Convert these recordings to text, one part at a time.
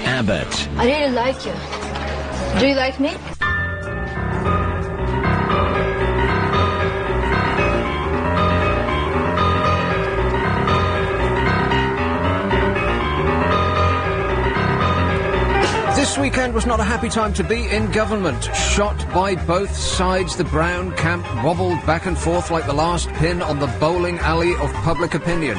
Abbot. I really like you. Do you like me? This weekend was not a happy time to be in government. Shot by both sides, the Brown camp wobbled back and forth like the last pin on the bowling alley of public opinion.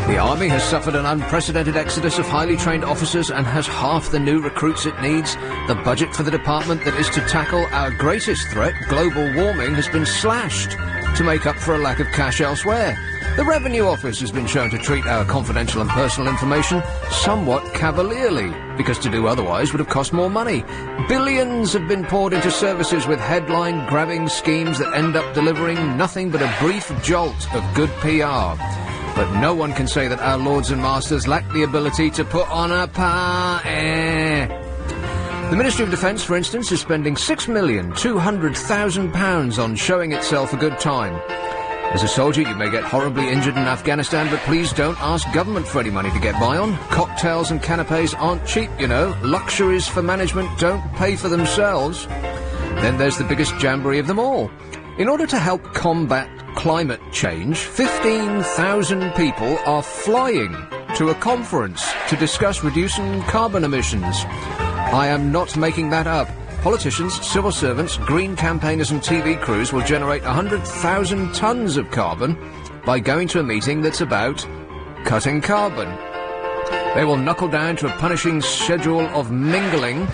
The army has suffered an unprecedented exodus of highly trained officers and has half the new recruits it needs. The budget for the department that is to tackle our greatest threat, global warming, has been slashed to make up for a lack of cash elsewhere. The Revenue Office has been shown to treat our confidential and personal information somewhat cavalierly, because to do otherwise would have cost more money. Billions have been poured into services with headline-grabbing schemes that end up delivering nothing but a brief jolt of good PR. But no one can say that our lords and masters lack the ability to put on a party. The Ministry of Defence, for instance, is spending £6,200,000 on showing itself a good time. As a soldier, you may get horribly injured in Afghanistan, but please don't ask government for any money to get by on. Cocktails and canapes aren't cheap, you know. Luxuries for management don't pay for themselves. Then there's the biggest jamboree of them all. In order to help combat climate change, 15,000 people are flying to a conference to discuss reducing carbon emissions. I am not making that up. Politicians, civil servants, green campaigners and TV crews will generate 100,000 tonnes of carbon by going to a meeting that's about cutting carbon. They will knuckle down to a punishing schedule of mingling,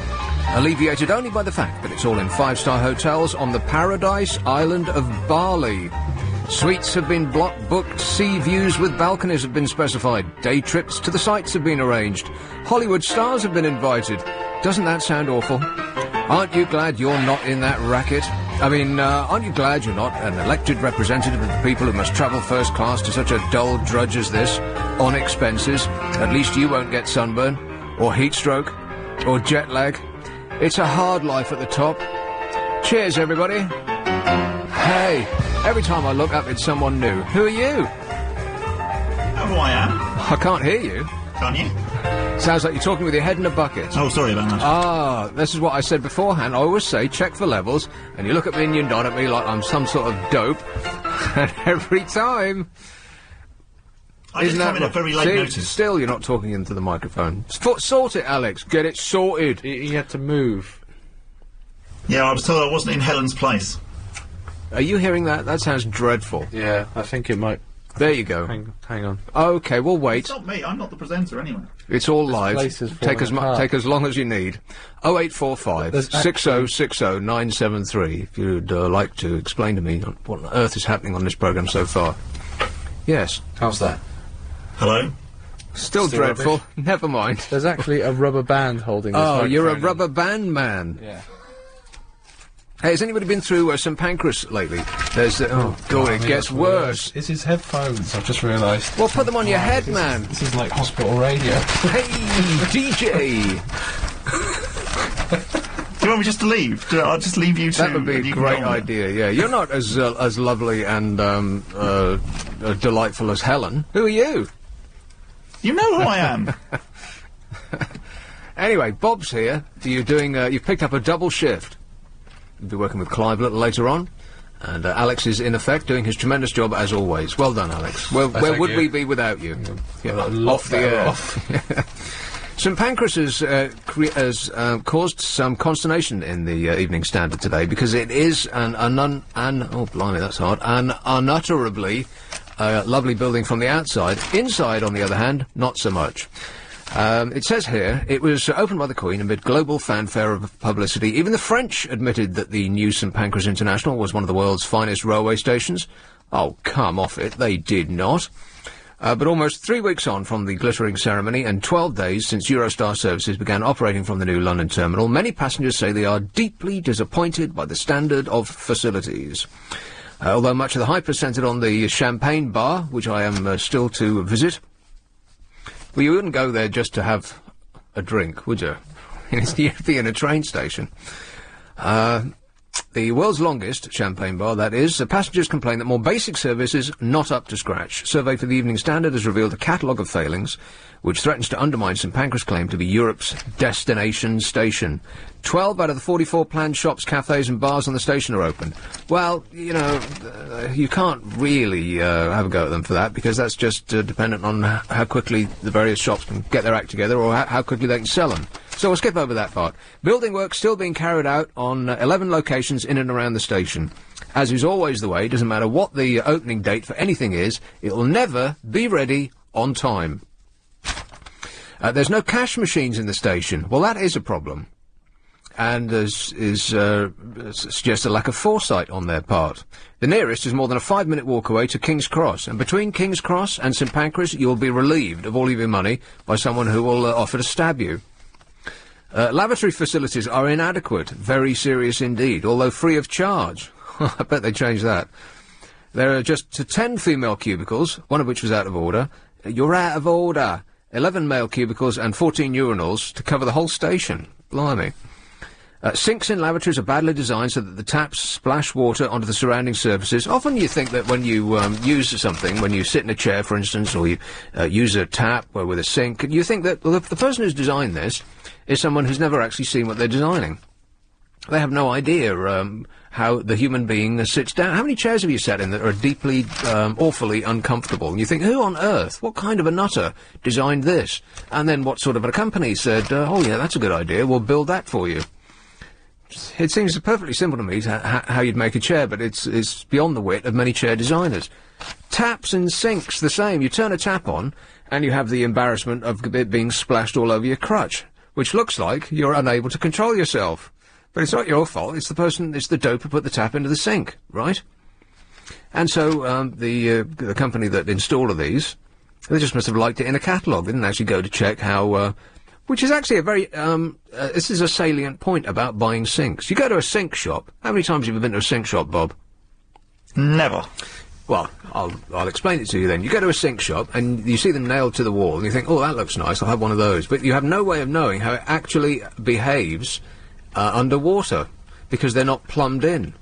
alleviated only by the fact that it's all in five-star hotels on the paradise island of Bali. Suites have been block-booked, sea views with balconies have been specified, day trips to the sites have been arranged, Hollywood stars have been invited. Doesn't that sound awful? Aren't you glad you're not in that racket? I mean, aren't you glad you're not an elected representative of the people who must travel first class to such a dull drudge as this, on expenses? At least you won't get sunburn, or heat stroke, or jet lag. It's a hard life at the top. Cheers, everybody. Hey, every time I look up, it's someone new. Who are you? Know who I am? I can't hear you. Can't you? Sounds like you're talking with your head in a bucket. Oh, sorry about that. Ah, this is what I said beforehand. I always say, check for levels, and you look at me and you nod at me like I'm some sort of dope. And every time... I just come in at very late notice. Still, you're not talking into the microphone. Sort it, Alex. Get it sorted. He had to move. Yeah, I was told I wasn't in Helen's place. Are you hearing that? That sounds dreadful. Yeah, I think it might... There you go. Hang on. Okay, we'll wait. It's not me. I'm not the presenter anyway. It's all live. Take as long as you need. 0845 6060 973. If you'd like to explain to me what on earth is happening on this programme so far. Yes. How's that? Hello? Still dreadful. Rubbish. Never mind. There's actually a rubber band holding this microphone. You're a rubber band man. Yeah. Hey, has anybody been through St Pancras lately? There's oh god, it gets worse. It's his headphones, I've just realised. Well, put them on your head, man. This is like hospital radio. Hey, DJ! Do you want me just to leave? I'll just leave you to... That would be a great idea, yeah. You're not as lovely and delightful as Helen. Who are you? You know who I am. Anyway, Bob's here. You're doing... you've picked up a double shift. You'll be working with Clive a little later on. And Alex is, in effect, doing his tremendous job as always. Well done, Alex. Where would we be without you? Yeah, off the air. St Pancras has caused some consternation in the Evening Standard today because it is an unutterably lovely building from the outside. Inside, on the other hand, not so much. It says here, it was opened by the Queen amid global fanfare of publicity. Even the French admitted that the new St Pancras International was one of the world's finest railway stations. Oh, come off it, they did not. But almost 3 weeks on from the glittering ceremony and 12 days since Eurostar services began operating from the new London terminal, many passengers say they are deeply disappointed by the standard of facilities. Although much of the hype is centred on the champagne bar, which I am still to visit. Well, you wouldn't go there just to have a drink, would you? You'd be in a train station. The world's longest champagne bar, that is. Passengers complain that more basic service is not up to scratch. Survey for the Evening Standard has revealed a catalogue of failings which threatens to undermine St Pancras' claim to be Europe's destination station. 12 out of the 44 planned shops, cafes and bars on the station are open. Well, you know, you can't really have a go at them for that, because that's just dependent on how quickly the various shops can get their act together, or how quickly they can sell them. So we'll skip over that part. Building work still being carried out on 11 locations in and around the station. As is always the way, doesn't matter what the opening date for anything is, it'll never be ready on time. There's no cash machines in the station. Well, that is a problem. And suggests a lack of foresight on their part. The nearest is more than a 5-minute walk away to King's Cross, and between King's Cross and St Pancras you'll be relieved of all of your money by someone who will offer to stab you. Lavatory facilities are inadequate, very serious indeed, although free of charge. I bet they changed that. There are just 10 female cubicles, one of which was out of order. You're out of order. 11 male cubicles and 14 urinals to cover the whole station. Blimey. Sinks in lavatories are badly designed so that the taps splash water onto the surrounding surfaces. Often you think that when you use something, when you sit in a chair, for instance, or you use a tap with a sink, you think that the person who's designed this is someone who's never actually seen what they're designing. They have no idea how the human being sits down. How many chairs have you sat in that are deeply, awfully uncomfortable? And you think, who on earth, what kind of a nutter designed this? And then what sort of a company said, oh yeah, that's a good idea, we'll build that for you. It seems perfectly simple to me how you'd make a chair, but it's beyond the wit of many chair designers. Taps and sinks, the same. You turn a tap on, and you have the embarrassment of it being splashed all over your crutch, which looks like you're unable to control yourself. But it's not your fault, it's the dope who put the tap into the sink, right? And so, the company that installed all of these, they just must have liked it in a catalogue. They didn't actually go to check how, which is actually a very, this is a salient point about buying sinks. You go to a sink shop. How many times have you been to a sink shop, Bob? Never. Well, I'll explain it to you then. You go to a sink shop, and you see them nailed to the wall, and you think, oh, that looks nice, I'll have one of those. But you have no way of knowing how it actually behaves underwater, because they're not plumbed in.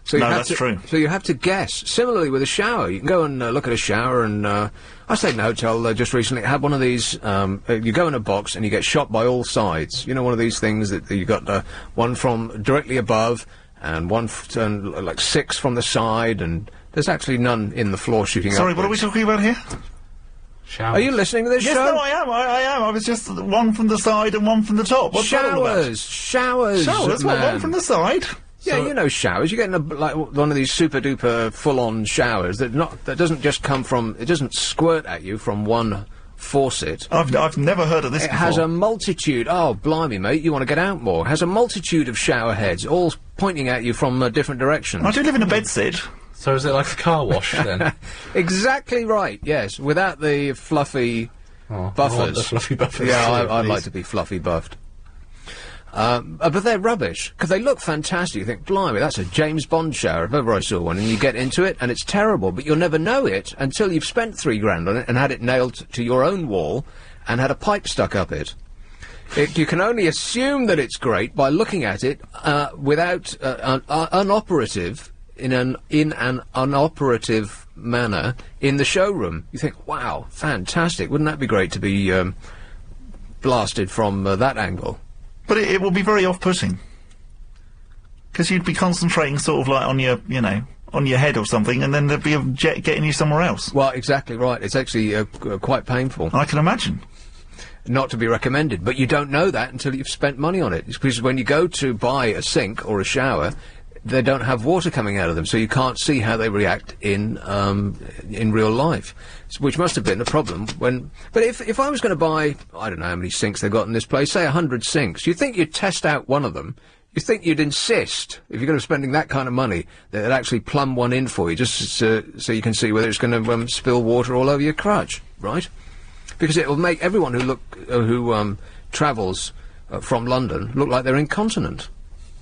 So you that's true. So you have to guess. Similarly with a shower, you can go and look at a shower, and I stayed in a hotel just recently. It had one of these. You go in a box and you get shot by all sides. You know, one of these things that you got one from directly above, and one like 6 from the side, and there's actually none in the floor shooting. Sorry, upwards. what are we talking about here? Showers. Are you listening to this show? Yes, no, I am. I was just one from the side and one from the top. What's that all about? Showers. Showers? Man. What, one from the side? Yeah, you know showers. You get in like one of these super duper full-on showers that doesn't just come from. It doesn't squirt at you from one faucet. I've never heard of this before. It has a multitude. Oh, blimey, mate! You want to get out more? It has a multitude of shower heads, all pointing at you from different directions. I do live in a bedsit. So is it like a car wash, then? Exactly right, yes, without the fluffy buffers. I want the fluffy buffers. Yeah, I'd like to be fluffy buffed. But they're rubbish, because they look fantastic. You think, blimey, that's a James Bond shower, if ever I saw one, and you get into it, and it's terrible, but you'll never know it until you've spent $3 on it and had it nailed to your own wall and had a pipe stuck up it. You can only assume that it's great by looking at it without unoperative, in an unoperative manner in the showroom. You think, wow, fantastic, wouldn't that be great to be blasted from that angle? But it will be very off-putting. Because you'd be concentrating sort of like on your, on your head or something, and then there'd be a jet getting you somewhere else. Well, exactly right. It's actually quite painful. I can imagine. Not to be recommended, but you don't know that until you've spent money on it. It's because when you go to buy a sink or a shower, they don't have water coming out of them, so you can't see how they react in real life, which must have been a problem when. But if I was going to buy, I don't know how many sinks they've got in this place, say 100 sinks, you'd think you'd test out one of them. You think you'd insist, if you're going to be spending that kind of money, that they'd actually plumb one in for you, just so you can see whether it's going to spill water all over your crutch, right? Because it will make everyone who travels from London look like they're incontinent.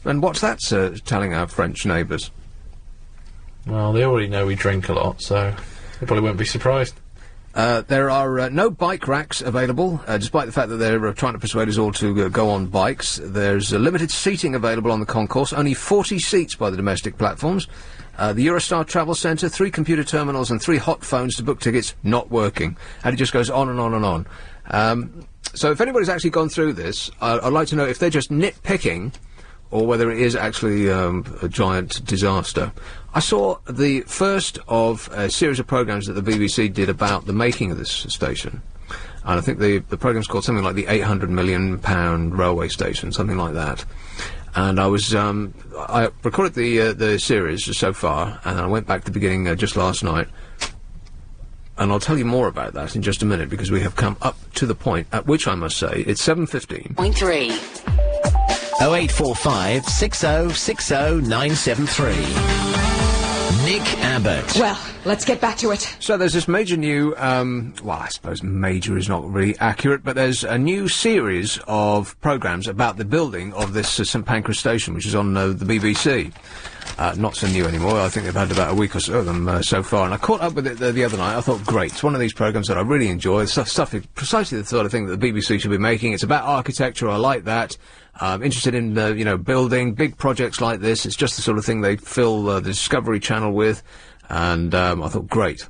And what's that telling our French neighbours? Well, they already know we drink a lot, so they probably won't be surprised. There are no bike racks available, despite the fact that they're trying to persuade us all to go on bikes. There's limited seating available on the concourse, only 40 seats by the domestic platforms. The Eurostar Travel Centre, 3 computer terminals and 3 hot phones to book tickets, not working. And it just goes on and on and on. So if anybody's actually gone through this, I'd like to know if they're just nitpicking or whether it is actually a giant disaster. I saw the first of a series of programmes that the BBC did about the making of this station. And I think the programme's called something like the £800 million railway station, something like that. And I was, I recorded the series so far, and I went back to the beginning just last night. And I'll tell you more about that in just a minute, because we have come up to the point at which I must say it's 7:15. 0845 6060 973. Nick Abbott. Well, let's get back to it. So there's this major new, well, I suppose major is not really accurate, but there's a new series of programmes about the building of this St Pancras station, which is on the BBC. Not so new anymore. I think they've had about a week or so of them so far. And I caught up with it the other night. I thought, great, it's one of these programmes that I really enjoy. Stuff is precisely the sort of thing that the BBC should be making. It's about architecture. I like that. I'm interested in, you know, building big projects like this. It's just the sort of thing they fill the Discovery Channel with. And I thought, great.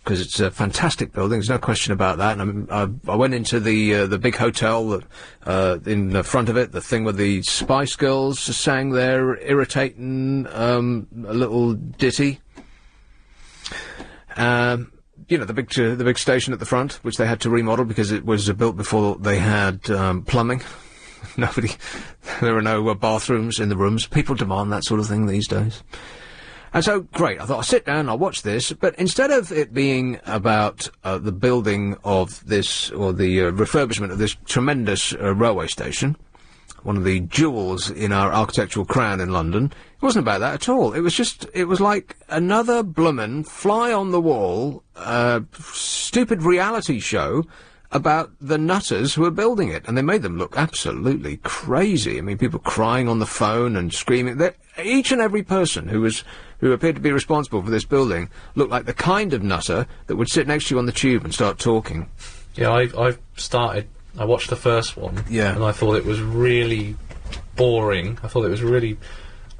Because it's a fantastic building, there's no question about that. And I went into the big hotel that, in the front of it, the thing where the Spice Girls sang their irritating a little ditty. You know, the big station at the front, which they had to remodel because it was built before they had plumbing. There are no bathrooms in the rooms. People demand that sort of thing these days. And so, great, I thought I'll sit down, I'll watch this, but instead of it being about the building of this, or the refurbishment of this tremendous railway station, one of the jewels in our architectural crown in London, it wasn't about that at all. It was like another bloomin' fly-on-the-wall, stupid reality show about the nutters who are building it, and they made them look absolutely crazy. I mean, people crying on the phone and screaming. Each and every person who appeared to be responsible for this building looked like the kind of nutter that would sit next to you on the tube and start talking. Yeah, I watched the first one. Yeah. And I thought it was really boring. I thought it was really,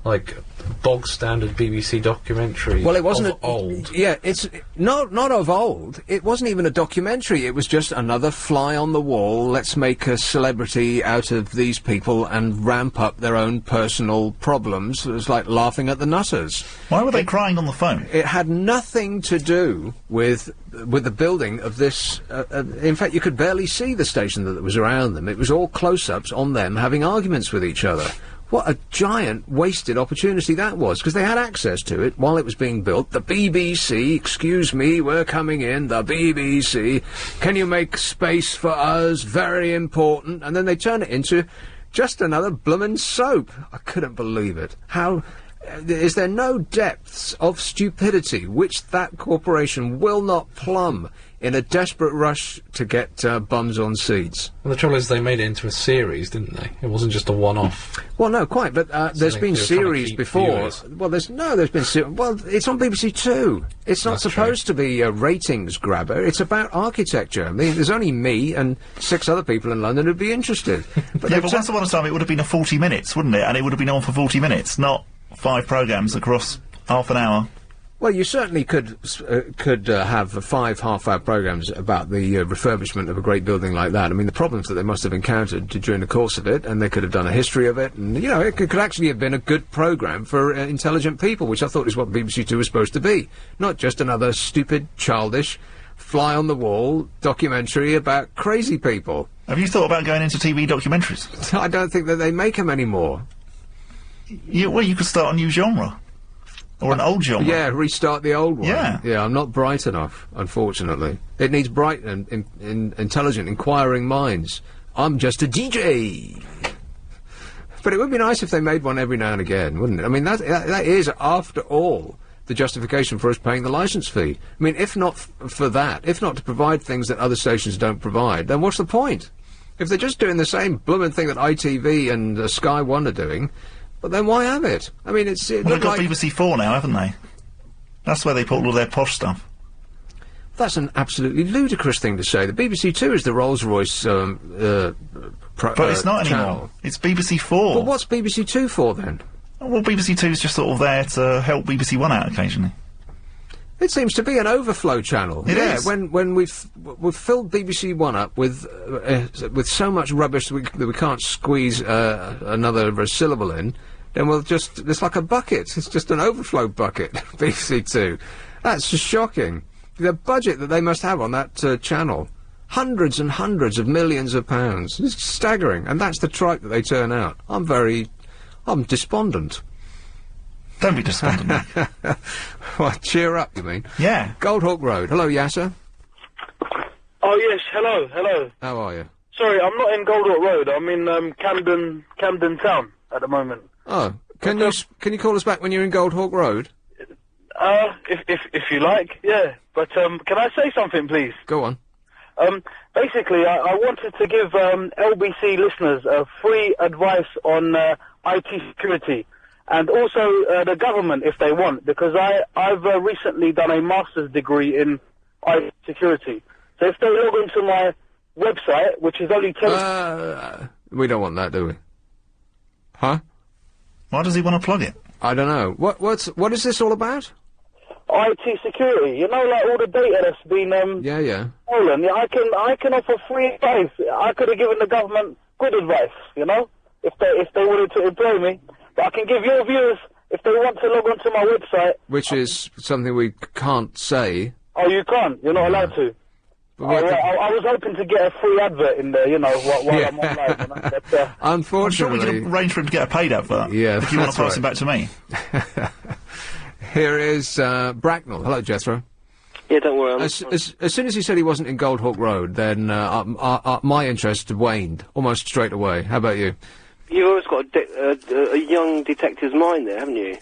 like, bog standard BBC documentary. Well, it wasn't of old. Yeah, it's not of old. It wasn't even a documentary. It was just another fly on the wall. Let's make a celebrity out of these people and ramp up their own personal problems. It was like laughing at the nutters. Why were they crying on the phone? It had nothing to do with the building of this. In fact, you could barely see the station that was around them. It was all close-ups on them having arguments with each other. What a giant wasted opportunity that was, because they had access to it while it was being built. The BBC, excuse me, we're coming in, the BBC, can you make space for us? Very important. And then they turn it into just another bloomin' soap. I couldn't believe it. How... is there no depths of stupidity which that corporation will not plumb in a desperate rush to get bums on seats? Well, the trouble is they made it into a series, didn't they? It wasn't just a one-off. Well, no, quite, but there's been series before. Viewers. Well, there's been well, it's on BBC Two. It's not That's supposed to be a ratings grabber. It's about architecture. I mean, there's only me and 6 other people in London who'd be interested. But Yeah, but once upon a time it would have been a 40 minutes, wouldn't it? And it would have been on for 40 minutes, not 5 programmes across half an hour. Well, you certainly could have 5 half-hour programmes about the refurbishment of a great building like that. I mean, the problems that they must have encountered during the course of it, and they could have done a history of it, and, you know, it could actually have been a good programme for intelligent people, which I thought is what BBC Two was supposed to be. Not just another stupid, childish, fly-on-the-wall documentary about crazy people. Have you thought about going into TV documentaries? I don't think that they make them anymore. Well, you could start a new genre. Or an old genre. Yeah, restart the old one. Yeah. Yeah, I'm not bright enough, unfortunately. It needs bright and intelligent, inquiring minds. I'm just a DJ. But it would be nice if they made one every now and again, wouldn't it? I mean, that is, after all, the justification for us paying the licence fee. I mean, if not for that, if not to provide things that other stations don't provide, then what's the point? If they're just doing the same blooming thing that ITV and Sky One are doing, but then why have it? I mean, it's... Well, they've got BBC 4 now, haven't they? That's where they put all their posh stuff. That's an absolutely ludicrous thing to say. The BBC Two is the Rolls-Royce, But it's not channel. anymore. It's BBC 4. But what's BBC Two for, then? Well, BBC 2 is just sort of there to help BBC 1 out occasionally. It seems to be an overflow channel. It is. When we've filled BBC One up with so much rubbish that we can't squeeze another syllable in, then it's like a bucket. It's just an overflow bucket. BBC Two. That's just shocking. The budget that they must have on that channel, hundreds and hundreds of millions of pounds. It's staggering, and that's the tripe that they turn out. I'm despondent. Don't be despondent, Nick. Well, cheer up, you mean? Yeah. Goldhawk Road. Hello, Yasser. Oh yes, hello. How are you? Sorry, I'm not in Goldhawk Road. I'm in Camden Town at the moment. Oh, can you call us back when you're in Goldhawk Road? If you like, yeah. But can I say something, please? Go on. Basically, I wanted to give LBC listeners free advice on IT security. And also the government, if they want, because I've recently done a master's degree in IT security. So if they log into my website, which is only 10... we don't want that, do we? Huh? Why does he want to plug it? I don't know. What is this all about? IT security. You know, like all the data that's been Yeah. stolen. Yeah, I can offer free advice. I could have given the government good advice, you know, if they wanted to employ me. But I can give your viewers, if they want to log onto my website... Which is something we can't say. Oh, you can't? You're not allowed to? I was hoping to get a free advert in there, you know, while I'm online. You know? But, unfortunately... I'm sure we can arrange for him to get a paid advert. Yeah, if you want to pass him back to me. Here is Bracknell. Hello, Jethro. Yeah, don't worry. As soon as he said he wasn't in Goldhawk Road, then my interest waned almost straight away. How about you? You've always got a young detective's mind there, haven't you?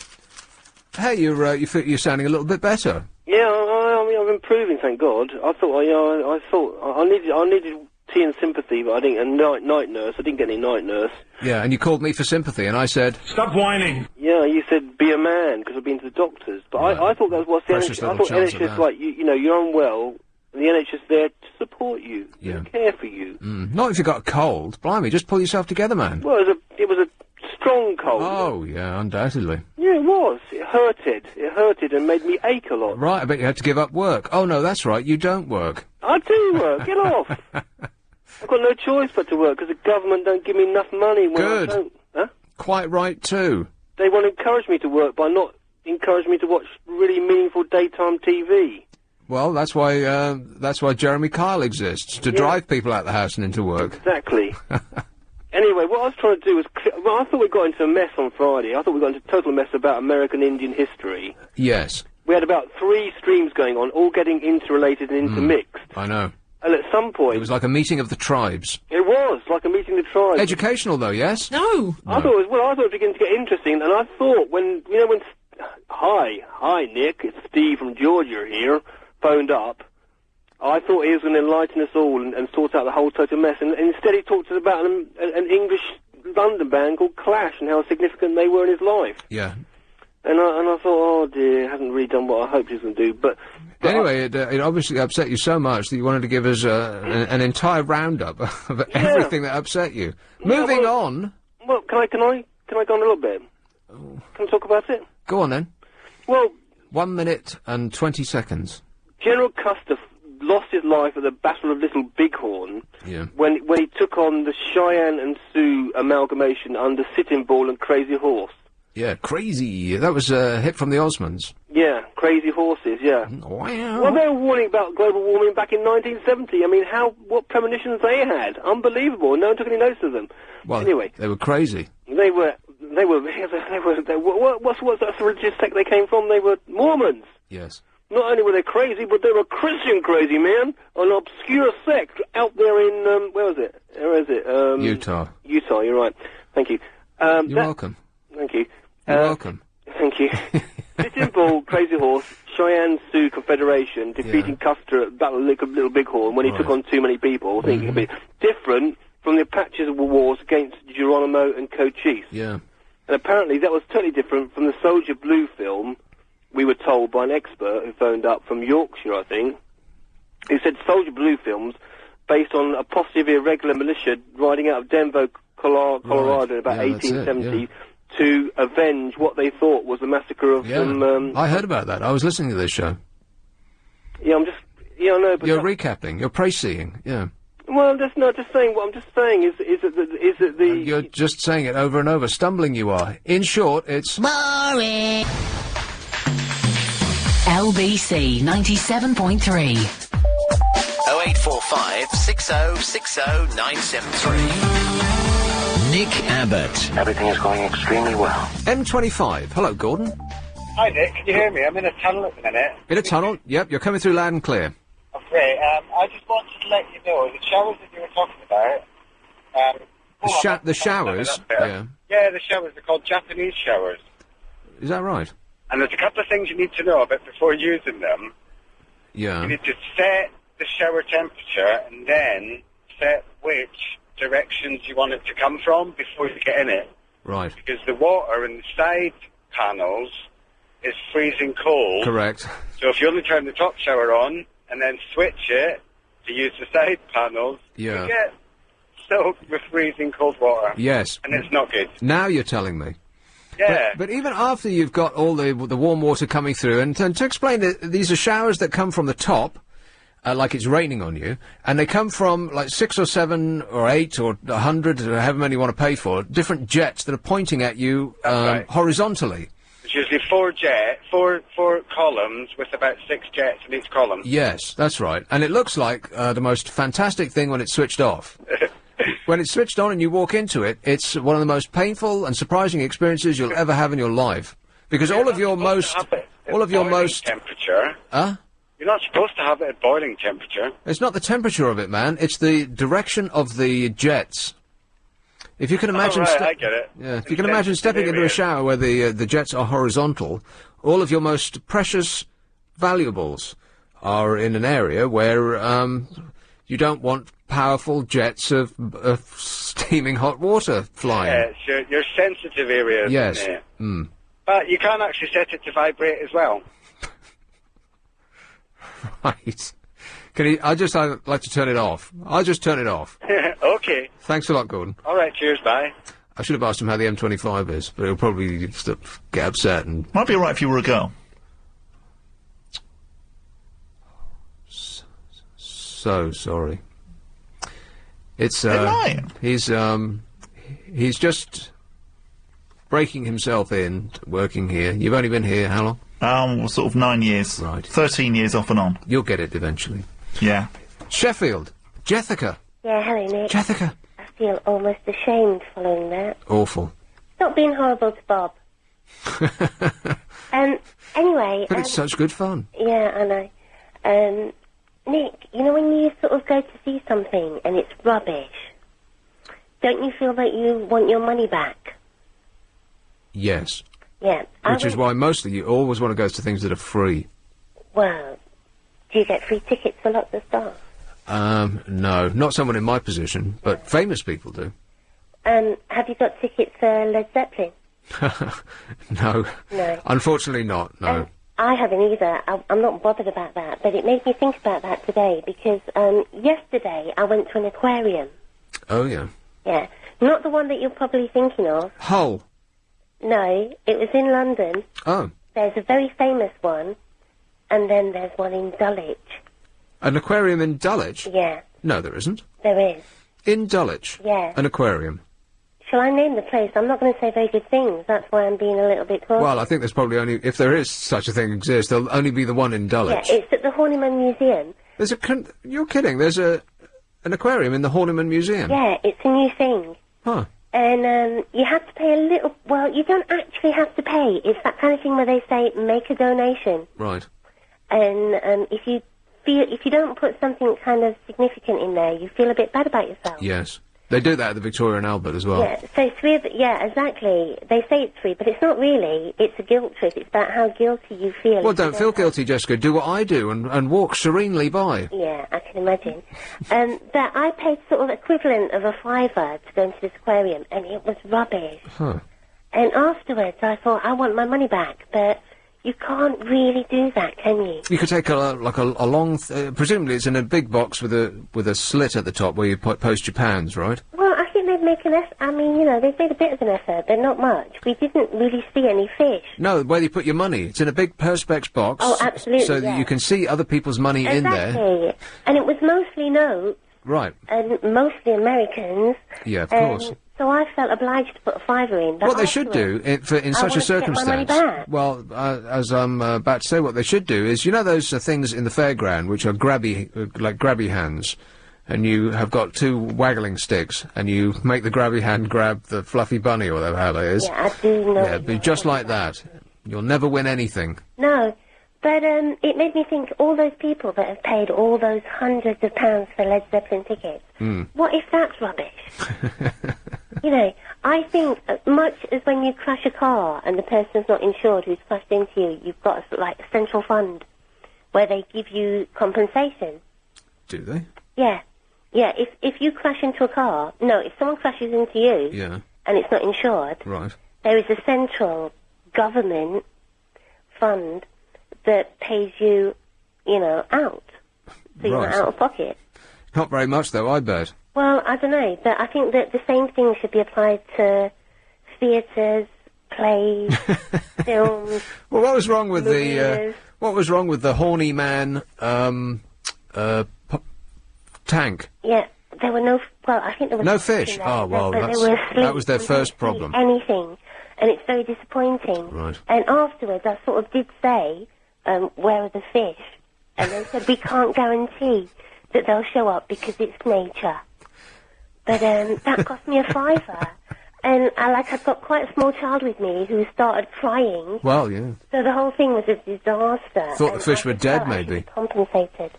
Hey, you're sounding a little bit better. Yeah, I'm improving, thank God. I thought I needed tea and sympathy, but I didn't. And night nurse. I didn't get any night nurse. Yeah, and you called me for sympathy, and I said, "Stop whining." Yeah, you said be a man because I've been to the doctors, but I thought that was the NHS. I thought NHS like you know you're unwell. The NHS there to support you, to care for you. Not if you got a cold. Blimey, just pull yourself together, man. Well, it was a strong cold. Oh, yeah, undoubtedly. Yeah, it was. It hurted and made me ache a lot. Right, I bet you had to give up work. Oh, no, that's right, you don't work. I do work, get off. I've got no choice but to work, because the government don't give me enough money when I don't. Huh? Quite right, too. They want to encourage me to work by not encouraging me to watch really meaningful daytime TV. Well, that's why Jeremy Kyle exists, to drive people out the house and into work. Exactly. Anyway, what I was trying to do was... I thought we got into a mess on Friday. I thought we got into a total mess about American Indian history. Yes. We had about 3 streams going on, all getting interrelated and intermixed. I know. And at some point... It was like a meeting of the tribes. It was, like a meeting of the tribes. Educational, though, yes? No. I thought it was beginning to get interesting, and I thought when... Hi, Nick, it's Steve from Georgia here, phoned up. I thought he was going to enlighten us all and sort out the whole total mess, and instead he talked to us about an English London band called Clash and how significant they were in his life. Yeah. And I thought, oh dear, hasn't really done what I hoped he was going to do, but anyway, it obviously upset you so much that you wanted to give us an entire roundup of everything that upset you. Moving on. Well, can I go on a little bit? Can I talk about it? Go on then. Well... 1 minute and 20 seconds. General Custer lost his life at the Battle of Little Bighorn when he took on the Cheyenne and Sioux amalgamation under Sitting Bull and Crazy Horse. Yeah, Crazy. That was a hit from the Osmonds. Yeah, Crazy Horses, yeah. Wow. Well, they were warning about global warming back in 1970. I mean, what premonitions they had. Unbelievable. No one took any notice of them. Well, anyway. They were crazy. They were what's that religious sect they came from? They were Mormons. Yes. Not only were they crazy, but they were Christian crazy, man. An obscure sect out there in, where was it? Where is it? Utah. Utah, you're right. Thank you. You're welcome. Thank you. You're welcome. Thank you. Sitting Bull, Crazy Horse, Cheyenne Sioux Confederation, defeating Custer at Battle of Little Bighorn when he took on too many people, thinking it'd be different from the Apaches wars against Geronimo and Cochise. Yeah. And apparently that was totally different from the Soldier Blue film, we were told by an expert who phoned up from Yorkshire, I think. He said Soldier Blue films, based on a possibly irregular militia riding out of Denver, Colorado in about 1870 to avenge what they thought was the massacre of some... I heard about that. I was listening to this show. Yeah, I'm just... Yeah, I know, but... You're recapping. You're praise-seeing. Yeah. Well, I'm just not just saying. What I'm just saying is that the... You're just saying it over and over. Stumbling you are. In short, it's... Boring. LBC 97.3. 0845 6060 973. Nick Abbott. Everything is going extremely well. M25. Hello, Gordon. Hi, Nick. Can you hear me? I'm in a tunnel at the minute. In a tunnel? Yep, you're coming through loud and clear. Oh, great. I just wanted to let you know, the showers that you were talking about... The showers? Yeah. Yeah, the showers. They're called Japanese showers. Is that right? And there's a couple of things you need to know about before using them. Yeah. You need to set the shower temperature and then set which directions you want it to come from before you get in it. Right. Because the water in the side panels is freezing cold. Correct. So if you only turn the top shower on and then switch it to use the side panels, you get soaked with freezing cold water. Yes. And it's not good. Now you're telling me. Yeah. But even after you've got all the warm water coming through, and to explain that these are showers that come from the top, like it's raining on you, and they come from like 6 or 7 or 8 or 100, or however many you want to pay for, different jets that are pointing at you horizontally. It's usually four columns with about 6 jets in each column. Yes, that's right. And it looks like the most fantastic thing when it's switched off. When it's switched on and you walk into it, it's one of the most painful and surprising experiences you'll ever have in your life. Because all of your most temperature. Huh? You're not supposed to have it at boiling temperature. It's not the temperature of it, man. It's the direction of the jets. If you can imagine... I get it. Yeah, if you can imagine stepping into a shower where the jets are horizontal, all of your most precious valuables are in an area where you don't want powerful jets of steaming hot water flying. Yeah, it's your sensitive areas. Yes. Isn't it? But you can actually set it to vibrate as well. Right. I'd like to turn it off. I'll just turn it off. Okay. Thanks a lot, Gordon. All right, cheers, bye. I should have asked him how the M25 is, but he'll probably get upset and... Might be alright if you were a girl. So sorry. It's, he's just breaking himself in, working here. You've only been here how long? Sort of 9 years. Right. 13 years off and on. You'll get it eventually. Yeah. Sheffield. Jethica. Yeah, hello, Nick. Jethica. I feel almost ashamed following that. Awful. Not being horrible to Bob. Anyway... But it's such good fun. Yeah, I know. Nick, you know when you sort of go to see something and it's rubbish, don't you feel that you want your money back? Yes. Yeah. Which is why mostly you always want to go to things that are free. Well, do you get free tickets for lots of stuff? No. Not someone in my position, but famous people do. Have you got tickets for Led Zeppelin? No. No. Unfortunately not, no. I haven't either. I'm not bothered about that, but it made me think about that today, because yesterday I went to an aquarium. Oh, yeah. Yeah. Not the one that you're probably thinking of. Hull? No, it was in London. Oh. There's a very famous one, and then there's one in Dulwich. An aquarium in Dulwich? Yeah. No, there isn't. There is. In Dulwich? Yeah. An aquarium? Shall I name the place? I'm not going to say very good things. That's why I'm being a little bit cautious. Well, I think there's probably only... If there is such a thing exists, there'll only be the one in Dulwich. Yeah, it's at the Horniman Museum. There's you're kidding. There's an aquarium in the Horniman Museum? Yeah, it's a new thing. Huh. And you have to pay a little... Well, you don't actually have to pay. It's that kind of thing where they say, make a donation. Right. And if you don't put something kind of significant in there, you feel a bit bad about yourself. Yes. They do that at the Victoria and Albert as well. Yeah, so yeah, exactly. They say it's free, but it's not really. It's a guilt trip. It's about how guilty you feel. Well, don't feel guilty, Jessica. Do what I do and walk serenely by. Yeah, I can imagine. But I paid sort of equivalent of $5 to go into this aquarium, and it was rubbish. Huh. And afterwards, I thought, I want my money back, but You can't really do that, can you? You could take a long... presumably it's in a big box with a slit at the top where you post your pounds, right? Well, I think they'd make an effort. I mean, you know, they've made a bit of an effort, but not much. We didn't really see any fish. No, where you put your money. It's in a big Perspex box. Oh, absolutely, so that you can see other people's money in there. Exactly. And it was mostly notes. Right. And mostly Americans. Yeah, of course. So I felt obliged to put a fiver in. What they should do in such a circumstance, well, as I'm about to say, what they should do is, you know those things in the fairground which are grabby, like grabby hands, and you have got two waggling sticks, and you make the grabby hand grab the fluffy bunny or whatever the hell it is. Yeah, I do know. Yeah, be just like that. You'll never win anything. No. But it made me think, all those people that have paid all those hundreds of pounds for Led Zeppelin tickets, what if that's rubbish? You know, I think much as when you crash a car and the person's not insured who's crashed into you, you've got a central fund where they give you compensation. Do they? Yeah. Yeah, if you crash into a car, if someone crashes into you and it's not insured, right, there is a central government fund that pays you, out. So you're not out of pocket. Not very much, though, I bet. Well, I don't know, but I think that the same thing should be applied to theatres, plays, films. Well, what was wrong with movies. What was wrong with the horny man tank? Yeah, there were no. Well, I think there was no fish. There, oh well, that was their first problem. Anything, and it's very disappointing. Right. And afterwards, I sort of did say, "Where are the fish?" And they said, "We can't guarantee that they'll show up because it's nature." But that cost me a fiver. And I'd got quite a small child with me who started crying. Well, yeah. So the whole thing was a disaster. Thought the fish were dead, maybe. Compensated.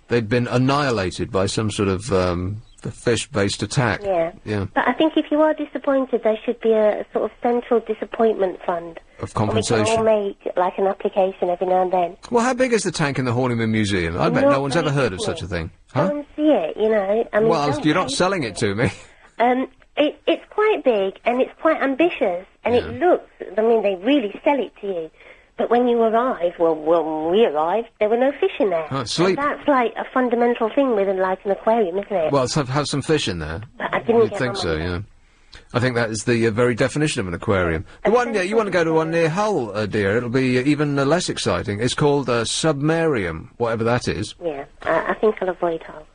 They'd been annihilated by some sort of fish-based attack. Yeah. Yeah. But I think if you are disappointed, there should be a sort of central disappointment fund. Of compensation. We can all make, an application every now and then. Well, how big is the tank in the Horniman Museum? I bet no one's ever heard of such a thing. Huh? Go and see it, I mean, well, you're not selling it to me. It's quite big, and it's quite ambitious, and it looks, they really sell it to you. But when you arrive, when we arrived, there were no fish in there. Oh, sleep. And that's a fundamental thing with an aquarium, isn't it? Well, have some fish in there. But I didn't You'd think so, yeah. I think that is the very definition of an aquarium. The one, you want to go to one near Hull, dear, it'll be even less exciting. It's called a submarium, whatever that is. Yeah, I think I'll avoid Hull.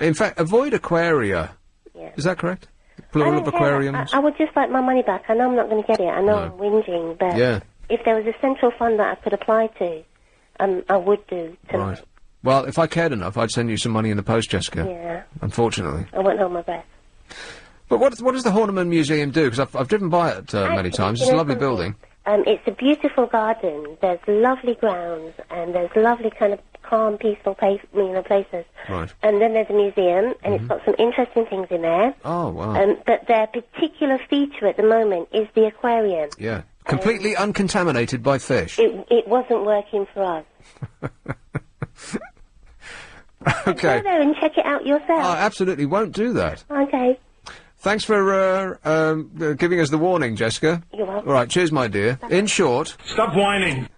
In fact, avoid aquaria. Yeah. Is that correct? Plural of aquariums? I would just like my money back. I know I'm not going to get it. I know I'm whinging, but if there was a central fund that I could apply to, I would do tonight. Right. Well, if I cared enough, I'd send you some money in the post, Jessica. Yeah. Unfortunately. I won't hold my breath. But what does the Horniman Museum do? Because I've driven by it many times. It's a lovely building. It's a beautiful garden. There's lovely grounds, and there's lovely kind of calm, peaceful places. Right. And then there's a museum, and it's got some interesting things in there. Oh, wow. But their particular feature at the moment is the aquarium. Yeah. Completely uncontaminated by fish. It wasn't working for us. Okay. Go there and check it out yourself. I absolutely won't do that. Okay. Thanks for giving us the warning, Jessica. You're welcome. All right, cheers, my dear. In short... Stop whining!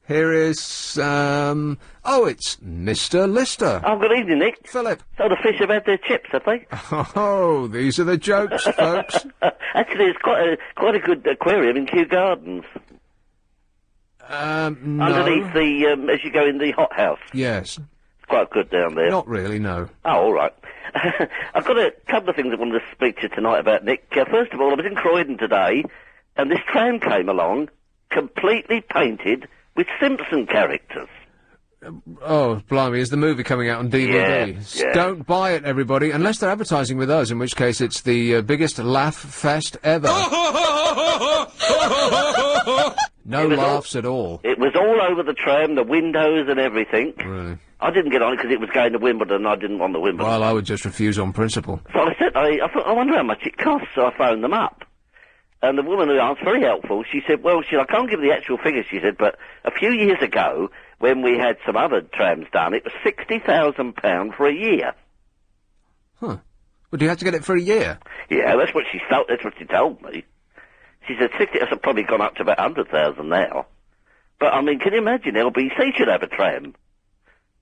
Here is, it's Mr. Lister. Oh, good evening, Nick. Philip. So the fish have had their chips, have they? Oh, these are the jokes, folks. Actually, it's quite a good aquarium in Kew Gardens. No. Underneath the, as you go in the hothouse. Yes. It's quite good down there. Not really, no. Oh, all right. I've got a couple of things I wanted to speak to you tonight about, Nick. First of all, I was in Croydon today, and this tram came along, completely painted with Simpson characters. Oh, blimey, is the movie coming out on DVD? Yeah. Don't buy it, everybody, unless they're advertising with us, in which case it's the biggest laugh fest ever. No laughs at all. It was all over the tram, the windows and everything. Really? I didn't get on it because it was going to Wimbledon and I didn't want the Wimbledon. Well, I would just refuse on principle. So I said, I thought, I wonder how much it costs, so I phoned them up. And the woman who answered, very helpful, she said, well, I can't give the actual figures, she said, but a few years ago, when we had some other trams done, it was £60,000 for a year. Huh. Well, do you have to get it for a year? Yeah, that's what she told me. She said 60, it's probably gone up to about 100,000 now. But, I mean, can you imagine LBC should have a tram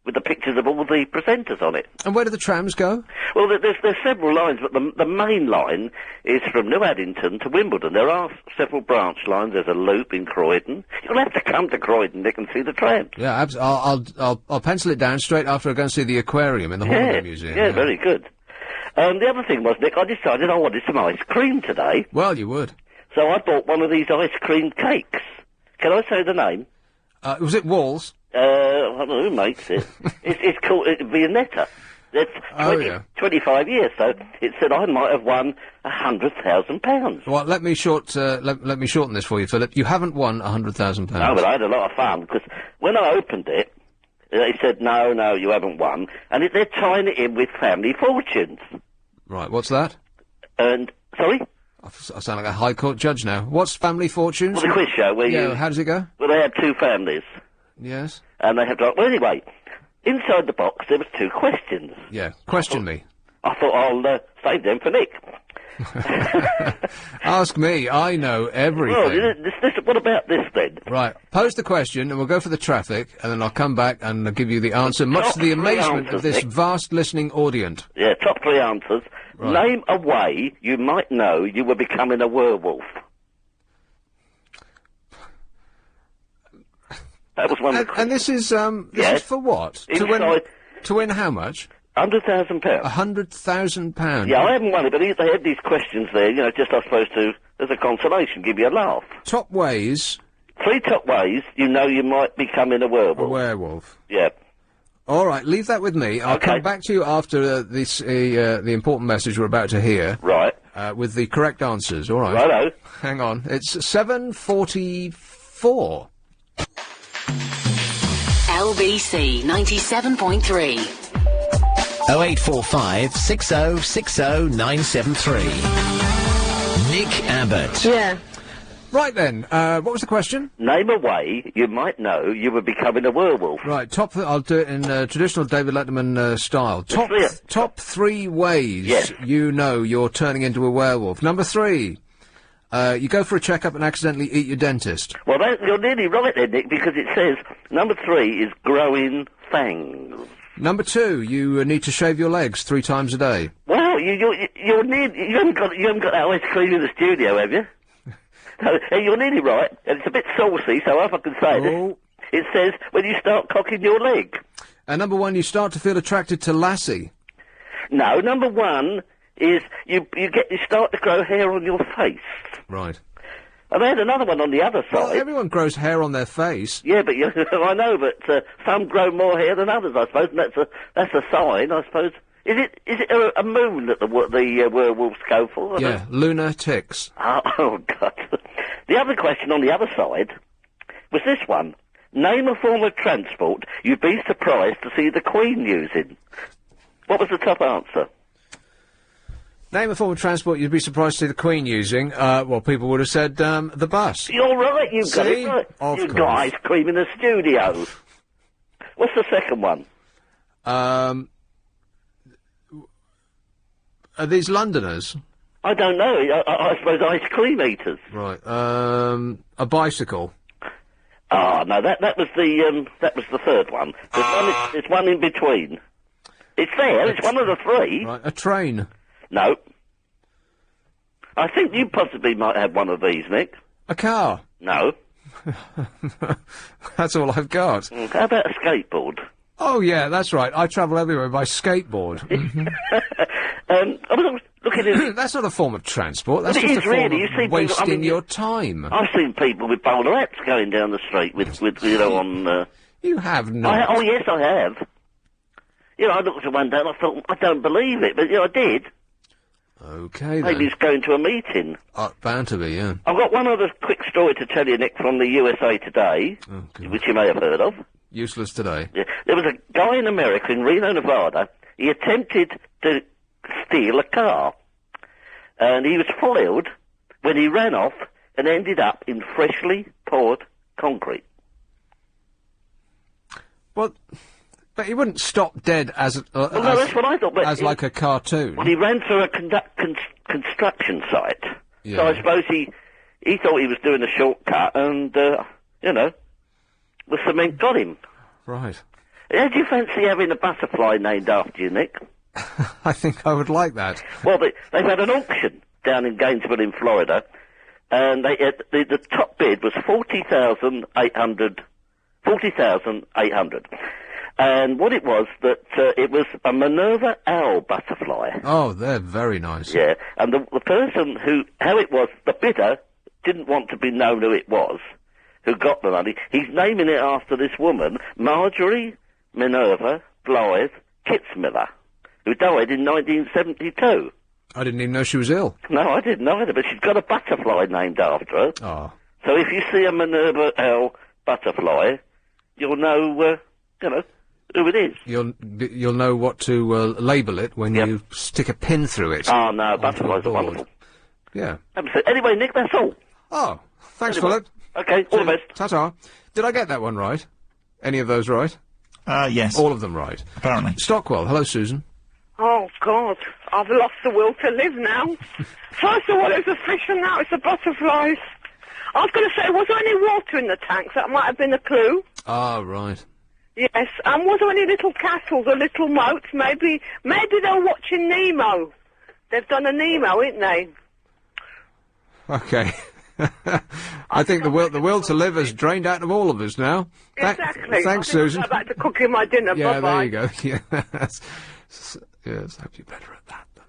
with the pictures of all the presenters on it? And where do the trams go? Well, there's several lines, but the main line is from New Addington to Wimbledon. There are several branch lines. There's a loop in Croydon. You'll have to come to Croydon, Nick, and see the trams. Yeah, I'll pencil it down straight after I go and see the aquarium in the Holiday Museum. Yeah, very good. The other thing was, Nick, I decided I wanted some ice cream today. Well, you would. So I bought one of these ice cream cakes. Can I say the name? Was it Walls? I don't know who makes it. it's called Viennetta. It's 25 years, so it said I might have won £100,000. Well, let me shorten this for you, Philip. You haven't won £100,000. No, but I had a lot of fun, because when I opened it, they said, no, you haven't won, and they're tying it in with family fortunes. Right, what's that? And, sorry? I sound like a High Court judge now. What's family fortunes? Well, the quiz show where you... how does it go? Well, they have two families. Yes. And they have to... Well, anyway, inside the box there was 2 questions. Yeah, question me. I thought I'll save them for Nick. Ask me, I know everything. Well, what about this then? Right, pose the question and we'll go for the traffic and then I'll come back and I'll give you the answer, much to the amazement of this vast listening audience. Yeah, top 3 answers. Right. Name a way you might know you were becoming a werewolf. That was one of the And this is, is for what? To win how much? £100,000. £100,000? Yeah, I haven't won it, but they had these questions there, just I suppose to, as a consolation, give you a laugh. Top ways? 3 top ways you know you might become in a werewolf. A werewolf? Yeah. All right, leave that with me. I'll come back to you after the important message we're about to hear. Right. With the correct answers, all right? Righto. Hang on. It's 7:44. LBC 97.3. 0845 6060 973. Nick Abbott. Yeah. Right then, what was the question? Name a way you might know you were becoming a werewolf. Right, I'll do it in traditional David Letterman style. Top 3 ways you know you're turning into a werewolf. Number 3, you go for a checkup and accidentally eat your dentist. Well, you're nearly right there, Nick, because it says number 3 is growing fangs. Number 2, you need to shave your legs 3 times a day. Well, you haven't got that ice cream in the studio, have you? No, you're nearly right, and it's a bit saucy, so if I can say this, it says when you start cocking your leg. And number 1, you start to feel attracted to Lassie. No, number 1 is you start to grow hair on your face. Right. And I had another one on the other side. Well, everyone grows hair on their face. Yeah, but I know, but some grow more hair than others, I suppose, and that's a sign, I suppose. Is it a moon that the werewolves go for? Yeah, lunar ticks. Oh, God. The other question on the other side was this one. Name a form of transport you'd be surprised to see the Queen using. What was the top answer? Name a form of transport you'd be surprised to see the Queen using. Well, people would have said the bus. You're right, you've got it right. You've got ice cream in the studio. What's the second one? Are these Londoners? I don't know. I suppose ice cream eaters. Right. A bicycle. Oh, no, that was the third one. There's one in between. It's there, it's one of the 3. Right, a train. No. I think you possibly might have one of these, Nick. A car. No. That's all I've got. How about a skateboard? Oh, yeah, that's right. I travel everywhere by skateboard. I was looking at... That's not a form of transport. That's it just is a form really. of wasting your time. I've seen people with bowler hats going down the street with on... You have not. Oh, yes, I have. I looked at one day and I thought, I don't believe it, but I did. Okay, Maybe it's going to a meeting. Bound to be, yeah. I've got one other quick story to tell you, Nick, from the USA Today, which you may have heard of. Useless Today. Yeah. There was a guy in America, in Reno, Nevada. He attempted to steal a car. And he was foiled when he ran off and ended up in freshly poured concrete. Well, but he wouldn't stop dead as no, that's what I thought. But as like a cartoon. Well, he ran through a construction site. Yeah. So I suppose he thought he was doing a shortcut and, the cement got him. Right. How do you fancy having a butterfly named after you, Nick? I think I would like that. Well, they've had an auction down in Gainesville in Florida, and the top bid was $40,800. And what it was, that it was a Minerva owl butterfly. Oh, they're very nice. Yeah, and the person how it was, the bidder didn't want to be known who it was, who got the money. He's naming it after this woman, Marjorie Minerva Blythe Kitzmiller, who died in 1972. I didn't even know she was ill. No, I didn't either, but she's got a butterfly named after her. Oh. So if you see a Minerva owl butterfly, you'll know, who it is. You'll know what to label it when you stick a pin through it. Oh, no, butterflies are wonderful. Yeah. Anyway, Nick, that's all. Oh, thanks, Philip. Okay, all the best. Ta-ta. Did I get that one right? Any of those right? Yes. All of them right. Apparently. Stockwell, hello, Susan. Oh, God, I've lost the will to live now. First of all, it was a fish, and now it's the butterflies. I was going to say, was there any water in the tanks? That might have been a clue. Ah, right. Yes, and was there any little castles or little moats? Maybe they're watching Nemo. They've done a Nemo, ain't they? Okay. I think the will to live has drained out of all of us now. Exactly. Thanks, Susan. I'll go back to cooking my dinner. Yeah, Bye-bye. there you go. Yes. Yes, I hope you're better at that than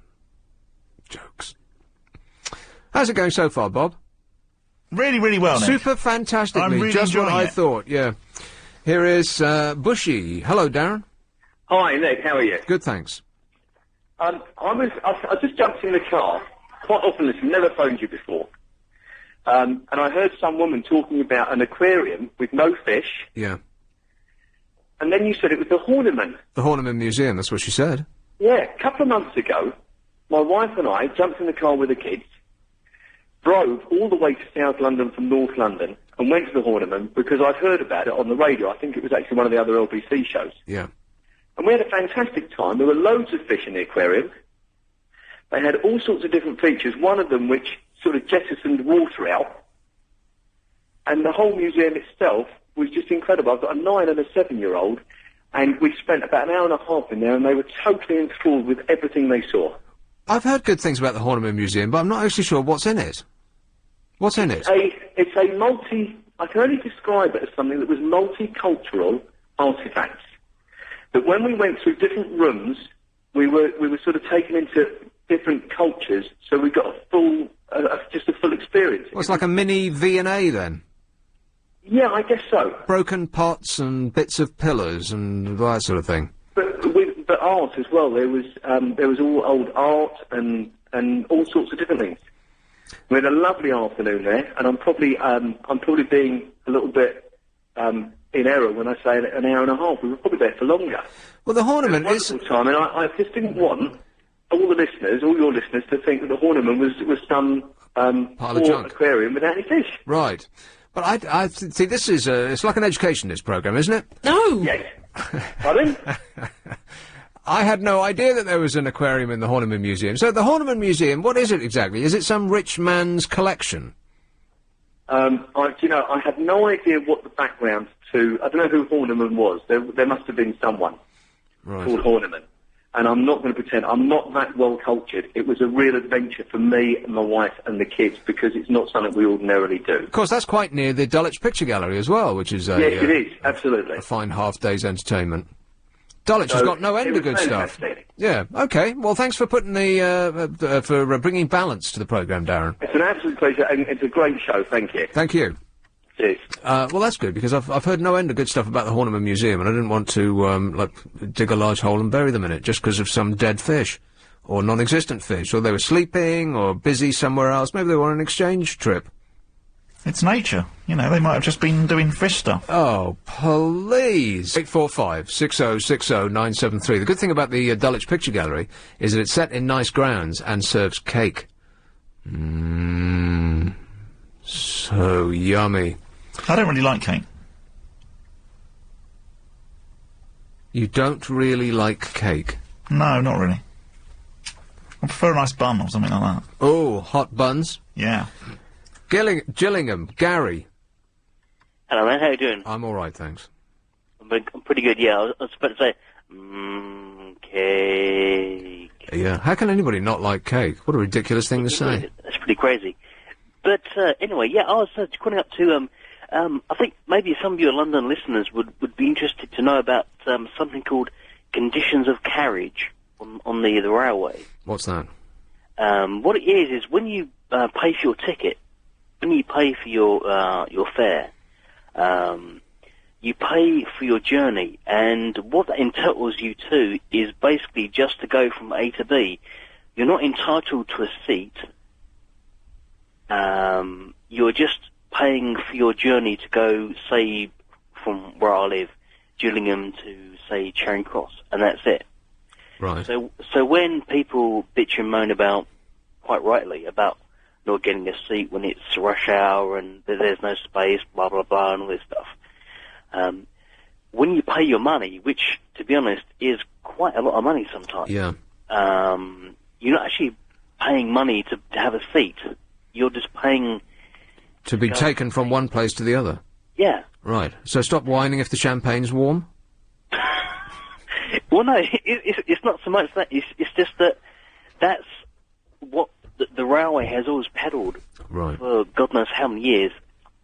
jokes. How's it going so far, Bob? Really, really well, Nick. Super fantastically. I'm really just what enjoying I it. thought, yeah. Here is Bushy. Hello, Darren. Hi, Nick. How are you? Good, thanks. I just jumped in the car. Quite often, listen, never phoned you before. And I heard some woman talking about an aquarium with no fish. Yeah. And then you said it was the Horniman. The Horniman Museum, that's what she said. Yeah, a couple of months ago, my wife and I jumped in the car with the kids, drove all the way to South London from North London, and went to the Horniman because I'd heard about it on the radio. I think it was actually one of the other LBC shows. Yeah. And we had a fantastic time. There were loads of fish in the aquarium. They had all sorts of different features, one of them which sort of jettisoned water out. And the whole museum itself was just incredible. I've got a 9 and a 7-year-old, and we spent about an hour and a half in there, and they were totally enthralled with everything they saw. I've heard good things about the Horniman Museum, but I'm not actually sure what's in it. What's in it? It's a I can only describe it as something that was multicultural artifacts. That when we went through different rooms, we were sort of taken into different cultures, so we got a full experience. Well, it's like a mini V&A then? Yeah, I guess so. Broken pots and bits of pillars and that sort of thing. But art as well. There was all old art and all sorts of different things. We had a lovely afternoon there, and I'm probably being a little bit in error when I say an hour and a half. We were probably there for longer. Well, the Horniman is time, and I just didn't want all your listeners, to think that the Horniman was some pile of junk aquarium without any fish. Right. But I see. This is it's like an education. This program, isn't it? No. Yes. Pardon? I had no idea that there was an aquarium in the Horniman Museum. So the Horniman Museum, what is it exactly? Is it some rich man's collection? I had no idea what the background to. I don't know who Horniman was. There must have been someone called Horniman. And I'm not going to pretend. I'm not that well cultured. It was a real adventure for me and my wife and the kids because it's not something we ordinarily do. Of course, that's quite near the Dulwich Picture Gallery as well, which is yes, it is absolutely a fine half-day's entertainment. Dulwich has got no end of good stuff. Yeah. Okay. Well, thanks for putting for bringing balance to the programme, Darren. It's an absolute pleasure, and it's a great show. Thank you. Thank you. Cheers. Well, that's good because I've heard no end of good stuff about the Horniman Museum, and I didn't want to dig a large hole and bury them in it just because of some dead fish or non-existent fish, or they were sleeping or busy somewhere else. Maybe they were on an exchange trip. It's nature. You know, they might have just been doing fish stuff. Oh, please. 845 6060 973. The good thing about the Dulwich Picture Gallery is that it's set in nice grounds and serves cake. So yummy. I don't really like cake. You don't really like cake? No, not really. I prefer a nice bun or something like that. Oh, hot buns? Yeah. Gillingham, Gary. Hello, man. How you doing? I'm all right, thanks. I'm pretty good, yeah. I was about to say, cake. Yeah. How can anybody not like cake? What a ridiculous thing to say. That's pretty crazy. But anyway, yeah, I was calling up to, I think maybe some of your London listeners would be interested to know about something called conditions of carriage on the railway. What's that? What it is when you pay for your ticket, when you pay for your fare, you pay for your journey, and what that entitles you to is basically just to go from A to B. You're not entitled to a seat. You're just paying for your journey to go, say, from where I live, Gillingham to, say, Charing Cross, and that's it. Right. So when people bitch and moan about, quite rightly, about not getting a seat when it's rush hour and there's no space, blah, blah, blah, and all this stuff, when you pay your money, which, to be honest, is quite a lot of money sometimes, yeah. You're not actually paying money to have a seat. You're just paying... To be taken from one place to the other? Yeah. Right. So stop whining if the champagne's warm? Well, no, it's not so much that. It's just that that's what the railway has always peddled for God knows how many years,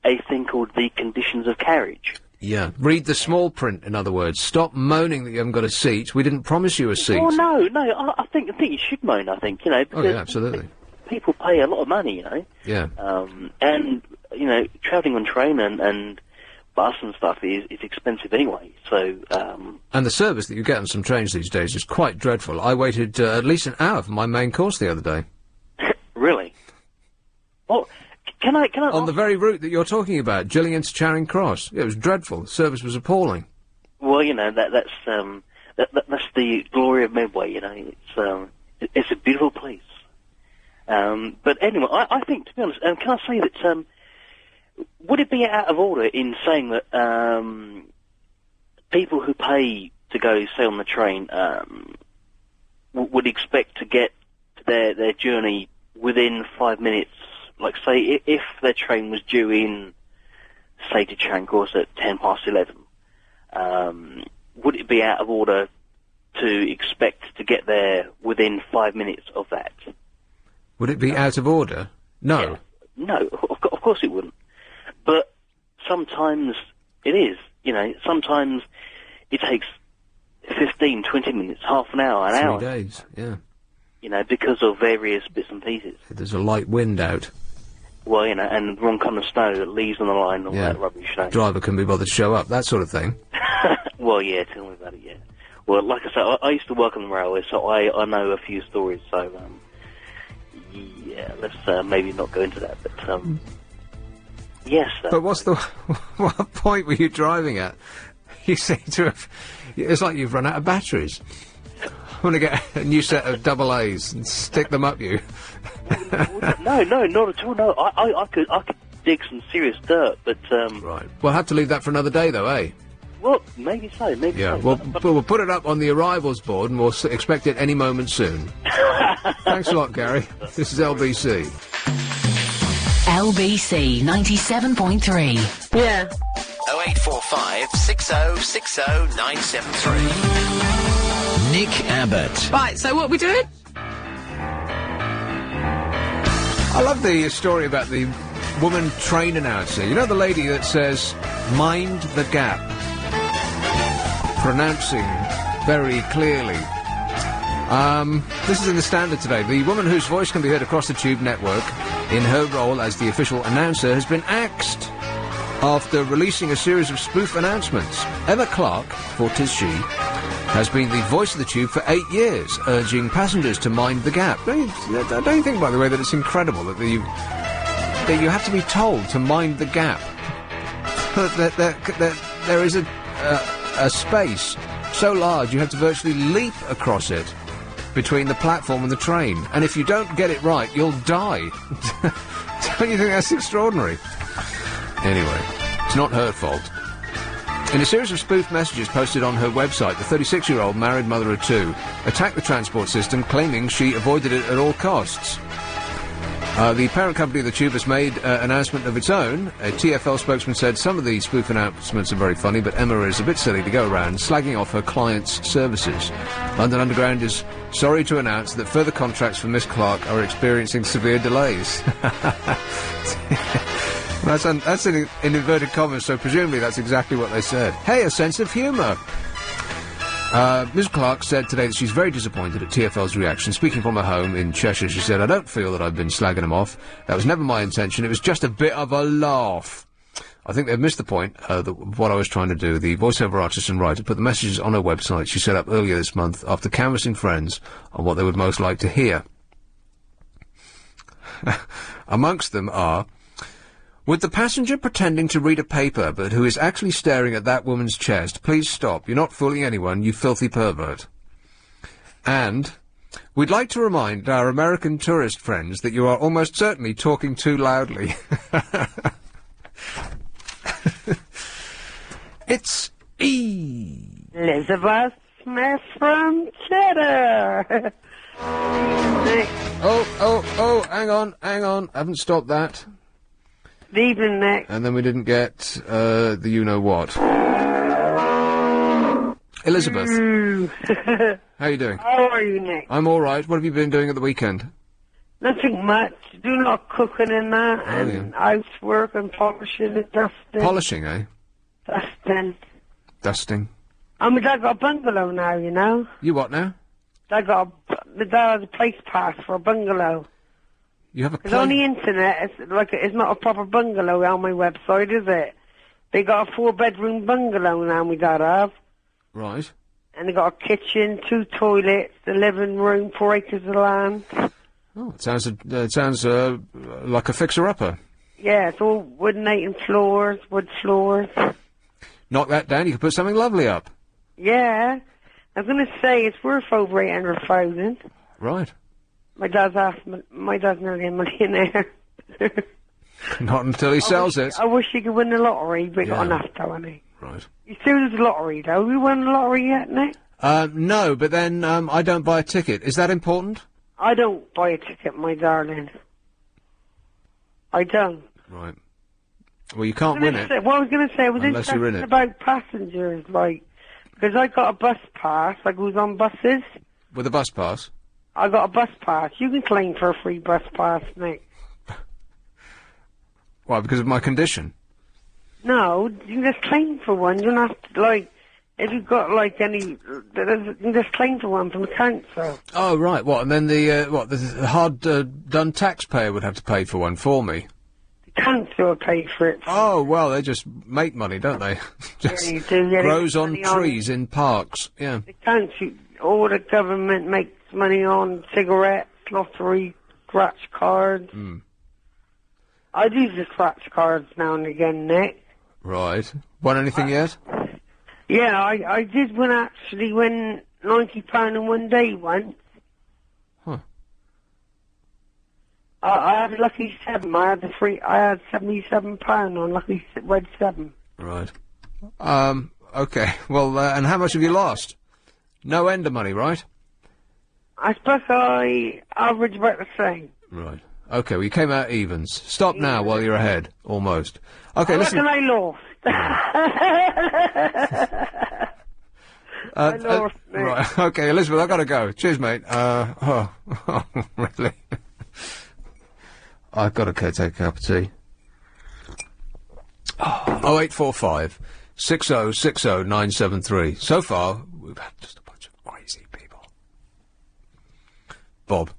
a thing called the conditions of carriage. Yeah. Read the small print, in other words. Stop moaning that you haven't got a seat. We didn't promise you a seat. Oh, no, I think you should moan, I think, because oh, yeah, absolutely. People pay a lot of money, Yeah. And, travelling on train and bus and stuff is expensive anyway, so... And the service that you get on some trains these days is quite dreadful. I waited at least an hour for my main course the other day. Really? Well, can I... On the very route that you're talking about, Gillingham to Charing Cross. It was dreadful. The service was appalling. Well, that's the glory of Medway, it's a beautiful place. But anyway, I think, to be honest, can I say that, would it be out of order in saying that, people who pay to go, say, on the train, would expect to get to their journey within 5 minutes? Like, say, if their train was due in, say, to Charing Cross at 11:10, would it be out of order to expect to get there within 5 minutes of that? Would it be out of order? No. Yeah. No, of course it wouldn't. But sometimes it is, sometimes it takes 15, 20 minutes, half an hour, an hour. 3 days, yeah. Because of various bits and pieces. There's a light wind out. Well, and the wrong kind of snow that leaves on the line and all that rubbish. Driver can be bothered to show up, that sort of thing. Well, yeah, tell me about it, yeah. Well, like I said, I used to work on the railway, so I know a few stories, so, yeah, let's maybe not go into that, but, yes. But what's the... what point were you driving at? You seem to have... It's like you've run out of batteries. I want to get a new set of double A's and stick them up you. No, not at all, no. I could dig some serious dirt, but, Right. We'll have to leave that for another day, though, eh? Well, maybe so, Yeah, so. we'll put it up on the arrivals board and we'll expect it any moment soon. Thanks a lot, Gary. This is LBC. LBC 97.3. Yeah. 0845 6060 973. Nick Abbott. Right, so what are we doing? I love the story about the woman train announcer. You know the lady that says, "Mind the gap," pronouncing very clearly. This is in the Standard today. The woman whose voice can be heard across the Tube network in her role as the official announcer has been axed after releasing a series of spoof announcements. Emma Clark, for 'tis she, has been the voice of the Tube for 8 years, urging passengers to mind the gap. Don't you think, by the way, that it's incredible that you have to be told to mind the gap? That there is a space so large you have to virtually leap across it between the platform and the train. And if you don't get it right, you'll die. Don't you think that's extraordinary? Anyway, it's not her fault. In a series of spoof messages posted on her website, the 36-year-old married mother of two attacked the transport system, claiming she avoided it at all costs. The parent company of the Tube has made an announcement of its own. A TfL spokesman said some of the spoof announcements are very funny, but Emma is a bit silly to go around slagging off her clients' services. London Underground is sorry to announce that further contracts for Miss Clark are experiencing severe delays. That's in inverted commas, so presumably that's exactly what they said. Hey, a sense of humour! Ms Clark said today that she's very disappointed at TfL's reaction. Speaking from her home in Cheshire, she said, "I don't feel that I've been slagging them off. That was never my intention. It was just a bit of a laugh." I think they've missed the point of what I was trying to do. The voiceover artist and writer put the messages on her website she set up earlier this month after canvassing friends on what they would most like to hear. Amongst them are, "With the passenger pretending to read a paper, but who is actually staring at that woman's chest, please stop. You're not fooling anyone, you filthy pervert." And, "We'd like to remind our American tourist friends that you are almost certainly talking too loudly." It's Elizabeth Smith from Cheddar. hang on. I haven't stopped that. Evening, Nick. And then we didn't get, the you-know-what. Elizabeth. How you doing? How are you, Nick? I'm alright. What have you been doing at the weekend? Nothing much. Doing all cooking and that, and housework and polishing and dusting. Polishing, eh? Dusting. Dusting. My dad got a bungalow now, you know? You what now? My dad has a place pass for a bungalow. You have a Because on the internet, it's not a proper bungalow on my website, is it? They got a 4-bedroom bungalow now, my dad have. Right. And they got a kitchen, 2 toilets, a living room, 4 acres of land. Oh, it sounds like a fixer-upper. Yeah, it's all wood floors. Knock that down, you could put something lovely up. Yeah. I was going to say, it's worth over 800,000. Right. My dad's nearly a millionaire. Not until he sells it. I wish he could win the lottery, but he got enough, though, hasn't he? Right. You still do the lottery, though? Have you won the lottery yet, Nick? No, but then, I don't buy a ticket. Is that important? I don't buy a ticket, my darling. I don't. Right. Well, you can't win it. What I was going to say, I was unless you're in interested it. about passengers, because I got a bus pass, I was on buses. With a bus pass? I got a bus pass. You can claim for a free bus pass, Nick. Why, because of my condition? No, you can just claim for one. You don't have to, if you've got, any... You can just claim for one from the council. Oh, right. What, and then the hard-done taxpayer would have to pay for one for me? The council will pay for it. Oh, well, they just make money, don't they? Just you do, yeah, grows on trees in parks, yeah. The council, all the government makes money on cigarettes, lottery, scratch cards. Mm. I do the scratch cards now and again, Nick. Right. Won anything yet? Yeah, I did win £90 in one day once. Huh. I had a lucky 7. I had £77 on lucky red 7. Right. Okay. Well, and how much have you lost? No end of money, right? I suppose I average about the same. Right. Okay, well, you came out evens. Stop now while you're ahead. Almost. Okay, listen. I lost. I lost, mate. Right. Okay, Elizabeth, I've got to go. Cheers, mate. Really? I've got to go take a cup of tea. 0845 6060 973. So far, we've had just a bunch of crazy people. Bob.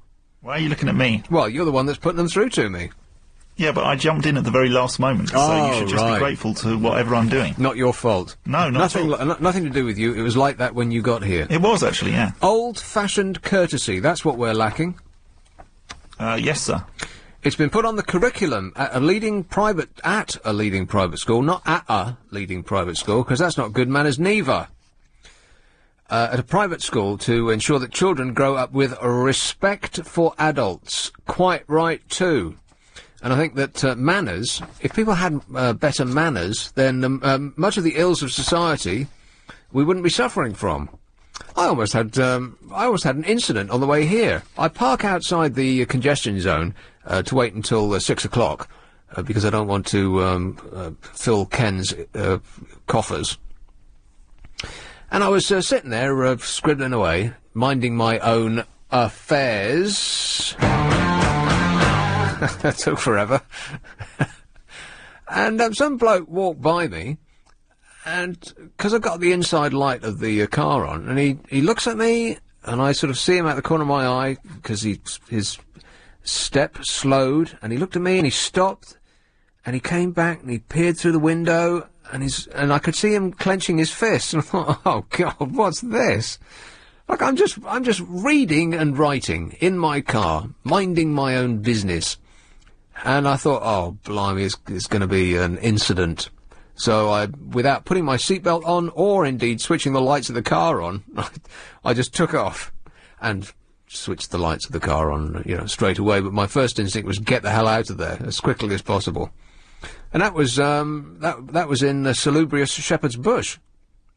Why are you looking at me? Well, you're the one that's putting them through to me. Yeah, but I jumped in at the very last moment, so you should just be grateful to whatever I'm doing. Not your fault. No, nothing. Nothing to do with you. It was like that when you got here. It was, actually, yeah. Old-fashioned courtesy. That's what we're lacking. Yes, sir. It's been put on the curriculum at a leading private school, not at a leading private school, because that's not good manners neither. At a private school to ensure that children grow up with respect for adults. Quite right, too. And I think that manners, if people had better manners, then much of the ills of society we wouldn't be suffering from. I almost had an incident on the way here. I park outside the congestion zone to wait until 6 o'clock, because I don't want to fill Ken's coffers. And I was sitting there scribbling away, minding my own affairs. That took forever. And some bloke walked by me, and because I've got the inside light of the car on, and he looks at me, and I sort of see him out the corner of my eye, because his step slowed, and he looked at me, and he stopped, and he came back, and he peered through the window, and I could see him clenching his fist, and I thought, oh God, what's this? Like, I'm just reading and writing in my car, minding my own business. And I thought, oh, blimey, it's going to be an incident. So without putting my seatbelt on, or indeed switching the lights of the car on, I just took off and switched the lights of the car on, straight away. But my first instinct was get the hell out of there as quickly as possible. And that was, that was in salubrious Shepherd's Bush.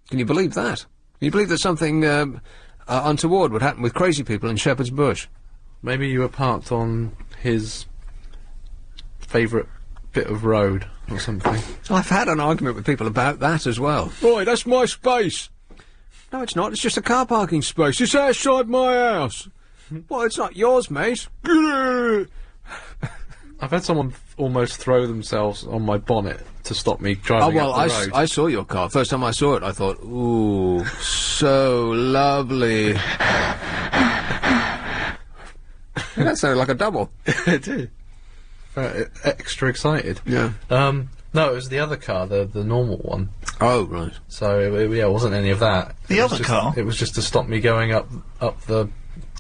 Can you believe that? Can you believe that something, untoward would happen with crazy people in Shepherd's Bush? Maybe you were parked on his favourite bit of road or something. I've had an argument with people about that as well. Right, that's my space. No, it's not. It's just a car parking space. It's outside my house. Well, it's not yours, mate. I've had someone almost throw themselves on my bonnet to stop me driving up the road. I saw your car. First time I saw it, I thought, ooh, so lovely. That sounded like a double. It did. Extra excited. Yeah. No, it was the other car, the normal one. Oh, right. So, it wasn't any of that. The other car? It was just to stop me going up the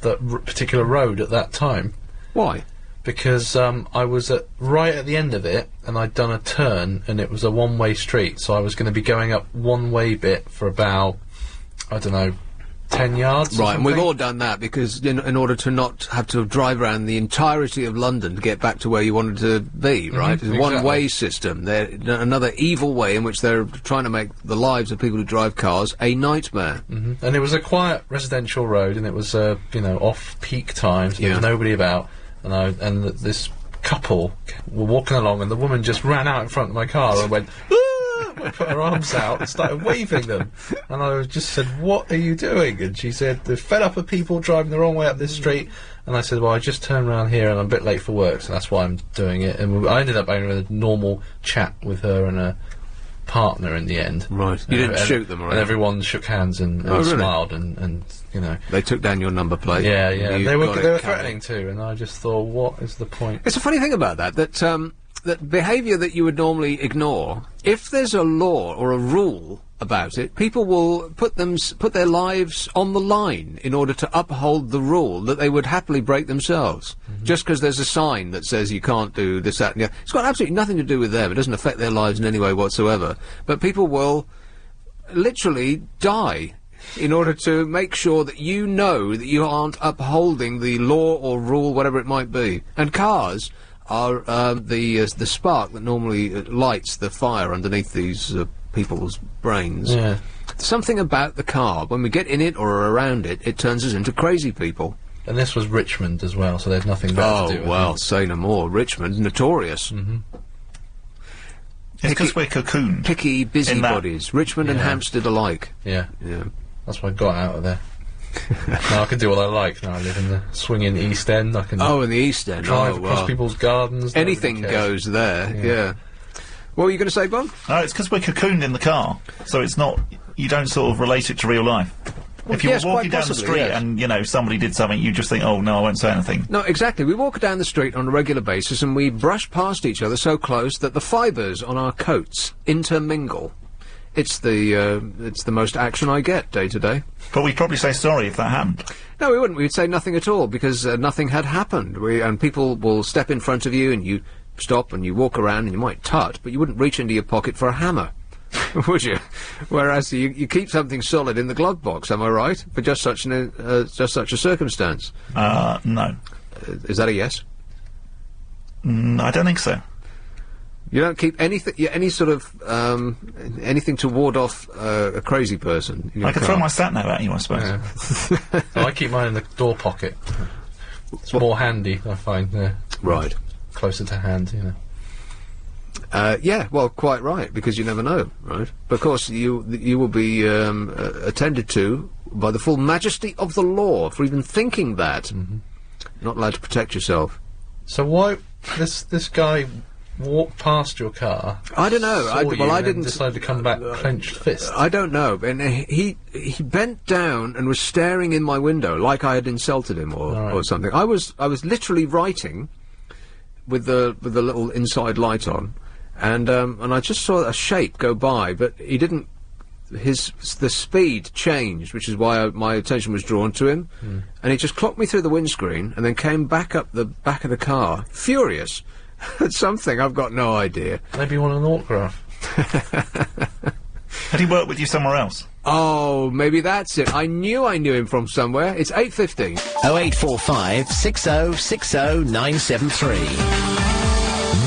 particular road at that time. Why? Because I was right at the end of it, and I'd done a turn, and it was a one-way street, so I was going to be going up one-way bit for about, I don't know, 10 yards. Right, and we've all done that, because in order to not have to drive around the entirety of London to get back to where you wanted to be, right? It's a one-way system. They're another evil way in which they're trying to make the lives of people who drive cars a nightmare. And it was a quiet residential road, and it was, off-peak times, so there was nobody about. And this couple were walking along, and the woman just ran out in front of my car and went, "Ah!" put her arms out and started waving them. And I just said, "What are you doing?" And she said, "They're fed up of people driving the wrong way up this street." And I said, "Well, I just turned around here, and I'm a bit late for work, so that's why I'm doing it." And I ended up having a normal chat with her and a partner in the end. Right. You didn't shoot them, right? And everyone shook hands and smiled and They took down your number plate. Yeah, yeah. They were threatening too, and I just thought, what is the point? It's a funny thing about that behaviour that you would normally ignore, if there's a law or a rule about it, people will put their lives on the line in order to uphold the rule that they would happily break themselves. Just because there's a sign that says you can't do this, that, and the other. It's got absolutely nothing to do with them. It doesn't affect their lives in any way whatsoever. But people will literally die in order to make sure that you know that you aren't upholding the law or rule, whatever it might be. And cars are the spark that normally lights the fire underneath these people's brains. Yeah. Something about the car, when we get in it or around it, it turns us into crazy people. And this was Richmond as well, so there's nothing better to do with it. Oh, well, say no more. Richmond, notorious. It's because we're cocooned. Picky busybodies. Richmond and Hampstead alike. Yeah. Yeah. That's why I got out of there. Now I can do what I like. Now I live in the swinging East End. I can in the East End. drive across people's gardens. Anything goes there. Yeah. What were you going to say, Bob? It's because we're cocooned in the car, so it's not. You don't sort of relate it to real life. Well, if you were walking down the street and somebody did something, you just think, "Oh no, I won't say anything." No, exactly. We walk down the street on a regular basis, and we brush past each other so close that the fibres on our coats intermingle. It's the most action I get day to day. But we'd probably say sorry if that happened. No, we wouldn't. We'd say nothing at all, because nothing had happened. And people will step in front of you, and you stop, and you walk around, and you might tut, but you wouldn't reach into your pocket for a hammer, would you? Whereas you keep something solid in the glove box. Am I right? For just such a circumstance. No. Is that a yes? I don't think so. You don't keep anything, any sort of, anything to ward off a crazy person. I could throw my sat-nav at you, I suppose. Yeah. I keep mine in the door pocket. It's more handy, I find. Right. Closer to hand, you know. Yeah, well, quite right, because you never know, right? But of course, you will be attended to by the full majesty of the law for even thinking that. Mm-hmm. Not allowed to protect yourself. So why this guy walked past your car? I don't know. I didn't decide to come back clenched fist. I don't know. And he bent down and was staring in my window like I had insulted him or something. I was literally writing with the little inside light on. And I just saw a shape go by, but he didn't. The speed changed, which is why my attention was drawn to him. And he just clocked me through the windscreen, and then came back up the back of the car, furious at something. I've got no idea. Maybe you want an autograph. Had he worked with you somewhere else? Oh, maybe that's it. I knew him from somewhere. It's 8:15. 0845 6060 973.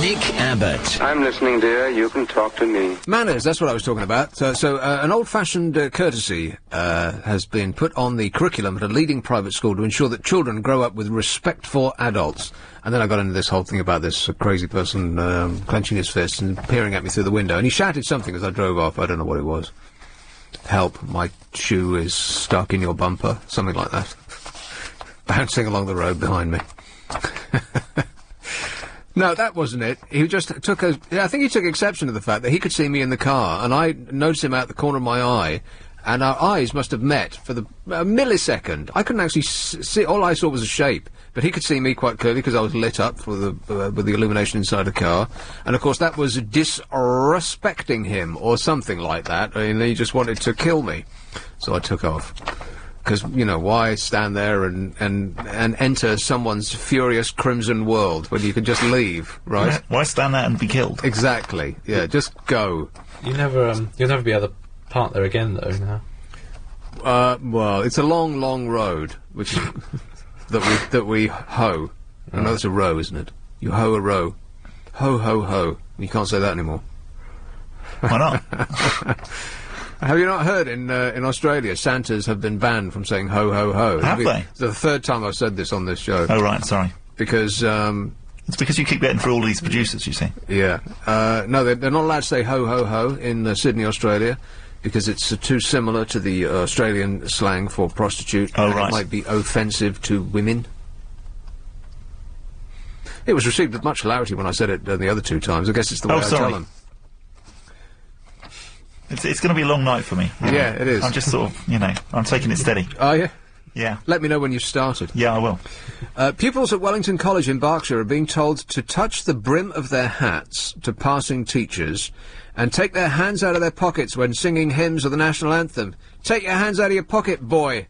Nick Abbott. I'm listening, dear. You can talk to me. Manners, that's what I was talking about. So an old-fashioned courtesy has been put on the curriculum at a leading private school to ensure that children grow up with respect for adults. And then I got into this whole thing about this crazy person clenching his fists and peering at me through the window. And he shouted something as I drove off. I don't know what it was. Help, my shoe is stuck in your bumper. Something like that. Bouncing along the road behind me. No, that wasn't it. He just took I think he took exception to the fact that he could see me in the car, and I noticed him out the corner of my eye, and our eyes must have met for a millisecond. I couldn't actually see. All I saw was a shape, but he could see me quite clearly because I was lit up with the illumination inside the car, and of course that was disrespecting him or something like that. I mean, he just wanted to kill me, so I took off. Because, you know, why stand there and enter someone's furious crimson world when you can just leave, right? Why stand there and be killed? Exactly. Yeah, just go. You'll never be able to park there again, though, now. Well, it's a long, long road, which is that we hoe. I know it's a row, isn't it? You hoe a row. Ho, ho, ho. You can't say that anymore. Why not? Have you not heard in Australia, Santas have been banned from saying ho, ho, ho? Have they? It's the third time I've said this on this show. Oh, right, sorry. Because, it's because you keep getting through all these producers, you see. Yeah. No, they're not allowed to say ho, ho, ho in Sydney, Australia, because it's too similar to the Australian slang for prostitute. Oh, and right. It might be offensive to women. It was received with much hilarity when I said it the other two times. I guess it's the way I tell them. It's going to be a long night for me. Yeah, it is. I'm just sort of, you know, I'm taking it steady. Oh, yeah? Yeah. Let me know when you've started. Yeah, I will. Pupils at Wellington College in Berkshire are being told to touch the brim of their hats to passing teachers and take their hands out of their pockets when singing hymns or the national anthem. Take your hands out of your pocket, boy!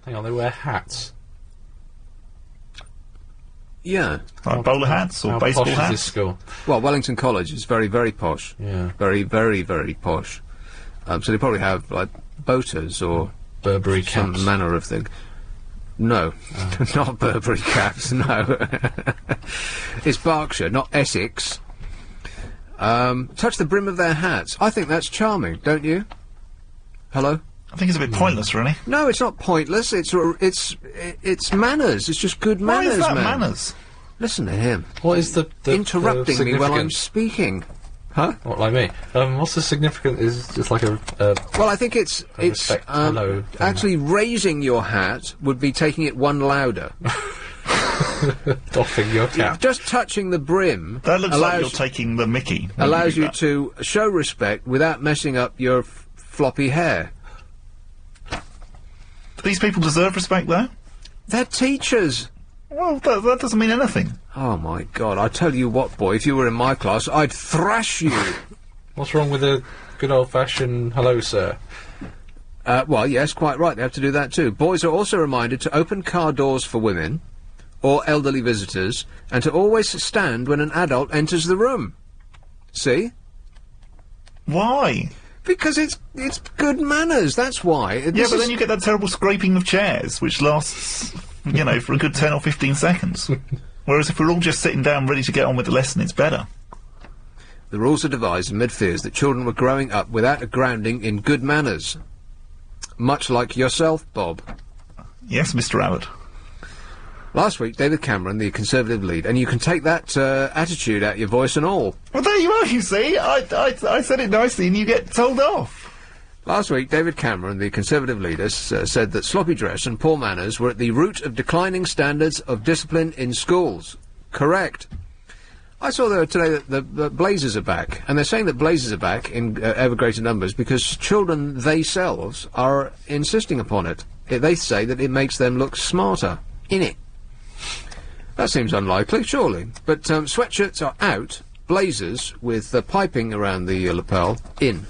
Hang on, they wear hats. Yeah. Like bowler hats or baseball posh hats? Is this school? Well, Wellington College is very, very posh. Yeah. Very, very, very posh. So they probably have, like, boaters or Burberry some caps. manner of thing. No. Not Burberry caps, no. It's Berkshire, not Essex. Touch the brim of their hats. I think that's charming, don't you? Hello? I think it's a bit pointless, really. No, it's not pointless. It's manners. It's just good manners, Why is that man. manners? Listen to him. What is the interrupting me while I'm significance? speaking? Huh? What, like me? What's the significance? Is just like a well, I think it's respect, hello, actually raising your hat would be taking it one louder. doffing your cap. Just touching the brim. That looks like you're taking the mickey. Allows you to show respect without messing up your floppy hair. Do these people deserve respect, though? They're teachers. Well, that doesn't mean anything. Oh, my God. I tell you what, boy, if you were in my class, I'd thrash you. What's wrong with a good old-fashioned hello, sir? Well, yes, quite right. They have to do that, too. Boys are also reminded to open car doors for women or elderly visitors and to always stand when an adult enters the room. See? Why? Because it's good manners, that's why. Yeah, but then you get that terrible scraping of chairs, which lasts, you know, for a good 10 or 15 seconds. Whereas if we're all just sitting down ready to get on with the lesson, it's better. The rules are devised amid fears that children were growing up without a grounding in good manners. Much like yourself, Bob. Yes, Mr. Abbott. Last week, David Cameron, the Conservative leader, and you can take that attitude out your voice and all. Well, there you are, you see. I said it nicely and you get told off. Last week, David Cameron, the Conservative leader, said that sloppy dress and poor manners were at the root of declining standards of discipline in schools. Correct. I saw today that the Blazers are back, and they're saying that Blazers are back in ever greater numbers because children themselves are insisting upon it. They say that it makes them look smarter. Innit? That seems unlikely, surely. But sweatshirts are out, blazers with piping around the lapel, in.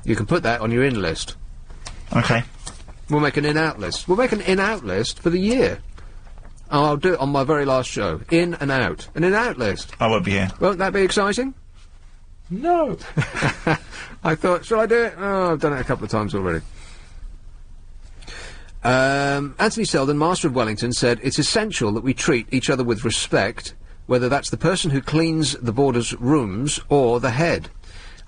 You can put that on your in list. Okay. We'll make an in-out list. We'll make an in-out list for the year. I'll do it on my very last show. In and out. An in-out list. I won't be here. Won't that be exciting? No. I thought, shall I do it? Oh, I've done it a couple of times already. Anthony Selden, Master of Wellington, said, it's essential that we treat each other with respect, whether that's the person who cleans the boarders' rooms or the head.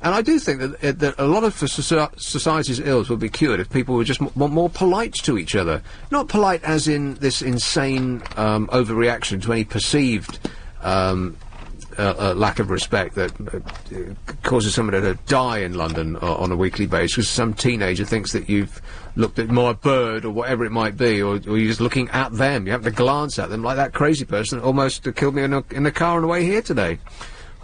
And I do think that a lot of society's ills would be cured if people were just more polite to each other. Not polite as in this insane overreaction to any perceived lack of respect that causes somebody to die in London on a weekly basis because some teenager thinks that you've looked at my bird or whatever it might be, or you're just looking at them. You happen to glance at them like that crazy person that almost killed me in the car on the way here today.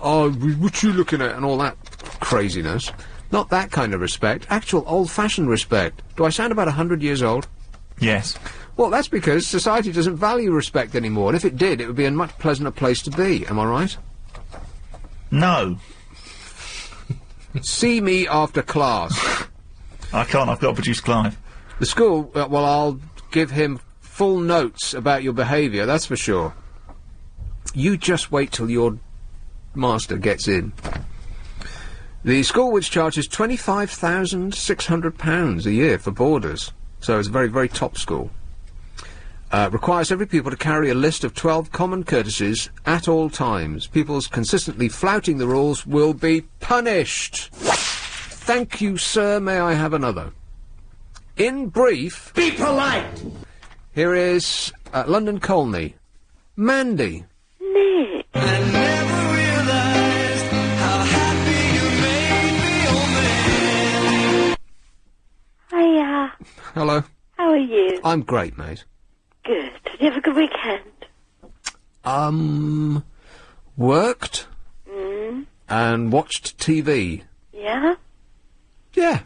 Oh, what you looking at? And all that craziness. Not that kind of respect. Actual old-fashioned respect. Do I sound about 100 years old? Yes. Well, that's because society doesn't value respect anymore, and if it did, it would be a much pleasanter place to be. Am I right? No. See me after class. I can't. I've got to produce Clive. The school, well, I'll give him full notes about your behaviour, that's for sure. You just wait till your master gets in. The school, which charges £25,600 a year for boarders, so it's a very, very top school, requires every pupil to carry a list of 12 common courtesies at all times. Pupils consistently flouting the rules will be punished. Thank you, sir. May I have another? In brief... Be polite! Here is London Colney. Mandy. Nick. I never realized how happy you made me, oh man. Hiya. Hello. How are you? I'm great, mate. Good. Did you have a good weekend? Worked Mm. and watched TV. Yeah? Yeah.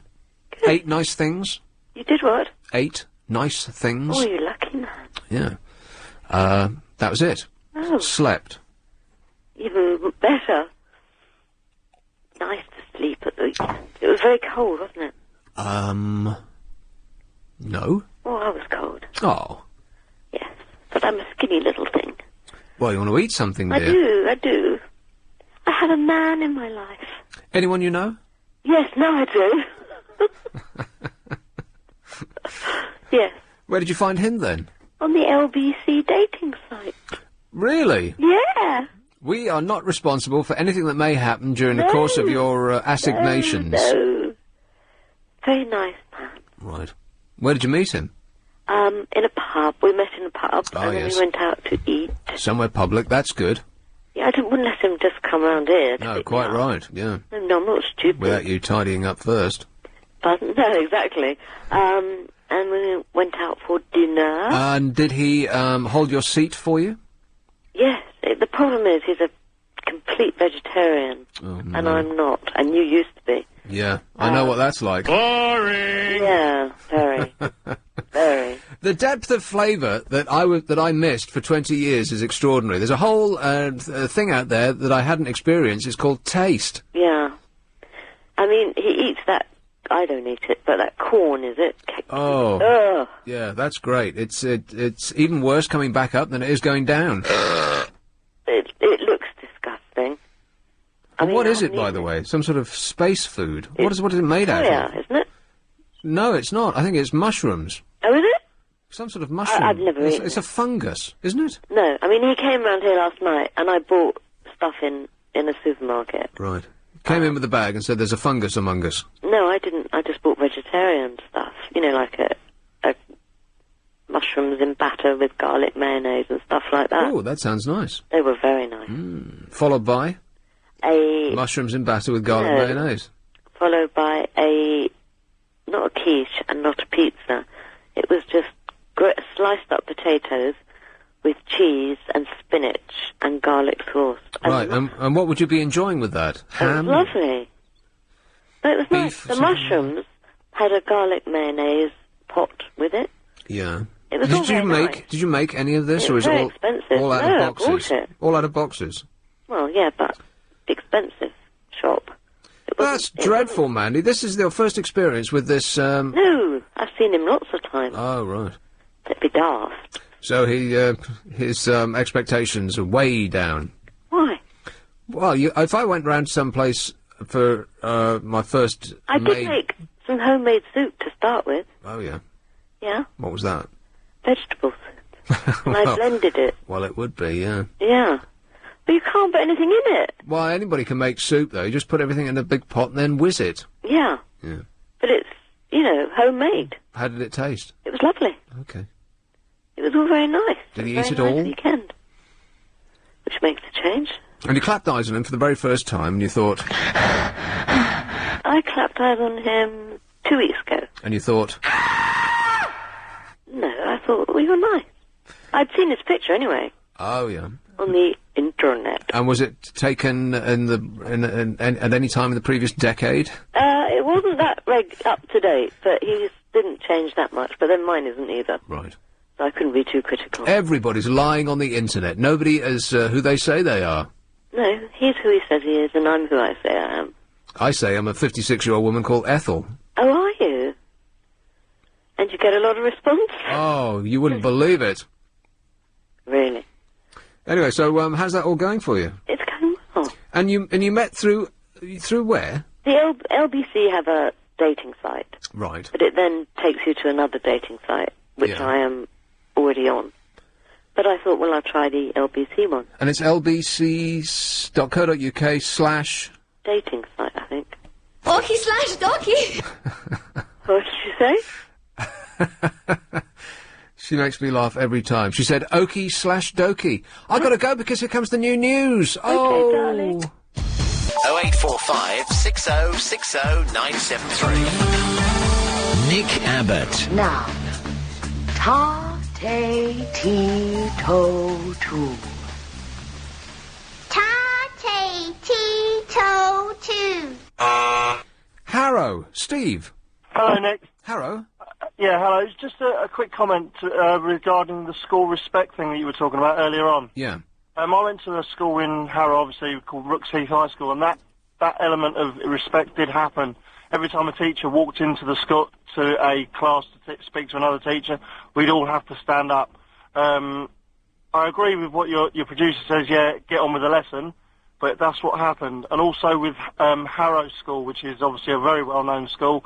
Good. 8 nice things. You did what? 8 nice things. Oh, you lucky man. Yeah. That was it. Oh. Slept. Even better. Nice to sleep at the weekend. It was very cold, wasn't it? No. Oh, I was cold. Oh. Yes. But I'm a skinny little thing. Well, you want to eat something, I dear? I do. I have a man in my life. Anyone you know? Yes, now I do. Yes. Where did you find him, then? On the LBC dating site. Really? Yeah. We are not responsible for anything that may happen during the course of your assignations. No. Very nice man. Right. Where did you meet him? In a pub. We met in a pub, Oh, and then yes. we went out to eat. Somewhere public, that's good. Yeah, wouldn't let him just come round here. No, quite right, yeah. No, I'm not stupid. Without you tidying up first. But, no, exactly. And we went out for dinner. And did he hold your seat for you? Yes. The problem is he's a complete vegetarian. Oh, no. And I'm not. And you used to be. Yeah, I know what that's like. Boring! Yeah, very. Very. The depth of flavour that I missed for 20 years is extraordinary. There's a whole thing out there that I hadn't experienced. It's called taste. Yeah. I mean, he eats that. I don't eat it, but that corn, is it? Oh. Ugh. Yeah, that's great. It's even worse coming back up than it is going down. It looks disgusting. And what is it, by the way? Some sort of space food? What is it made out Yeah, of? isn't it? No, it's not. I think it's mushrooms. Oh, is it? Some sort of mushroom. I've never eaten It's a fungus, isn't it? No, I mean, he came round here last night, and I bought stuff in a supermarket. Right. Came in with a bag and said there's a fungus among us. No, I didn't. I just bought vegetarian stuff. You know, like a mushrooms in batter with garlic mayonnaise and stuff like that. Oh, that sounds nice. They were very nice. Followed by? Mushrooms in batter with garlic mayonnaise. Followed by not a quiche and not a pizza. It was just sliced up potatoes with cheese and spinach and garlic sauce. Right, and what would you be enjoying with that? Ham? It was lovely. But it was nice. Beef, The mushrooms had a garlic mayonnaise pot with it. Yeah. It was all very nice. Did you make any of this, It or was is it very all, expensive. all out No, I of boxes? bought it. All out of boxes? Well, yeah, but expensive shop. That's dreadful, Mandy. This is your first experience with this, No, I've seen him lots of times. Oh, right. That'd be daft. So his expectations are way down. Why? Well, if I went round someplace for my first I did make some homemade soup to start with. Oh, yeah. Yeah? What was that? Vegetable soup. And I blended it. Well, it would be, yeah. Yeah. But you can't put anything in it. Well, anybody can make soup, though. You just put everything in a big pot and then whiz it. Yeah. Yeah. But it's, homemade. How did it taste? It was lovely. Okay. It was all very nice. Did he Very eat it nice all? Weekend. Which makes a change. And you clapped eyes on him for the very first time, and you thought... I clapped eyes on him 2 weeks ago. And you thought... No, I thought, well, you're nice. I'd seen his picture anyway. Oh, yeah. On the internet. And was it taken at any time in the previous decade? It wasn't that up to date, but he didn't change that much, but then mine isn't either. Right. So I couldn't be too critical. Everybody's lying on the internet. Nobody is who they say they are. No, he's who he says he is, and I'm who I say I am. I say I'm a 56-year-old woman called Ethel. Oh, are you? And you get a lot of response? Oh, you wouldn't believe it. Really? Anyway, so how's that all going for you? It's going well. And you met through where? The LBC have a dating site. Right. But it then takes you to another dating site, which I am already on. But I thought, well, I'll try the LBC one. And it's lbc.co.uk/ dating site, I think. Orky/Docky. What did you say? She makes me laugh every time. She said, Okie/Dokie. I gotta go because here comes the new news. Okay, darling. 0845 6060 973. Nick Abbott. Now, ta-te-tee-to-too. Ta-te-tee-to-too. Harrow. Steve. Hello, Nick. Harrow. Yeah, hello. It's just a quick comment regarding the school respect thing that you were talking about earlier on. Yeah. I went to a school in Harrow, obviously, called Rooks Heath High School, and that element of respect did happen. Every time a teacher walked into the school, to a class to speak to another teacher, we'd all have to stand up. I agree with what your producer says, yeah, get on with the lesson, but that's what happened. And also with Harrow School, which is obviously a very well-known school,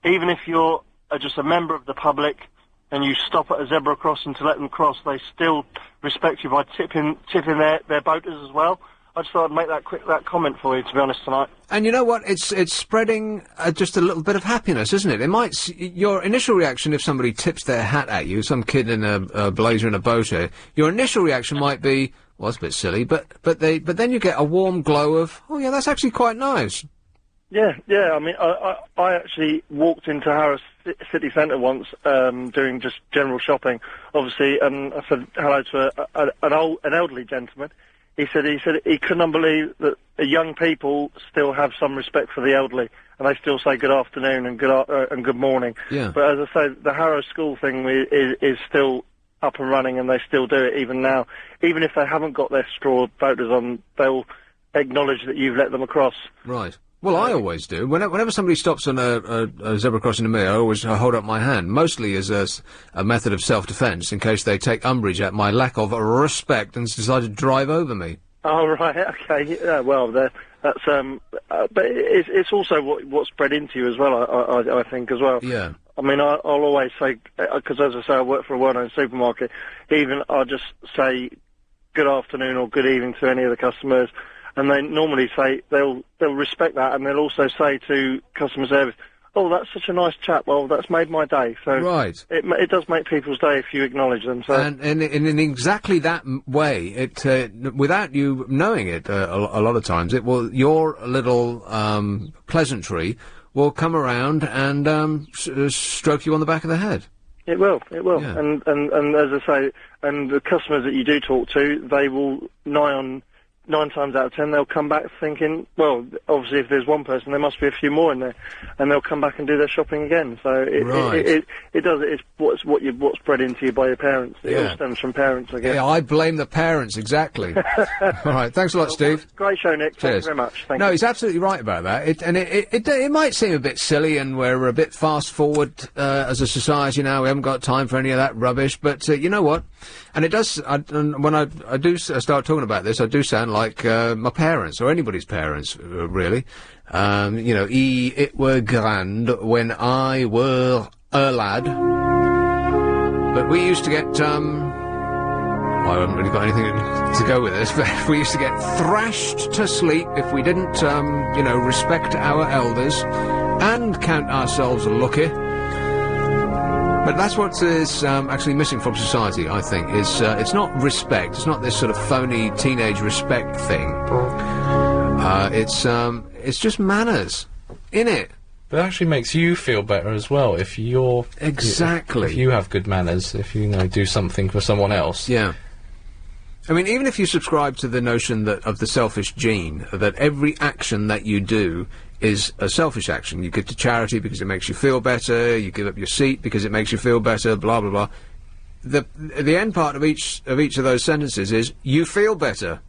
even if you're just a member of the public and you stop at a zebra crossing to let them cross, they still respect you by tipping their boaters as well. I just thought I'd make that comment for you, to be honest, tonight. And you know what? It's spreading just a little bit of happiness, isn't it? It might your initial reaction if somebody tips their hat at you, some kid in a blazer and a boater, your initial reaction might be, well, that's a bit silly, but then you get a warm glow of, oh yeah, that's actually quite nice. Yeah. I mean, I actually walked into Harrow City Centre once, doing just general shopping, obviously, and I said hello to an elderly gentleman. He said he couldn't believe that young people still have some respect for the elderly, and they still say good afternoon and good morning. Yeah. But as I say, the Harrow School thing is still up and running, and they still do it even now. Even if they haven't got their straw boaters on, they'll acknowledge that you've let them across. Right. Well, I always do. Whenever somebody stops on a zebra crossing to me, I always hold up my hand, mostly as a method of self-defence, in case they take umbrage at my lack of respect and decide to drive over me. Oh, right, okay. Yeah, well, that's, but it's also what's bred into you as well, I think, as well. Yeah. I mean, I'll always say, because as I say, I work for a well-known supermarket, I'll just say good afternoon or good evening to any of the customers, and they normally say they'll respect that, and they'll also say to customer service, oh, that's such a nice chap. Well, that's made my day. So Right. it does make people's day if you acknowledge them. So And in exactly that way, it without you knowing it, a lot of times, it will your little pleasantry will come around and stroke you on the back of the head. it will. Yeah. And as I say, and the customers that you do talk to, they will 9 times out of 10, they'll come back thinking, well, obviously if there's one person, there must be a few more in there, and they'll come back and do their shopping again. So it does. It's what's bred into you by your parents. It all stems from parents, I guess. Yeah, I blame the parents, exactly. All right, thanks a lot, Steve. Great show, Nick. Thank you Cheers. very much. Thank No, you. he's absolutely right about that. It might seem a bit silly, and we're a bit fast forward as a society now. We haven't got time for any of that rubbish. But you know what? And it does. And when I do start talking about this, I do sound like my parents or anybody's parents, really. You know, it were grand when I were a lad. But we used to get. I haven't really got anything to go with this, but we used to get thrashed to sleep if we didn't, you know, respect our elders and count ourselves lucky. But that's what is actually missing from society, I think, is it's not respect, it's not this sort of phony teenage respect thing. It's just manners, innit? But it actually makes you feel better as well if you're... Exactly. If you have good manners, if you know, do something for someone else. Yeah. I mean, even if you subscribe to the notion that of the selfish gene, that every action that you do is a selfish action. You give to charity because it makes you feel better, you give up your seat because it makes you feel better, blah, blah, blah. The end part of each of those sentences is, you feel better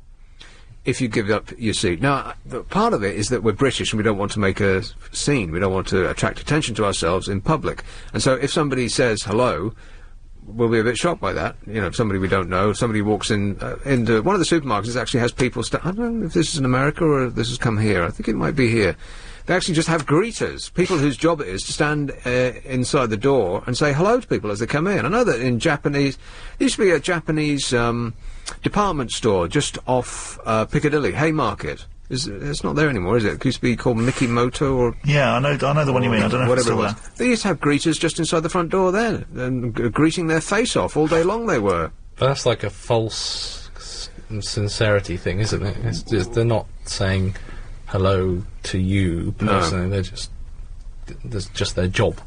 if you give up your seat. Now, part of it is that we're British and we don't want to make a scene. We don't want to attract attention to ourselves in public. And so if somebody says hello, we'll be a bit shocked by that. You know, somebody we don't know, somebody walks in, into one of the supermarkets actually has people I don't know if this is in America or if this has come here. I think it might be here. They actually just have greeters, people whose job it is to stand inside the door and say hello to people as they come in. I know that in Japanese, there used to be a Japanese department store just off Piccadilly, Haymarket. It's not there anymore, is it? It used to be called Mikimoto or... Yeah, I know the one you mean. I don't know whatever if it it's was. still They used to have greeters just inside the front door there, and greeting their face off all day long they were. But that's like a false sincerity thing, isn't it? It's just, they're not saying hello to you personally, they're just... That's just their job.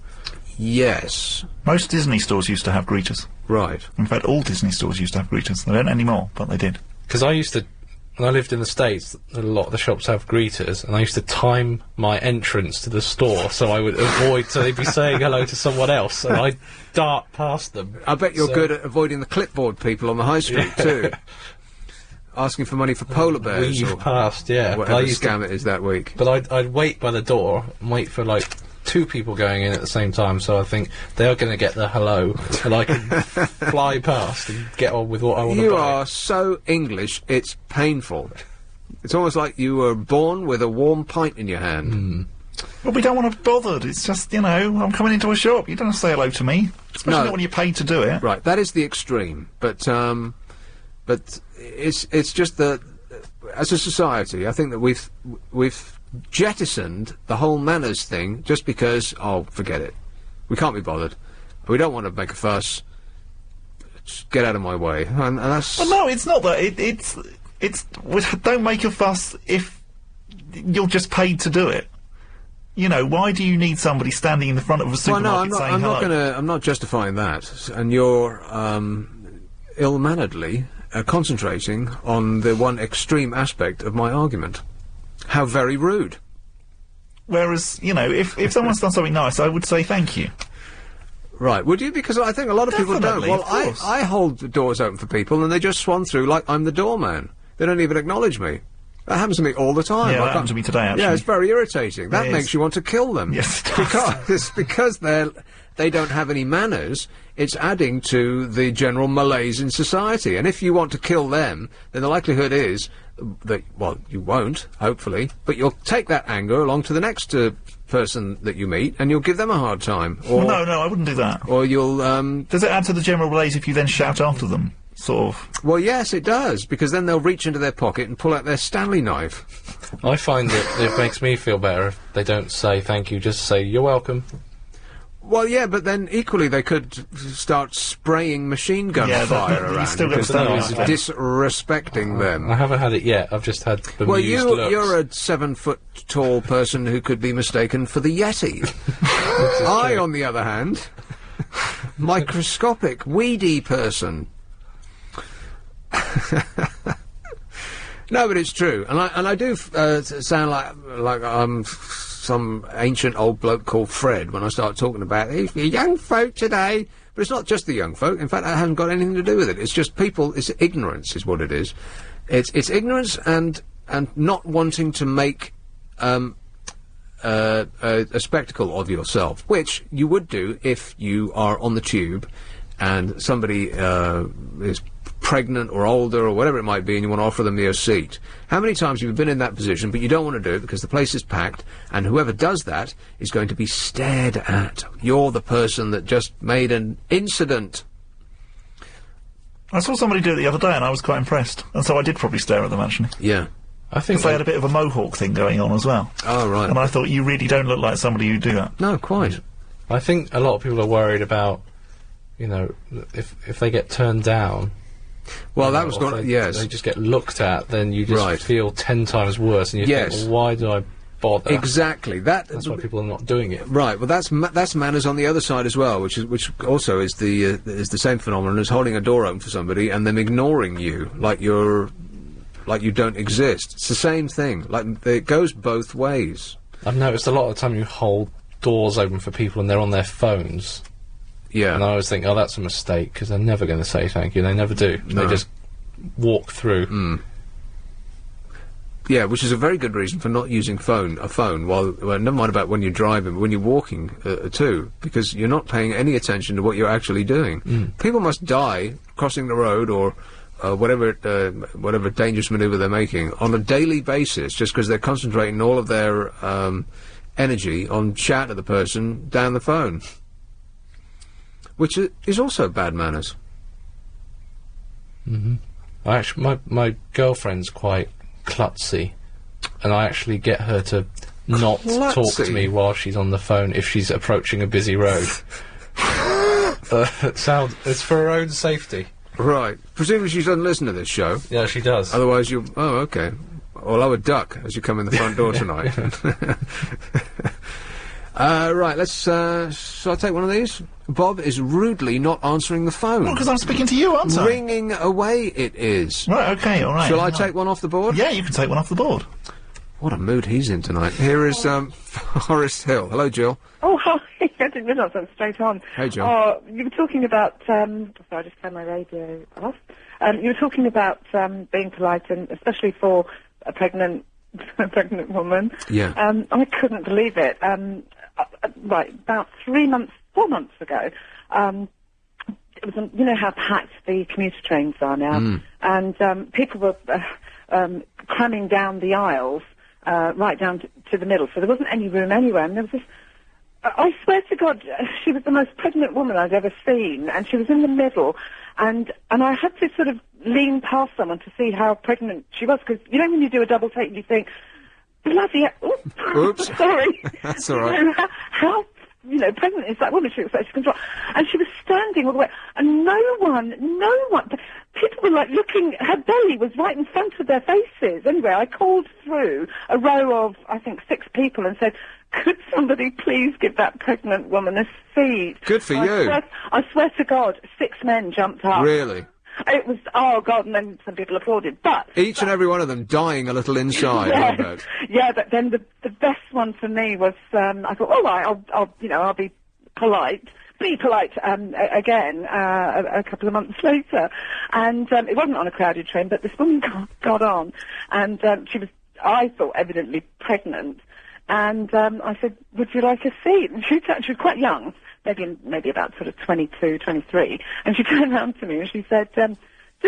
Yes. Most Disney stores used to have greeters. Right. In fact, all Disney stores used to have greeters. They don't anymore, but they did. Because I used to... When I lived in the States, a lot of the shops have greeters, and I used to time my entrance to the store so I would avoid... so they'd be saying hello to someone else, and I'd dart past them. I bet you're good at avoiding the clipboard people on the high street, too. Asking for money for polar bears Weave or past, yeah. whatever scam it is that week. But I'd wait by the door and wait for, like, 2 people going in at the same time, so I think they're going to get the hello, and I can fly past and get on with what I want to buy. You are so English, it's painful. It's almost like you were born with a warm pint in your hand. Well, we don't want to be bothered. It's just, you know, I'm coming into a shop. You don't have to say hello to me. Especially not when you're paid to do it. Right, that is the extreme. But it's just that, as a society, I think that we've jettisoned the whole manners thing just because, oh, forget it. We can't be bothered. We don't want to make a fuss. Just get out of my way. And that's... Well, no, it's not that. It's don't make a fuss if you're just paid to do it. You know, why do you need somebody standing in the front of a supermarket saying hello? I'm not justifying that. And you're ill-manneredly concentrating on the one extreme aspect of my argument. How very rude. Whereas, you know, if someone's done something nice, I would say thank you. Right, would you? Because I think a lot of people don't. Well, I hold the doors open for people and they just swan through like I'm the doorman. They don't even acknowledge me. That happens to me all the time. Yeah, that happened to me today, actually. Yeah, it's very irritating. That makes you want to kill them. Yes, it does. Because they don't have any manners, it's adding to the general malaise in society. And if you want to kill them, then the likelihood is that, well, you won't, hopefully, but you'll take that anger along to the next person that you meet, and you'll give them a hard time. Or, well, no, I wouldn't do that. Or you'll, Does it add to the general malaise if you then shout after them? Sort of. Well, yes, it does, because then they'll reach into their pocket and pull out their Stanley knife. I find that it makes me feel better if they don't say thank you, just say you're welcome. Well, yeah, but then equally they could start spraying machine gun fire around still because gonna that stand is disrespecting them. I haven't had it yet. I've just had bemused Well, looks. you're a 7-foot-tall person who could be mistaken for the Yeti. I, on the other hand, microscopic, weedy person. No, but it's true, and I do sound like I'm some ancient old bloke called Fred when I start talking about the young folk today. But it's not just the young folk. In fact, that hasn't got anything to do with it. It's just people. It's ignorance, is what it is. It's ignorance and not wanting to make a spectacle of yourself, which you would do if you are on the tube and somebody is pregnant or older or whatever it might be and you want to offer them your seat. How many times have you been in that position but you don't want to do it because the place is packed and whoever does that is going to be stared at? You're the person that just made an incident. I saw somebody do it the other day and I was quite impressed, and so I did probably stare at them actually. Yeah. I think they had a bit of a mohawk thing going on as well. Oh, right. And I thought, you really don't look like somebody who'd do that. No, quite. I think a lot of people are worried about, you know, if they get turned down. Well, that was going. Yes, they just get looked at. Then you just feel 10 times worse, and you think, well, why did I bother? Exactly. That's why people are not doing it. Right. Well, that's manners on the other side as well, which also is the same phenomenon as holding a door open for somebody and them ignoring you like you don't exist. It's the same thing. Like it goes both ways. I've noticed a lot of the time you hold doors open for people and they're on their phones. Yeah. And I always think, oh, that's a mistake, because they're never going to say thank you. They never do. No. They just walk through. Mm. Yeah, which is a very good reason for not using a phone while never mind about when you're driving, but when you're walking too, because you're not paying any attention to what you're actually doing. Mm. People must die crossing the road or whatever dangerous manoeuvre they're making on a daily basis just because they're concentrating all of their energy on shout at the person down the phone. Which is also bad manners. Mm-hmm. My girlfriend's quite klutzy, and I actually get her to not talk to me while she's on the phone if she's approaching a busy road. It's for her own safety. Right. Presumably she doesn't listen to this show. Yeah, she does. Otherwise you'll... Oh, okay. Well, I would duck as you come in the front door tonight. Right, let's... shall I take one of these? Bob is rudely not answering the phone. Well, because I'm speaking to you, aren't I? Ringing away it is. Right, okay, all right. Shall I take one off the board? Yeah, you can take one off the board. What a mood he's in tonight. Here is Horace Hill. Hello, Jill. Oh, hi. I didn't realise I was straight on. Hey, Jill. You were talking about... sorry, I just turned my radio off. You were talking about being polite, and especially for a pregnant woman. Yeah. I couldn't believe it. Right, about 4 months ago, it was, you know how packed the commuter trains are now, and people were cramming down the aisles right down to the middle, so there wasn't any room anywhere, and there was this... I swear to God, she was the most pregnant woman I'd ever seen, and she was in the middle, and I had to sort of lean past someone to see how pregnant she was, because, you know, when you do a double take, you think, bloody hell, oops. Sorry. That's all right. You know, how pregnant is that woman? She looks like she can draw. And she was standing all the way, and no one, people were like looking, her belly was right in front of their faces. Anyway, I called through a row of, I think, 6 people and said, could somebody please give that pregnant woman a seat? Good for you. I swear to God, 6 men jumped up. Really? It was, oh God, and then some people applauded, but... Each and every one of them dying a little inside, I bet. Yeah, but then the best one for me was, I thought, all right, I'll be polite. Again, a couple of months later. And, it wasn't on a crowded train, but this woman got on, and, she was, I thought, evidently pregnant. And, I said, would you like a seat? And she was quite young. Maybe about sort of 22, 23, and she turned around to me and she said, do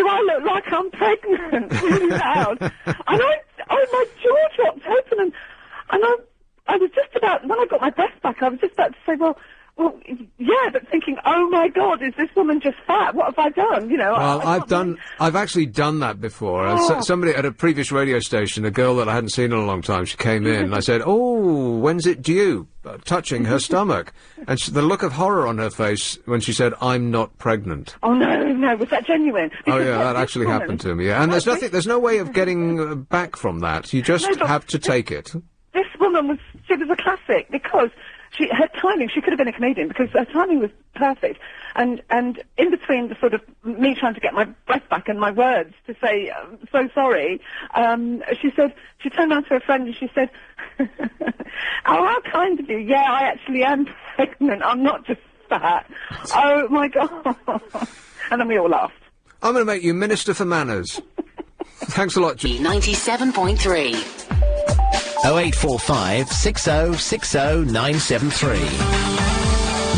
I look like I'm pregnant? Really loud. And my jaw dropped open, and I was just about, when I got my breath back, I was just about to say, well, yeah, but thinking, oh oh my God, is this woman just fat? What have I done? You know. Well, I've actually done that before. Somebody at a previous radio station, a girl that I hadn't seen in a long time, she came in and I said, "Oh, when's it due?" Touching her stomach, and the look of horror on her face when she said, "I'm not pregnant." Oh no, was that genuine? Oh yeah, that actually happened to me. Yeah, and there's no way of getting back from that. You just have to take it. This woman she was a classic because her timing, she could have been a comedian because her timing was perfect. And in between the sort of me trying to get my breath back and my words to say, so sorry, she turned around to her friend and she said, oh, how kind of you. Yeah, I actually am pregnant. I'm not just fat. Oh my God. And then we all laughed. I'm going to make you Minister for Manners. Thanks a lot, G. 97.3. 0845 6060 973.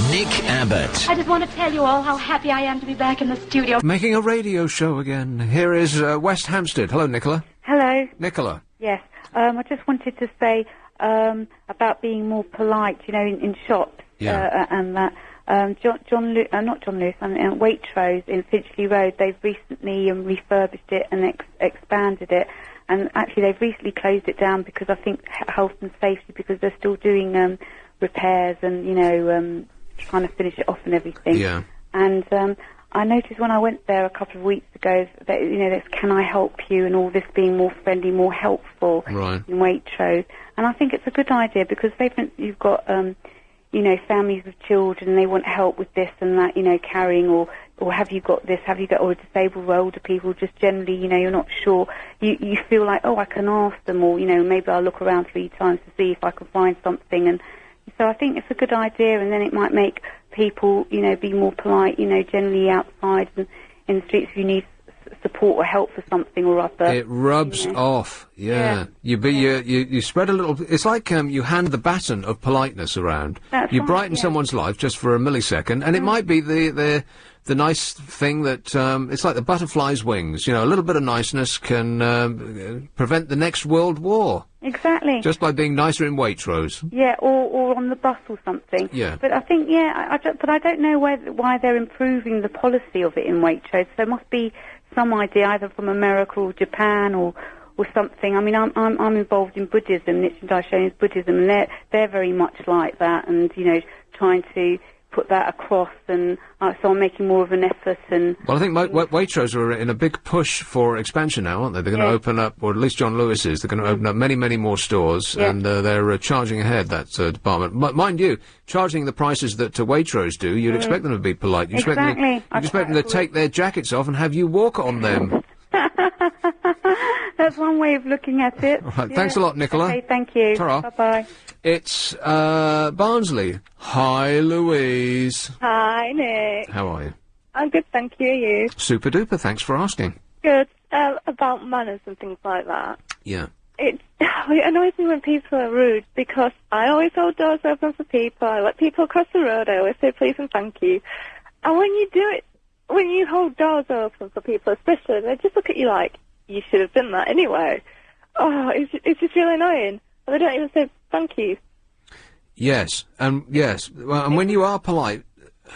Nick Abbott. I just want to tell you all how happy I am to be back in the studio. Making a radio show again. Here is West Hampstead. Hello, Nicola. Hello. Nicola. Yes. I just wanted to say about being more polite, you know, in shops. Yeah. And that. Not John Lewis, Waitrose in Finchley Road, they've recently refurbished it and expanded it. And actually, they've recently closed it down because I think health and safety, because they're still doing repairs and, you know, trying to finish it off and everything. Yeah. And I noticed when I went there a couple of weeks ago that, you know, this "can I help you" and all this being more friendly, more helpful right. in Waitrose. And I think it's a good idea because you've got, you know, families with children, they want help with this and that, you know, carrying or have you got this, or disabled or older people, just generally, you know, you're not sure. You feel like, oh, I can ask them, or, you know, maybe I'll look around 3 times to see if I can find something. And so I think it's a good idea, and then it might make people, you know, be more polite, you know, generally outside and in the streets if you need support or help for something or other. It rubs off, yeah. You spread a little. It's like you hand the baton of politeness around. That's you right, brighten someone's life just for a millisecond, and it might be the nice thing that it's like the butterfly's wings. You know, a little bit of niceness can prevent the next world war. Exactly. Just by being nicer in Waitrose. Yeah, or on the bus or something. Yeah. But I think, but I don't know why they're improving the policy of it in Waitrose. There must be some idea either from America or Japan or something. I mean, I'm involved in Buddhism, Nichiren Daishonin's Buddhism, and they're very much like that, and, you know, trying to put that across, and so I'm making more of an effort. And well, I think Waitrose are in a big push for expansion now, aren't they? They're going to open up, or at least John Lewis is. They're going to open up many, many more stores, and they're charging ahead, that department. Mind you, charging the prices that Waitrose do, you'd expect them to be polite. You expect them to take their jackets off and have you walk on them. That's one way of looking at it. All right, thanks a lot, Nicola. Okay, thank you. Ta-ra. Bye-bye. It's Barnsley. Hi, Louise. Hi, Nick. How are you? I'm good, thank you. You? Super duper, thanks for asking. Good. About manners and things like that. Yeah. It annoys me when people are rude because I always hold doors open for people. I let people cross the road. I always say please and thank you. And when you do it, when you hold doors open for people, especially, they just look at you like, you should have done that anyway. Oh, it's just really annoying. And they don't even say thank you. Yes, and well, and when you are polite,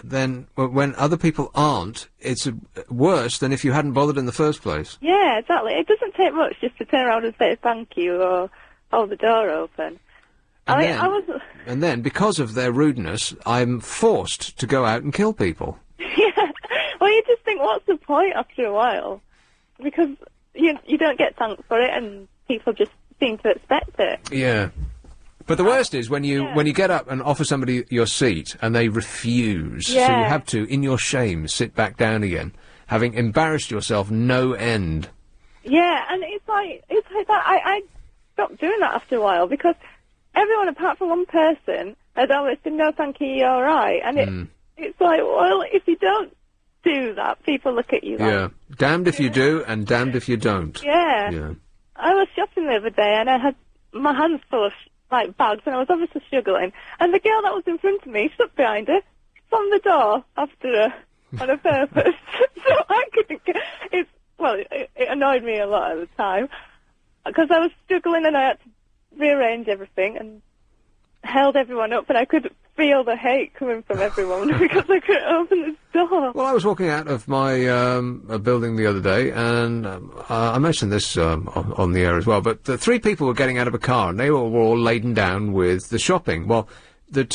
then when other people aren't, it's worse than if you hadn't bothered in the first place. Yeah, exactly. It doesn't take much just to turn around and say thank you or hold the door open. And then, because of their rudeness, I'm forced to go out and kill people. Yeah. Well, you just think, what's the point after a while? Because you don't get thanked for it, and people just seem to expect it. Yeah. But the worst is when you get up and offer somebody your seat and they refuse. Yeah. So you have to, in your shame, sit back down again, having embarrassed yourself no end. Yeah, and it's like that. I stopped doing that after a while because everyone apart from one person had always said no, thank you, you're all right. And it's like, well, if you don't do that, people look at you like... Yeah. Damned if you do and damned if you don't. Yeah. Yeah. I was shopping the other day and I had my hands full of bags, and I was obviously struggling. And the girl that was in front of me stood behind her, slammed the door after her on a purpose. So I couldn't get... It annoyed me a lot at the time because I was struggling and I had to rearrange everything and held everyone up, and I could feel the hate coming from everyone because I couldn't open the door. Well, I was walking out of my building the other day, and I mentioned this on the air as well, but the 3 people were getting out of a car, and they were all laden down with the shopping. Well, there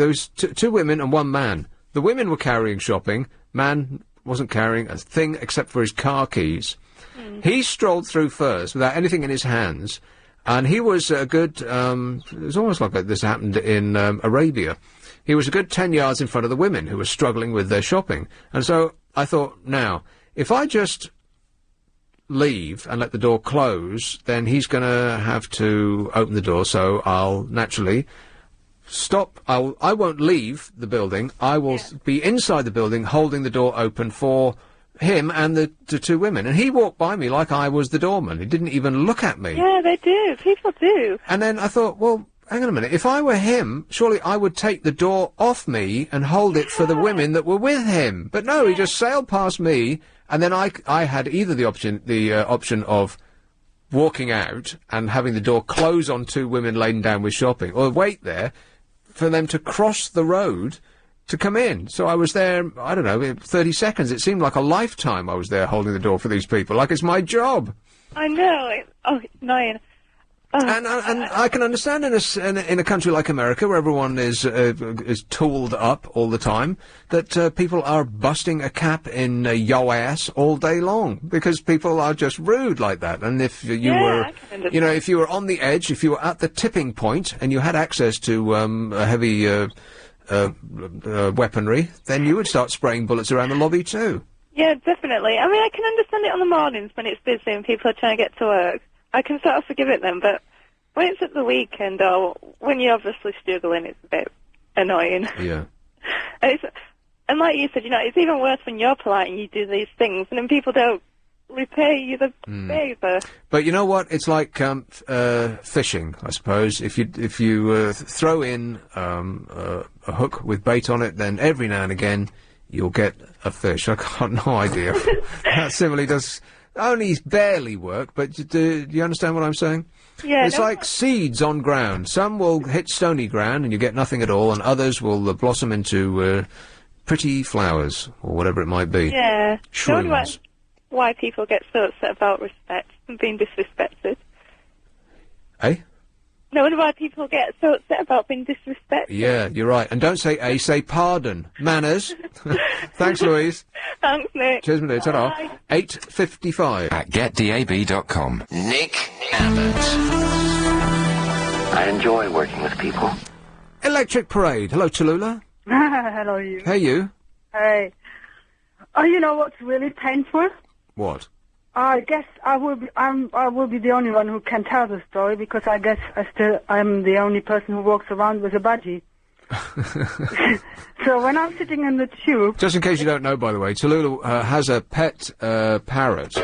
was two women and 1 man. The women were carrying shopping. Man wasn't carrying a thing except for his car keys. He strolled through first without anything in his hands, and he was a good, it was almost like this happened in Arabia. He was a good 10 yards in front of the women who were struggling with their shopping. And so I thought, now, if I just leave and let the door close, then he's going to have to open the door, so I'll naturally stop. I won't leave the building. I will be inside the building holding the door open for him and the 2 women. And he walked by me like I was the doorman. He didn't even look at me. Yeah, they do. People do. And then I thought, well, hang on a minute. If I were him, surely I would take the door off me and hold it for the women that were with him. But no, he just sailed past me, and then I had either the option of walking out and having the door close on 2 women laden down with shopping, or wait there for them to cross the road to come in. So I was there, I don't know, 30 seconds. It seemed like a lifetime I was there holding the door for these people, like it's my job. I know. It's annoying. And I can understand in a country like America, where everyone is tooled up all the time, that people are busting a cap in yo ass all day long, because people are just rude like that. And if you were, if you were on the edge, if you were at the tipping point, and you had access to a heavy weaponry, then you would start spraying bullets around the lobby too. Yeah, definitely. I mean, I can understand it on the mornings when it's busy and people are trying to get to work. I can sort of forgive it then, but when it's at the weekend or when you're obviously struggling, it's a bit annoying. Yeah. And like you said, it's even worse when you're polite and you do these things, and then people don't repay you the favour. But you know what? It's like fishing, I suppose. If you throw in a hook with bait on it, then every now and again you'll get a fish. I got no idea. That simile does only barely work, but do you understand what I'm saying? Yeah. It's like seeds on ground. Some will hit stony ground and you get nothing at all, and others will blossom into pretty flowers, or whatever it might be. Yeah. Shrooms. Why people get so upset about respect and being disrespected. Eh? No wonder why people get so upset about being disrespected. Yeah, you're right. And don't say a, say pardon. Manners. Thanks, Louise. Thanks, Nick. Cheers, my dear. Ta-da. 8:55. At getdab.com. Nick Abbott. I enjoy working with people. Electric Parade. Hello, Tallulah. Hello, you. Hey, you. Hey. Oh, you know what's really painful? What? I guess I will be the only one who can tell the story, because I guess I'm the only person who walks around with a budgie. So when I'm sitting in the tube... Just in case you don't know, by the way, Tallulah has a pet parrot,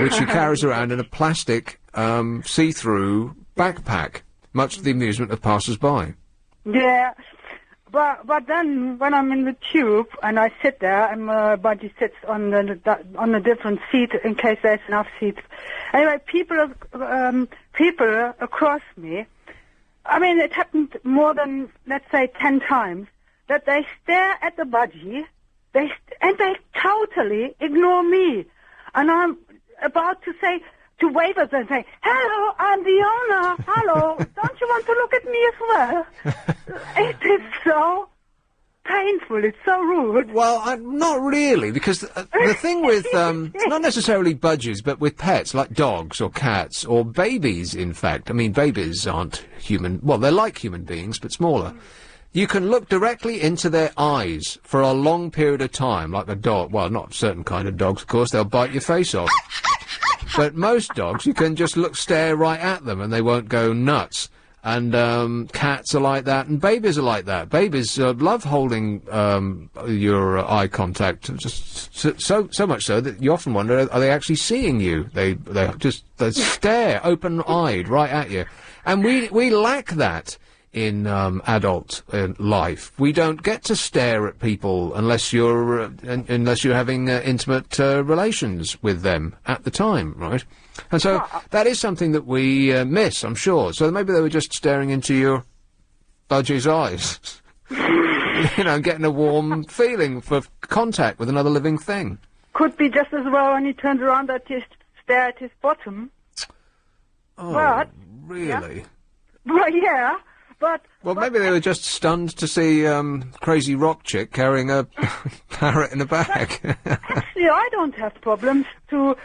which she carries around in a plastic see-through backpack, much to the amusement of passers-by. Yeah. But then, when I'm in the tube and I sit there, and my budgie sits on a different seat in case there's enough seats. Anyway, people across me. I mean, it happened more than, let's say, 10 times, that they stare at the budgie, and they totally ignore me, and I'm about to wave at them and say, "Hello, I'm the owner. Hello, don't you want to look at me as well?" It is so painful. It's so rude. Well, not really, because the thing with, not necessarily budgies, but with pets, like dogs or cats or babies, in fact. I mean, babies aren't human. Well, they're like human beings, but smaller. You can look directly into their eyes for a long period of time, like a dog. Well, not certain kind of dogs, of course. They'll bite your face off. But most dogs, you can just stare right at them and they won't go nuts. And cats are like that, and babies are like that. Babies love holding your eye contact, just so much so that you often wonder, are they actually seeing you? They stare open-eyed right at you. And we lack that in adult life. We don't get to stare at people unless you're having intimate relations with them at the time, right? And so that is something that we miss, I'm sure. So maybe they were just staring into your budgie's eyes. You know, getting a warm feeling for contact with another living thing. Could be just as well when he turns around that he stare at his bottom. Oh, But, really? Well, yeah, but... Well, maybe they were just stunned to see crazy rock chick carrying a parrot in a bag. Actually, I don't have problems to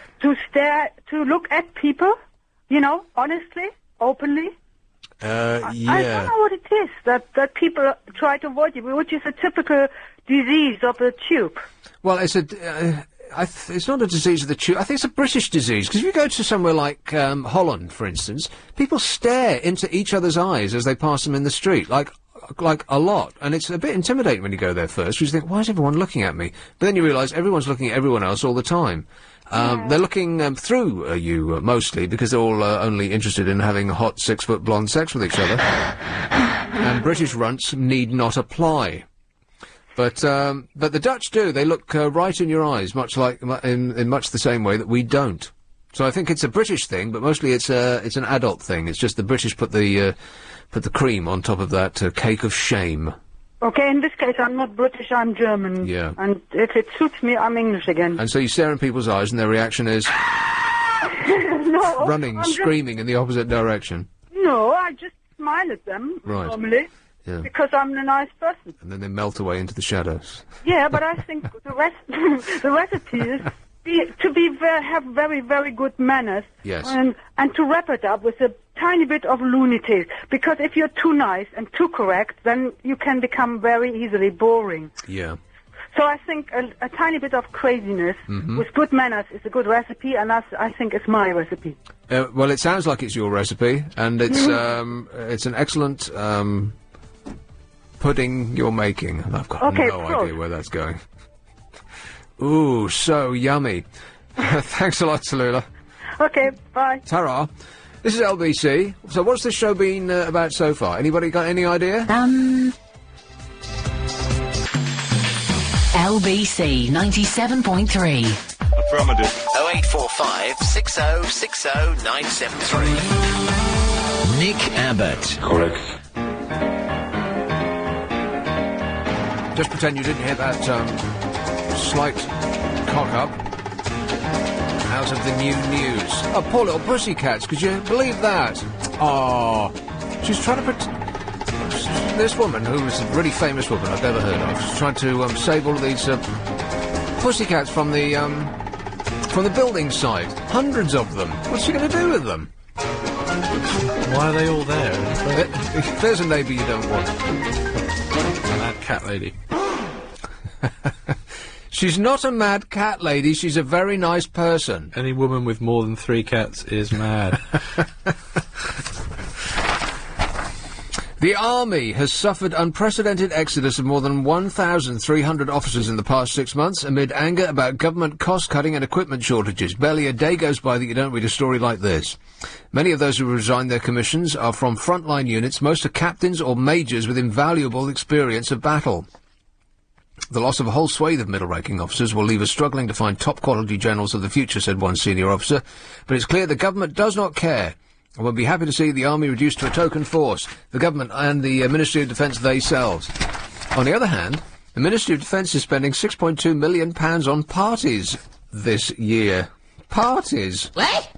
look at people, you know, honestly, openly. Yeah. I don't know what it is that people try to avoid it, which is a typical disease of the tube. Well, it's it's not a disease of the tube. I think it's a British disease, because if you go to somewhere like Holland, for instance, people stare into each other's eyes as they pass them in the street, like a lot. And it's a bit intimidating when you go there first, because you think, why is everyone looking at me? But then you realise everyone's looking at everyone else all the time. They're looking through you, mostly, because they're all only interested in having hot 6-foot blonde sex with each other. And British runts need not apply. But the Dutch do. They look right in your eyes, much like in much the same way that we don't. So I think it's a British thing, but mostly it's an adult thing. It's just the British put the cream on top of that cake of shame. Okay, in this case, I'm not British, I'm German. Yeah. And if it suits me, I'm English again. And so you stare in people's eyes, and their reaction is no, running, screaming in the opposite direction. No, I just smile at them normally. Yeah. Because I'm a nice person. And then they melt away into the shadows. Yeah, but I think the recipe is have very, very good manners. Yes. And to wrap it up with a tiny bit of lunacy. Because if you're too nice and too correct, then you can become very easily boring. Yeah. So I think a tiny bit of craziness with good manners is a good recipe, and I think it's my recipe. Well, it sounds like it's your recipe, and it's an excellent pudding you're making. And I've got no idea where that's going. Ooh, so yummy. Thanks a lot, Tallulah. Okay, bye. Ta-ra. This is LBC. So what's this show been about so far? Anybody got any idea? LBC 97.3. Affirmative. 0845 6060 973. Nick Abbott. Correct. Just pretend you didn't hear that slight cock-up out of the new news. Oh, poor little pussycats, could you believe that? Oh, she's trying to this woman, who was a really famous woman I've never heard of, she's trying to save all of these pussycats from the building site. Hundreds of them. What's she going to do with them? Why are they all there? There's a neighbour you don't want. Mad cat lady. She's not a mad cat lady, she's a very nice person. Any woman with more than 3 cats is mad. The Army has suffered unprecedented exodus of more than 1,300 officers in the past 6 months amid anger about government cost-cutting and equipment shortages. Barely a day goes by that you don't read a story like this. Many of those who resigned their commissions are from frontline units. Most are captains or majors with invaluable experience of battle. The loss of a whole swathe of middle-ranking officers will leave us struggling to find top-quality generals of the future, said one senior officer. But it's clear the government does not care. And we'll be happy to see the Army reduced to a token force, the government and the Ministry of Defence themselves. On the other hand, the Ministry of Defence is spending £6.2 million on parties this year. Parties? What?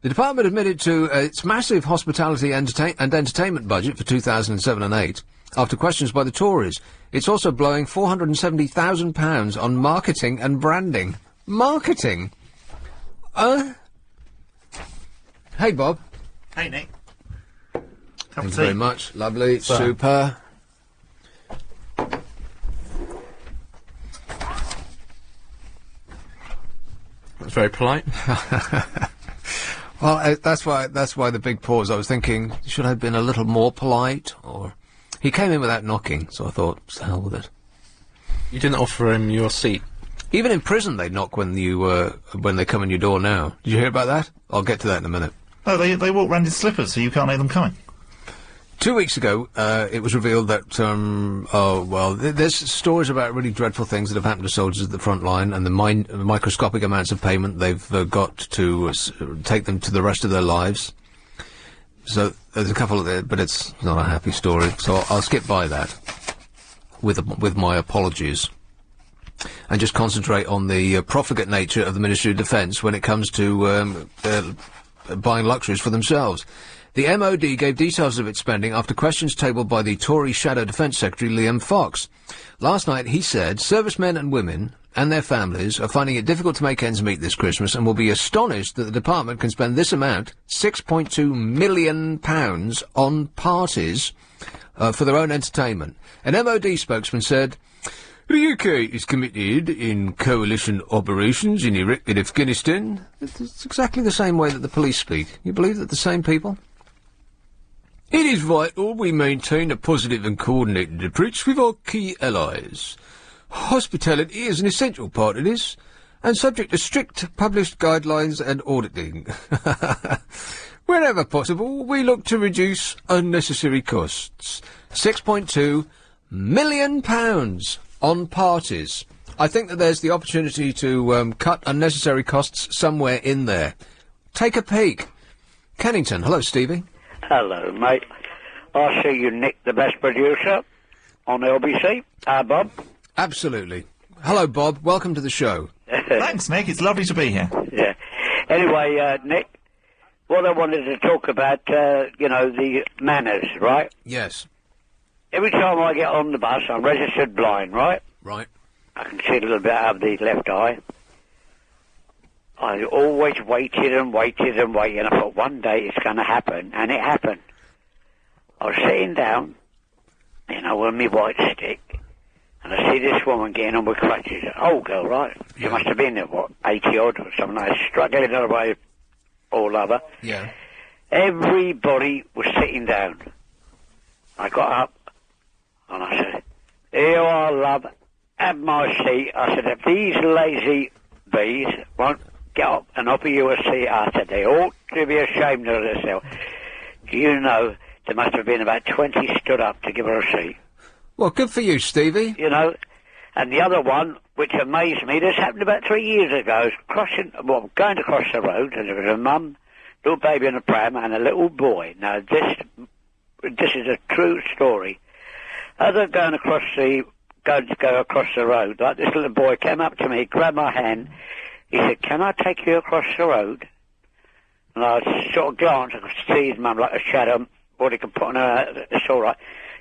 The department admitted to its massive hospitality and entertainment budget for 2007 and 8 after questions by the Tories. It's also blowing £470,000 on marketing and branding. Marketing? Hey, Bob. Hey, Nick. Thank you very much. Lovely. Super. That's very polite. Well, that's why the big pause. I was thinking, should I have been a little more polite? Or he came in without knocking, so I thought, to hell with it. You didn't offer him your seat. Even in prison, they knock when they come in your door now. Did you hear about that? I'll get to that in a minute. No, they walk round in slippers, so you can't hear them coming. 2 weeks ago, it was revealed that, there's stories about really dreadful things that have happened to soldiers at the front line and the microscopic amounts of payment they've got to take them to the rest of their lives. So there's a couple of there, but it's not a happy story. So I'll skip by that with my apologies, and just concentrate on the profligate nature of the Ministry of Defence when it comes to buying luxuries for themselves. The MOD gave details of its spending after questions tabled by the Tory Shadow Defence Secretary Liam Fox. Last night he said servicemen and women and their families are finding it difficult to make ends meet this Christmas and will be astonished that the department can spend this amount, £6.2 million, on parties for their own entertainment. An MOD spokesman said, "The UK is committed in coalition operations in Iraq and Afghanistan." It's exactly the same way that the police speak. You believe that the same people? "It is vital we maintain a positive and coordinated approach with our key allies. Hospitality is an essential part of this, and subject to strict published guidelines and auditing. Wherever possible, we look to reduce unnecessary costs. £6.2 million on parties." I think that there's the opportunity to cut unnecessary costs somewhere in there. Take a peek. Kennington, hello, Stevie. Hello, mate. I see you, Nick, the best producer on LBC. Bob? Absolutely. Hello, Bob. Welcome to the show. Thanks, Nick. It's lovely to be here. Yeah. Anyway, Nick, what I wanted to talk about, the manners, right? Yes. Every time I get on the bus, I'm registered blind, right? Right. I can see a little bit out of the left eye. I always waited and waited and waited, and I thought one day it's going to happen, and it happened. I was sitting down, with my white stick, and I see this woman getting on with crutches. Old girl, right? She must have been, 80-odd or something like that, struggling her way all over. Yeah. Everybody was sitting down. I got up, and I said, "Here you are, love, have my seat." I said, "If these lazy bees won't get up and offer you a seat after they ought to be ashamed of themselves." Do you know, there must have been about 20 stood up to give her a seat. Well, good for you, Stevie. And the other one, which amazed me, this happened about 3 years ago. I was going to cross the road, and there was a mum, little baby in a pram, and a little boy. Now, this is a true story. As I'm going to go across the road, like this little boy came up to me, grabbed my hand. He said, "Can I take you across the road?" And I sort of glanced, I could see his mum like a shadow, what he could put on her, it's all right.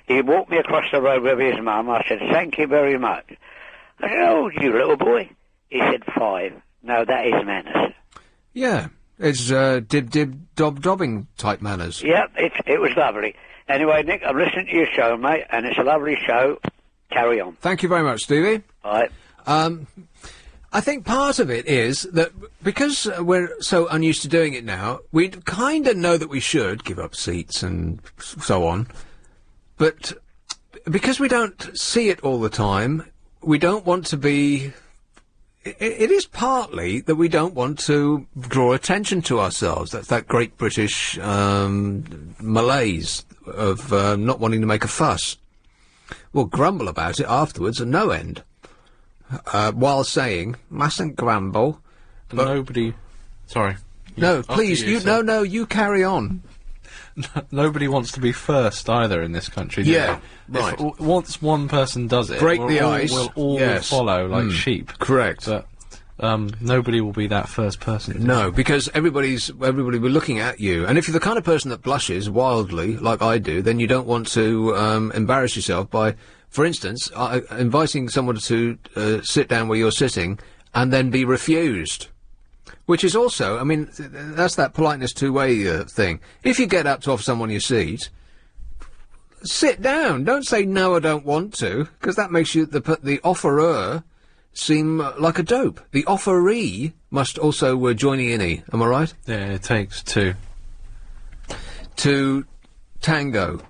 He walked me across the road with his mum. I said, "Thank you very much." I said, "How old are you, little boy?" He said, 5. No, that is manners. Yeah, it's dib-dib-dob-dobbing type manners. Yeah, it was lovely. Anyway, Nick, I'm listening to your show, mate, and it's a lovely show. Carry on. Thank you very much, Stevie. All right. I think part of it is that because we're so unused to doing it now, we kind of know that we should give up seats and so on, but because we don't see it all the time, we don't want to be... It is partly that we don't want to draw attention to ourselves. That's that great British malaise of not wanting to make a fuss. We'll grumble about it afterwards at no end. While saying, mustn't grumble. But nobody... Sorry. No, please, you carry on. Nobody wants to be first either in this country. Yeah, right. Once one person does it, break the ice. We'll all follow like sheep. Correct. But nobody will be that first person. No, because everybody will be looking at you, and if you're the kind of person that blushes wildly, like I do, then you don't want to embarrass yourself by, for instance, inviting someone to sit down where you're sitting and then be refused. Which is also, I mean, that's that politeness two-way thing. If you get up to offer someone your seat, sit down. Don't say, "No, I don't want to," because that makes you, the offerer, seem like a dope. The offeree must also join in. Am I right? Yeah, it takes two. To tango.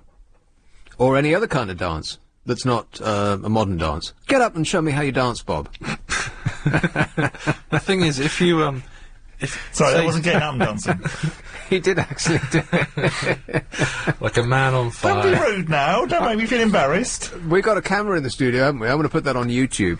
Or any other kind of dance that's not a modern dance. Get up and show me how you dance, Bob. The thing is, if you, Sorry, I wasn't getting up and dancing. He did actually do it. Like a man on fire. Don't be rude now. Don't make me feel embarrassed. We've got a camera in the studio, haven't we? I'm going to put that on YouTube.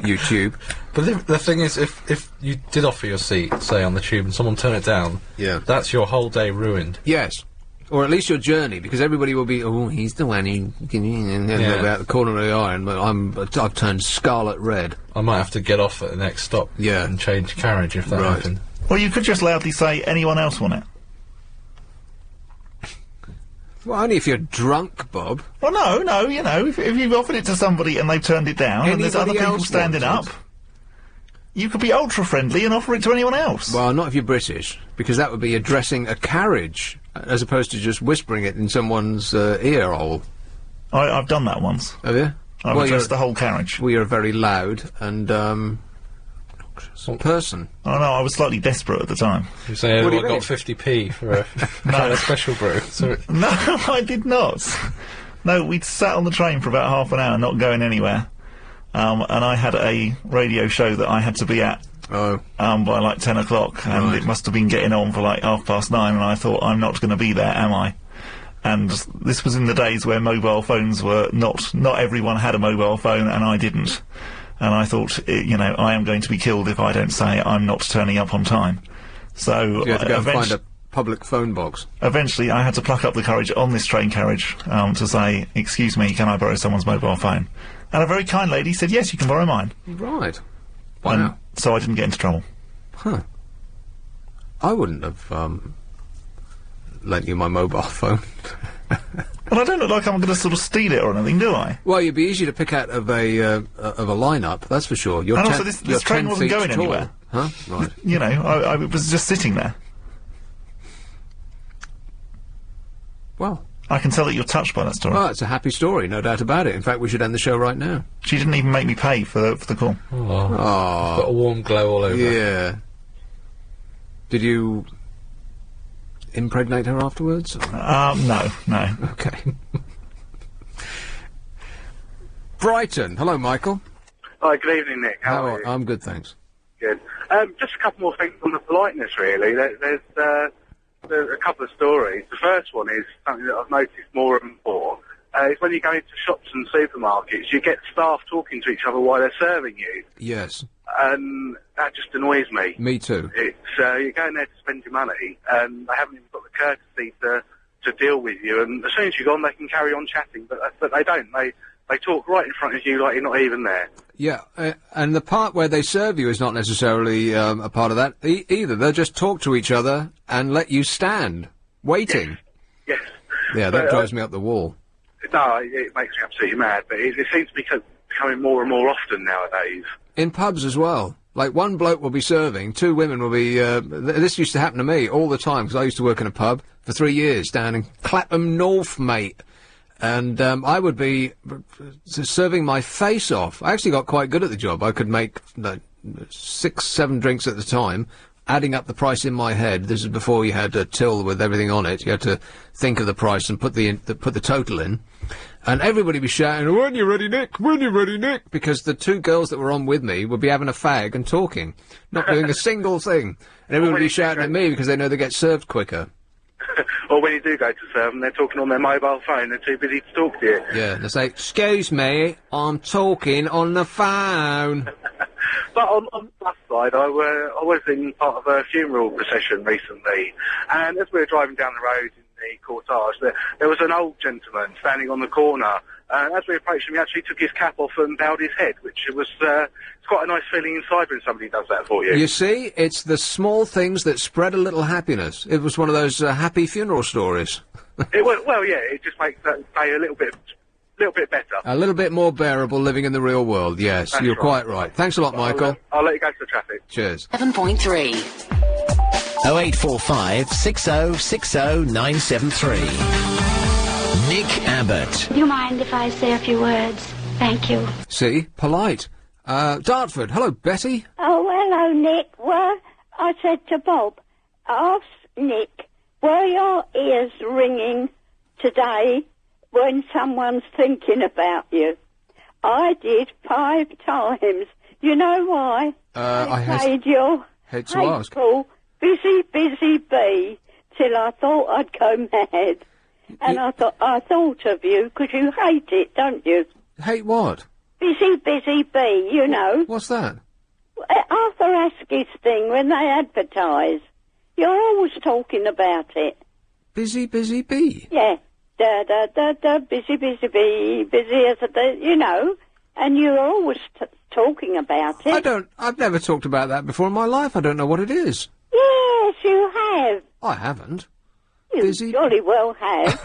YouTube. But the thing is, if you did offer your seat, say, on the tube, and someone turned it down, yeah, that's your whole day ruined. Yes. Or at least your journey, because everybody will be, oh, he's the one who can out the corner of the eye, and I've turned scarlet red. I might have to get off at the next stop and change carriage if that happened. Well, you could just loudly say, anyone else want it? Well, only if you're drunk, Bob. Well, no, you know, if you've offered it to somebody and they've turned it down, and there's other people standing up, you could be ultra-friendly and offer it to anyone else. Well, not if you're British, because that would be addressing a carriage, as opposed to just whispering it in someone's ear hole. I've done that once. Have you? I've addressed the whole carriage. Well, you're a very loud and, person. Oh, no, I was slightly desperate at the time. You say, I got 50p for a special brew. So no, I did not. No, we'd sat on the train for about half an hour, not going anywhere. And I had a radio show that I had to be at by like 10 o'clock, and it must have been getting on for like 9:30, and I thought, I'm not going to be there, am I? And this was in the days where mobile phones were not everyone had a mobile phone, and I didn't. And I thought, you know, I am going to be killed if I don't say I'm not turning up on time. So you had to go and find a public phone box. Eventually, I had to pluck up the courage on this train carriage to say, excuse me, can I borrow someone's mobile phone? And a very kind lady said, yes, you can borrow mine. Right. Wow. And so I didn't get into trouble. Huh. I wouldn't have, lent you my mobile phone. Well, I don't look like I'm going to sort of steal it or anything, do I? Well, you'd be easy to pick out of a lineup, that's for sure. And also, this train wasn't going anywhere. Huh? Right. You know, I was just sitting there. Well, I can tell that you're touched by that story. Well, it's a happy story, no doubt about it. In fact, we should end the show right now. She didn't even make me pay for the call. Oh. Got a warm glow all over. Yeah. Did you impregnate her afterwards? No. Okay. Brighton. Hello, Michael. Hi, good evening, Nick. How are you? I'm good, thanks. Good. Just a couple more things on the politeness, really. There's a couple of stories. The first one is something that I've noticed more and more. Is when you go into shops and supermarkets, you get staff talking to each other while they're serving you. Yes. And that just annoys me. Me too. It's you're going there to spend your money, and they haven't even got the courtesy to deal with you. And as soon as you're gone, they can carry on chatting, but they don't. They talk right in front of you like you're not even there. Yeah, and the part where they serve you is not necessarily a part of that either. They'll just talk to each other and let you stand, waiting. Yes. Yeah, that drives me up the wall. No, it makes me absolutely mad, but it seems to be becoming more and more often nowadays. In pubs as well. Like, one bloke will be serving, two women will be... this used to happen to me all the time, because I used to work in a pub for 3 years down in Clapham North, mate. And I would be serving my face off. I actually got quite good at the job. I could make 6, 7 drinks at the time, adding up the price in my head. This is before you had a till with everything on it. You had to think of the price and put the total in. And everybody would be shouting, when you ready, Nick? When you ready, Nick? Because the two girls that were on with me would be having a fag and talking, not doing a single thing. And everybody would be shouting at me because they know they get served quicker. Or when you do go to serve them, they're talking on their mobile phone, they're too busy to talk to you. Yeah, they say, excuse me, I'm talking on the phone. But on the plus side, I was in part of a funeral procession recently, and as we were driving down the road in the cortege, there was an old gentleman standing on the corner, and as we approached him, he actually took his cap off and bowed his head, which was it's quite a nice feeling inside when somebody does that for you. You see, it's the small things that spread a little happiness. It was one of those happy funeral stories. Well, yeah, it just makes that day a little bit better. A little bit more bearable living in the real world, yes. That's you're right. quite right. Thanks a lot, Michael. I'll let you go to the traffic. Cheers. 7.3. 0845 6060 973. Nick Abbott. Do you mind if I say a few words? Thank you. See? Polite. Dartford. Hello, Betty. Oh, hello, Nick. Well, I said to Bob, ask Nick, were your ears ringing today when someone's thinking about you? I did 5 times. You know why? I played your hate to ask. hateful, busy bee till I thought I'd go mad. And I thought of you, because you hate it, don't you? Hate what? Busy bee, you know. What's that? Arthur Askey's thing when they advertise. You're always talking about it. Busy, busy bee? Yeah. Da da da da, busy, busy bee, busy as a day, you know, and you're always talking about it. I've never talked about that before in my life. I don't know what it is. Yes, you have. I haven't. You jolly well have.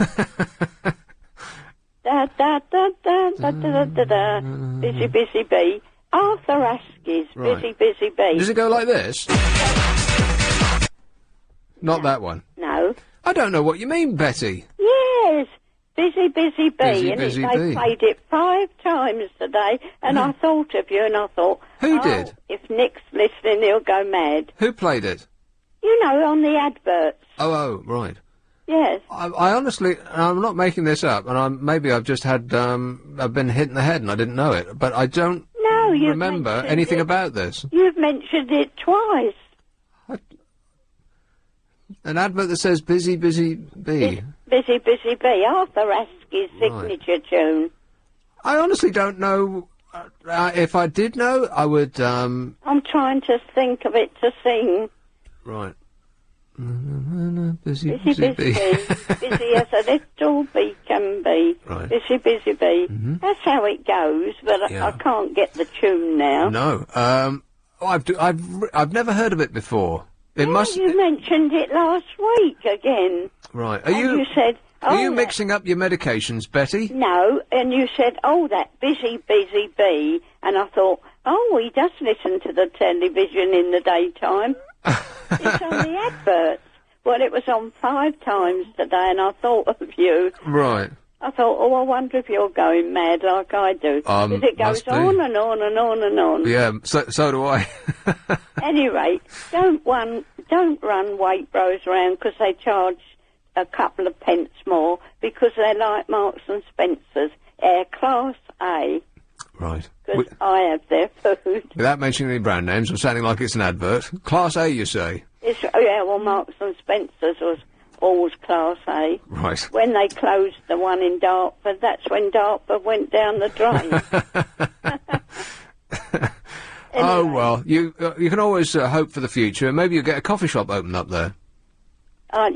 Da da da da da da da da. Busy, busy bee. Arthur Askey's Busy, busy bee. Does it go like this? Not that one. No. I don't know what you mean, Betty. Yes. Busy, busy bee. Busy, and busy they bee. played it 5 times today, and I thought of you, and I thought... Who did? If Nick's listening, he'll go mad. Who played it? You know, on the adverts. Oh, right. Yes. I honestly, I'm not making this up, and maybe I've just had, I've been hit in the head and I didn't know it, but I don't remember anything about this. You've mentioned it twice. An advert that says busy, busy bee. Busy, busy bee. Arthur Askey's signature tune. I honestly don't know. If I did know, I would, I'm trying to think of it to sing. Right. Busy, Busy, busy bee. Busy as a little bee can be. Right. Busy, busy bee. That's how it goes, but I can't get the tune now. No. I've never heard of it before. It must. You mentioned it last week again. Right. You said... Are you mixing up your medications, Betty? No, and you said, that busy, busy bee, and I thought, he does listen to the television in the daytime. It's on the adverts. Well, it was on 5 times today, and I thought of you. Right. I thought, I wonder if you're going mad like I do. Because it goes on and on and on and on. Yeah, so do I. Anyway, don't run Waitrose round because they charge a couple of pence more because they're like Marks and Spencer's. Class A. Right. Because I have their food. Without mentioning any brand names or sounding like it's an advert. Class A, you say? Well, Marks and Spencer's was always Class A. Right. When they closed the one in Dartford, that's when Dartford went down the drain. Oh, well, you can always hope for the future. Maybe you'll get a coffee shop opened up there. I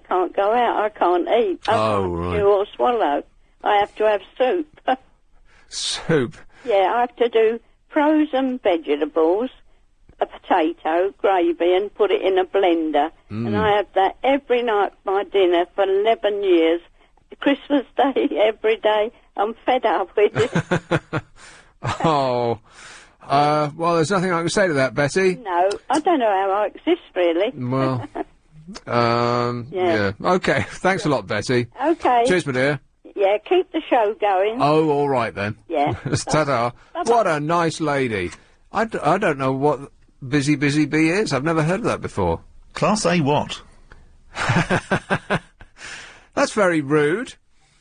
can't go out. I can't eat. I can't right. chew or swallow. I have to have soup. Soup? Yeah, I have to do frozen vegetables, a potato, gravy, and put it in a blender. And I have that every night for my dinner for 11 years. Christmas Day, every day. I'm fed up with it. Well, there's nothing I can say to that, Betty. No, I don't know how I exist, really. Well, yeah. Okay, thanks a lot, Betty. Okay. Cheers, my dear. Yeah, keep the show going. Oh, all right then. Yeah. Ta-ta. What a nice lady. I don't know what busy, busy bee is. I've never heard of that before. Class A what? That's very rude.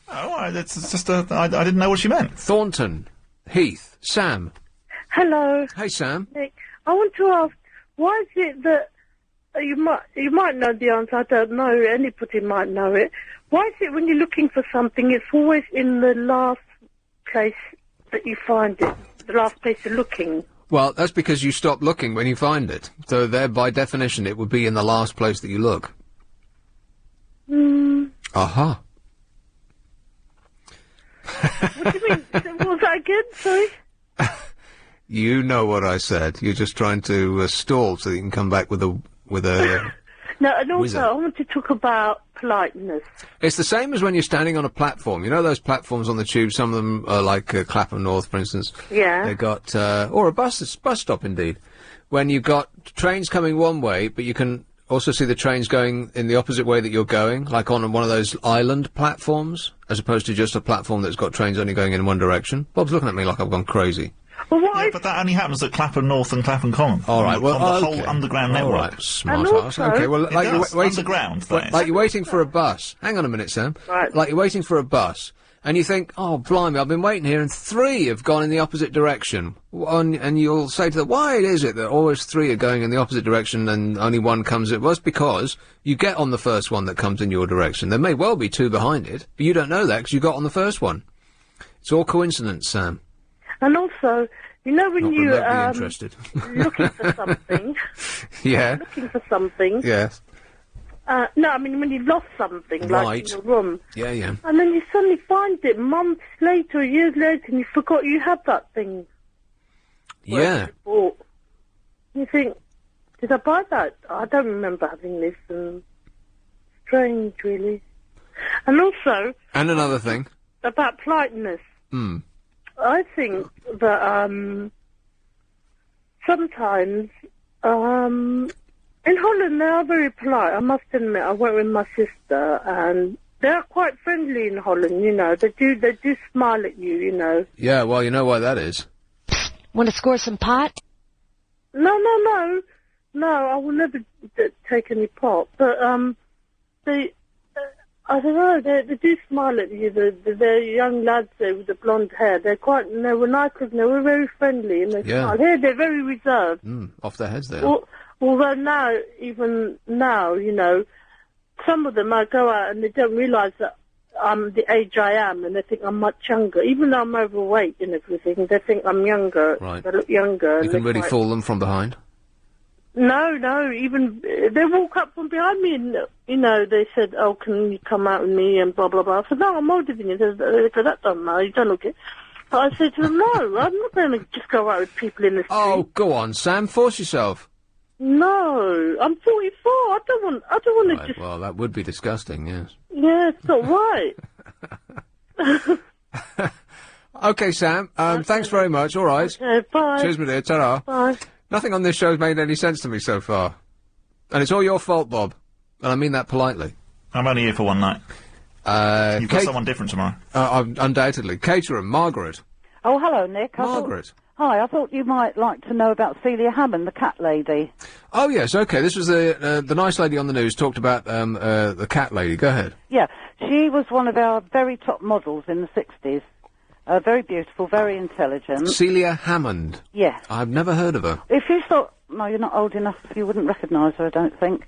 Oh, it's just I didn't know what she meant. Thornton. Heath. Sam. Hello. Hey, Sam. Nick, I want to ask, why is it that you might know the answer, I don't know, anybody might know it. Why is it when you're looking for something, it's always in the last place that you find it, the last place you're looking? Well, that's because you stop looking when you find it. So there, by definition, it would be in the last place that you look. Aha. What do you mean? Was that again? Sorry? You know what I said. You're just trying to stall so that you can come back with a No, and also wizard. I want to talk about politeness. It's the same as when you're standing on a platform. You know those platforms on the tube? Some of them are like Clapham North, for instance. Yeah. They got, or a bus stop indeed. When you've got trains coming one way, but you can also see the trains going in the opposite way that you're going, like on one of those island platforms, as opposed to just a platform that's got trains only going in one direction. Bob's looking at me like I've gone crazy. Well, but that only happens at Clapham North and Clapham Common. All right, well, on the okay. whole underground network. All right, smart ass. Okay, well, like you're waiting underground. That is. Like you're waiting for a bus. Hang on a minute, Sam. Right. Like you're waiting for a bus, and you think, "Oh, blimey, I've been waiting here, and 3 have gone in the opposite direction." And you'll say to them, "Why is it that always 3 are going in the opposite direction and only 1 comes in?" Well, it's because you get on the first one that comes in your direction. There may well be 2 behind it, but you don't know that because you got on the first one. It's all coincidence, Sam. And also, you know when you interested. looking for something. Yeah. Looking for something. Yes. No, I mean when you lost something, like Right. in your room. Yeah, yeah. And then you suddenly find it months later, years later, and you forgot you had that thing. Yeah. You bought. You think, did I buy that? I don't remember having this. And strange, really. And also And another thing. about politeness. Hmm. I think that sometimes in Holland they are very polite. I must admit, I went with my sister, and they are quite friendly in Holland. You know, they do smile at you. You know. Yeah, well, you know why that is. Want to score some pot? No, I will never take any pot. But they, I don't know, they do smile at you. The young lads there with the blonde hair, they were nice and they were very friendly, and they smile. Here they're very reserved. Off their heads they are. Although even now, you know, some of them I go out and they don't realise that I'm the age I am, and they think I'm much younger. Even though I'm overweight and everything, they think I'm younger. Right. I look younger. You can really fool them from behind. No, even they walk up from behind me and, you know, they said, oh, can you come out with me and blah, blah, blah. I said, no, I'm older than you. They said, that don't matter, you don't look it. But I said to them, no, I'm not going to just go out with people in the street. Oh, go on, Sam, force yourself. No, I'm 44. I don't want Right, to just... well, that would be disgusting, yes. Yeah, it's not right. Okay, Sam, thanks very much, all right. Okay, bye. Cheers, my dear, ta-ra. Bye. Nothing on this show's made any sense to me so far. And it's all your fault, Bob. And I mean that politely. I'm only here for one night. You've got someone different tomorrow. Undoubtedly. Caterer, Margaret. Oh, hello, Nick. Margaret. Hi, I thought you might like to know about Celia Hammond, the cat lady. Oh, yes, okay. This was the nice lady on the news talked about the cat lady. Go ahead. Yeah, she was one of our very top models in the 60s. Very beautiful, very intelligent. Celia Hammond. Yes. I've never heard of her. If you thought... No, you're not old enough, you wouldn't recognise her, I don't think.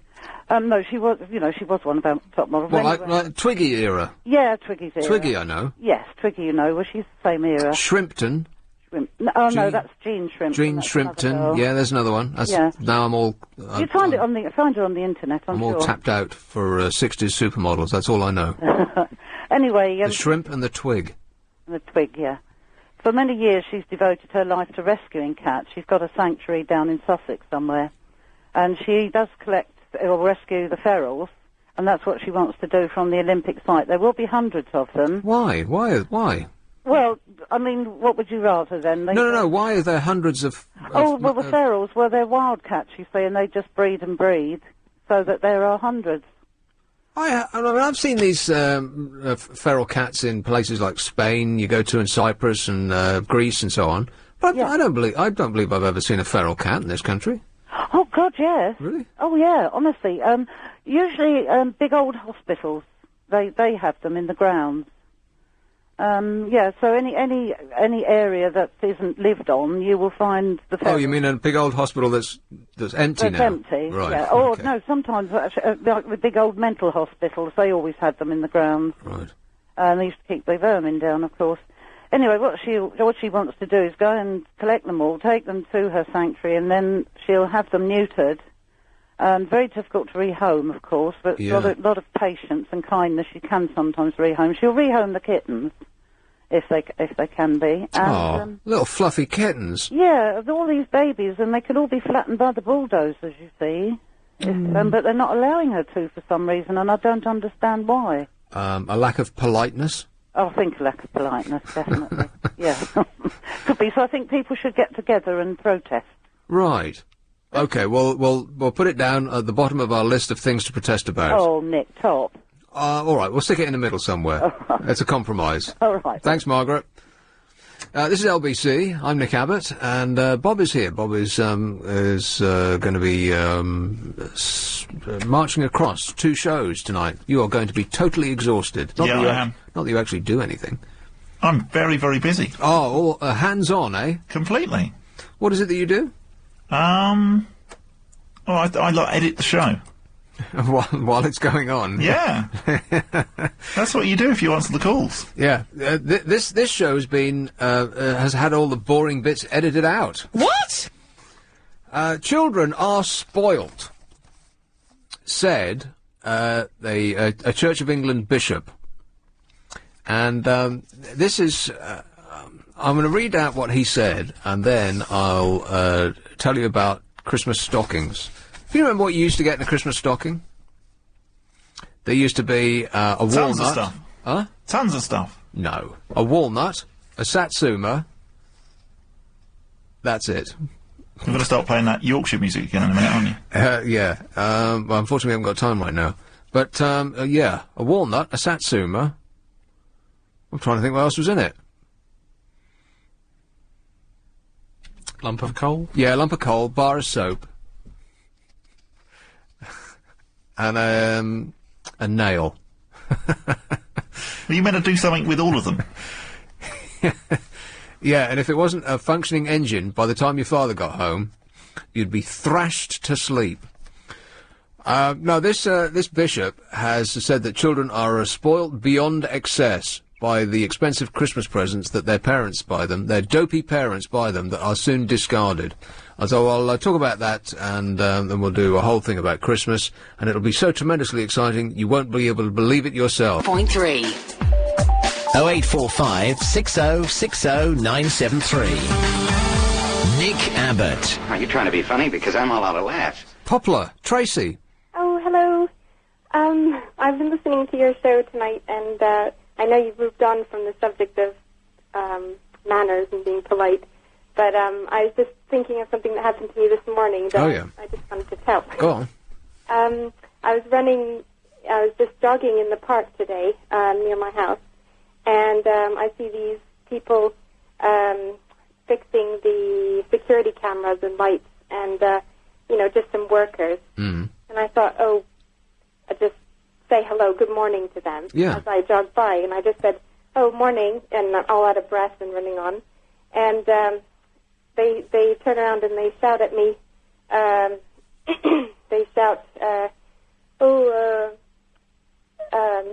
No, she was, she was one of our top models. Well, anyway. like Twiggy era? Yeah, Twiggy's era. Twiggy, I know. Yes, Twiggy, you know, well, she's the same era. Shrimpton. No, that's Jean Shrimpton. Jean Shrimpton, yeah, there's another one. Yeah. Now I'm all... You find her on the internet, I'm all sure. tapped out for 60s supermodels, that's all I know. Anyway... the shrimp and the twig. The twig, yeah. For many years she's devoted her life to rescuing cats. She's got a sanctuary down in Sussex somewhere. And she does collect or rescue the ferals, and that's what she wants to do from the Olympic site. There will be hundreds of them. Why? Well, I mean, what would you rather then? No, why are there hundreds of... the ferals, well, they're wild cats, you see, and they just breed and breed, so that there are hundreds. I mean, I've seen these feral cats in places like Spain, you go to in Cyprus and Greece and so on. But I don't believe I've ever seen a feral cat in this country. Oh God, yes. Really? Oh yeah, honestly. Usually, big old hospitals they have them in the grounds. Yeah. So any area that isn't lived on, you will find the feral. Oh, you mean a big old hospital that's empty now? That's empty. Right. Yeah. Or no, sometimes like the big old mental hospitals, they always had them in the grounds. Right. They used to keep the vermin down, of course. Anyway, what she wants to do is go and collect them all, take them to her sanctuary, and then she'll have them neutered. Very difficult to rehome, of course, but a lot of patience and kindness. She can sometimes rehome. She'll rehome the kittens if they can be. And, little fluffy kittens. Yeah, all these babies, and they could all be flattened by the bulldozers, you see. But they're not allowing her to for some reason, and I don't understand why. A lack of politeness. I think a lack of politeness, definitely. Yeah. Could be. So I think people should get together and protest. Right. Okay, we'll put it down at the bottom of our list of things to protest about. Oh, Nick, top. All right, we'll stick it in the middle somewhere. It's a compromise. All right. Thanks, Margaret. This is LBC. I'm Nick Abbott, and Bob is here. Bob is going to be marching across 2 shows tonight. You are going to be totally exhausted. I am. Not that you actually do anything. I'm very, very busy. Oh, hands-on, eh? Completely. What is it that you do? I like edit the show. While it's going on. Yeah. That's what you do if you answer the calls. Yeah. This show has been, has had all the boring bits edited out. What? Children are spoilt, said a Church of England bishop. And this is... I'm going to read out what he said, and then I'll tell you about Christmas stockings. Do you remember what you used to get in a Christmas stocking? There used to be a walnut. Tons of stuff. Huh? Tons of stuff. No. A walnut, a satsuma. That's it. You're going to start playing that Yorkshire music again in a minute, aren't you? Yeah. Well, unfortunately, we haven't got time right now. But, yeah, a walnut, a satsuma. I'm trying to think what else was in it. Lump of coal? Yeah, lump of coal, bar of soap. And, a nail. Were you meant to do something with all of them? Yeah, and if it wasn't a functioning engine, by the time your father got home, you'd be thrashed to sleep. No, this bishop has said that children are spoilt beyond excess by the expensive Christmas presents that their parents buy them, their dopey parents buy them, that are soon discarded. So I'll talk about that, and then we'll do a whole thing about Christmas, and it'll be so tremendously exciting you won't be able to believe it yourself. Point 3. 0845 6060 973. Nick Abbott. Are you trying to be funny? Because I'm all out of laughs. Poplar, Tracy. Oh, hello. I've been listening to your show tonight, and I know you've moved on from the subject of manners and being polite, but I was just thinking of something that happened to me this morning that I just wanted to tell. Go on. I was just jogging in the park today near my house, and I see these people fixing the security cameras and lights, and just some workers. And I thought, I'd just say hello, good morning to them as I jogged by, and I just said, oh, morning, and I'm all out of breath and running on, and they turn around and they shout at me. They shout,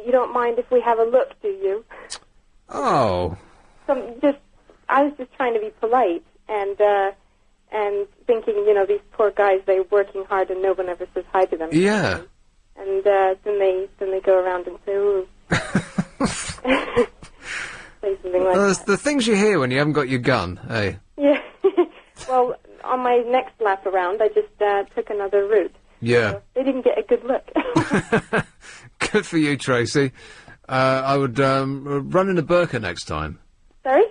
you don't mind if we have a look, do you? Oh. I was just trying to be polite, and thinking, these poor guys, they're working hard and no one ever says hi to them. Yeah. And then they go around and say, ooh. Say something like that. The things you hear when you haven't got your gun, eh? Yeah. Well, on my next lap around, I just took another route. Yeah. So they didn't get a good look. Good for you, Tracy. I would run in a burqa next time. Sorry?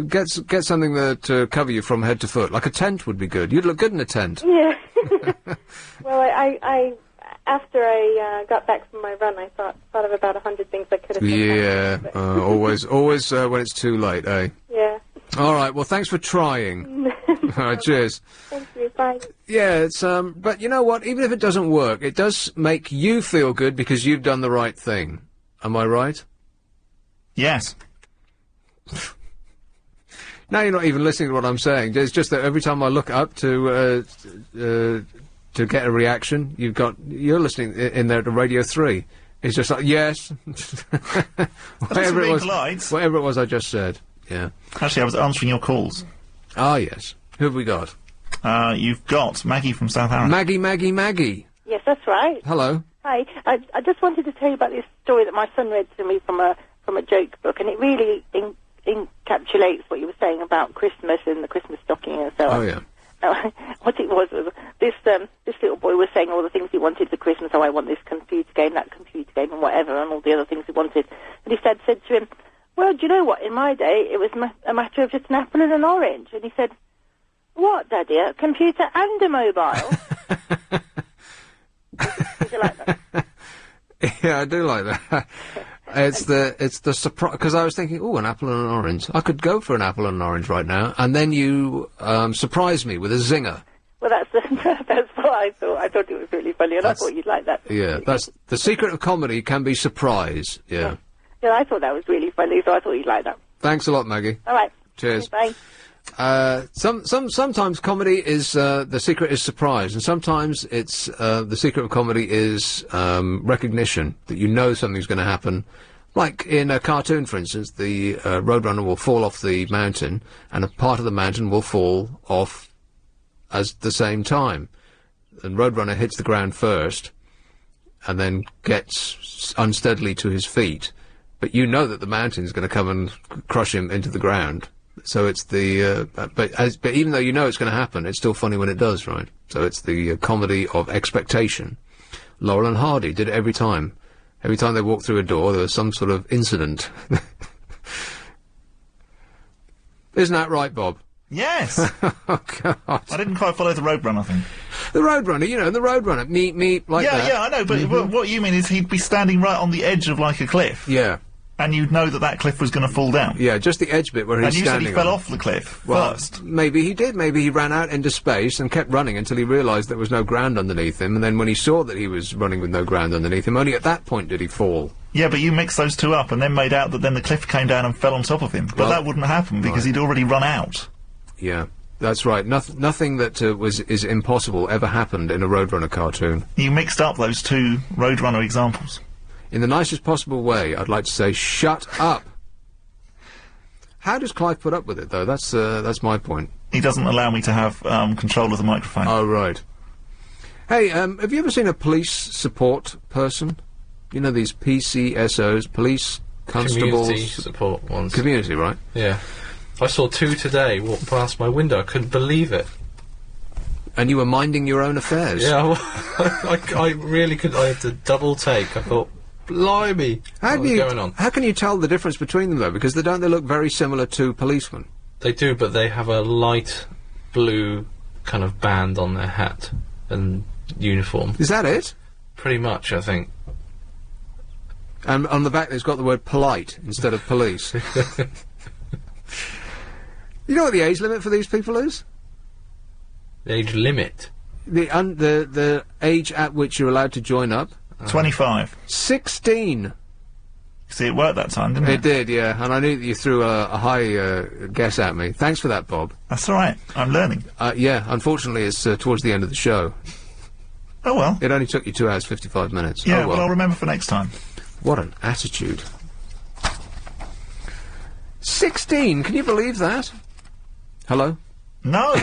Get something to cover you from head to foot. Like a tent would be good. You'd look good in a tent. Yeah. Well, I after I got back from my run, I thought of about 100 things I could have done. Yeah. Always when it's too late, eh? Yeah. All right. Well, thanks for trying. All right. Cheers. Thank you. Bye. Yeah. It's but you know what? Even if it doesn't work, it does make you feel good because you've done the right thing. Am I right? Yes. Now you're not even listening to what I'm saying. It's just that every time I look up to get a reaction, you're listening in there to Radio 3. It's just like, yes. Whatever it was I just said. Yeah. Actually, I was answering your calls. Ah, yes. Who have we got? You've got Maggie from South Arran. Maggie. Yes, that's right. Hello. Hi. I just wanted to tell you about this story that my son read to me from a joke book, and it really encapsulates what you were saying about Christmas and the Christmas stocking and so on. Oh, yeah. What it was this little boy was saying all the things he wanted for Christmas. Oh, I want this computer game, that computer game, and whatever, and all the other things he wanted. And his dad said to him, well, do you know what? In my day, it was a matter of just an apple and an orange. And he said, what, Daddy? A computer and a mobile? Did you like that? Yeah, I do like that. It's the surprise, because I was thinking, oh, an apple and an orange. I could go for an apple and an orange right now, and then you surprised me with a zinger. Well, that's what I thought. I thought it was really funny, and I thought you'd like that. Yeah, that's the secret of comedy, can be surprise. Yeah. Yeah, I thought that was really funny, so I thought you'd like that. Thanks a lot, Maggie. All right. Cheers. Bye. Sometimes comedy is the secret is surprise, and sometimes it's the secret of comedy is recognition, that you know something's going to happen. Like in a cartoon, for instance, the Roadrunner will fall off the mountain, and a part of the mountain will fall off at the same time. And Roadrunner hits the ground first, and then gets unsteadily to his feet, but you know that the mountain's going to come and crush him into the ground. So it's the, but even though you know it's going to happen, it's still funny when it does, right? So it's the comedy of expectation. Laurel and Hardy did it every time. Every time they walked through a door, there was some sort of incident. Isn't that right, Bob? Yes! Oh, God. I didn't quite follow the Roadrunner thing. The Roadrunner, you know, the Roadrunner. Meep, like that. Yeah, I know, but what you mean is he'd be standing right on the edge of, like, a cliff. Yeah. And you'd know that cliff was going to fall down. Yeah, just the edge bit where he's standing. And you said he fell off the cliff first. Maybe he did. Maybe he ran out into space and kept running until he realised there was no ground underneath him, and then when he saw that he was running with no ground underneath him, only at that point did he fall. Yeah, but you mixed those two up and then made out that then the cliff came down and fell on top of him. But that wouldn't happen because he'd already run out. Yeah, that's right. Nothing that is impossible ever happened in a Roadrunner cartoon. You mixed up those two Roadrunner examples. In the nicest possible way, I'd like to say, shut up. How does Clive put up with it, though? That's my point. He doesn't allow me to have control of the microphone. Oh, right. Hey, have you ever seen a police support person? You know, these PCSOs, police constables... Community support ones. Community, right? Yeah. I saw two today walk past my window. I couldn't believe it. And you were minding your own affairs? Yeah, well, I really could... I had to double take. I thought... Blimey! What's going on? How can you tell the difference between them, though? Because don't they look very similar to policemen? They do, but they have a light blue kind of band on their hat and uniform. Is that it? Pretty much, I think. And on the back, there's got the word polite instead of police. You know what the age limit for these people is? The age limit? The age at which you're allowed to join up? 25. 16. See, it worked that time, didn't it? It did, yeah. And I knew that you threw a high guess at me. Thanks for that, Bob. That's all right. I'm learning. Yeah, unfortunately, it's towards the end of the show. Oh, well. It only took you 2 hours, 55 minutes. Yeah, oh, well, I'll remember for next time. What an attitude. 16! Can you believe that? Hello? No!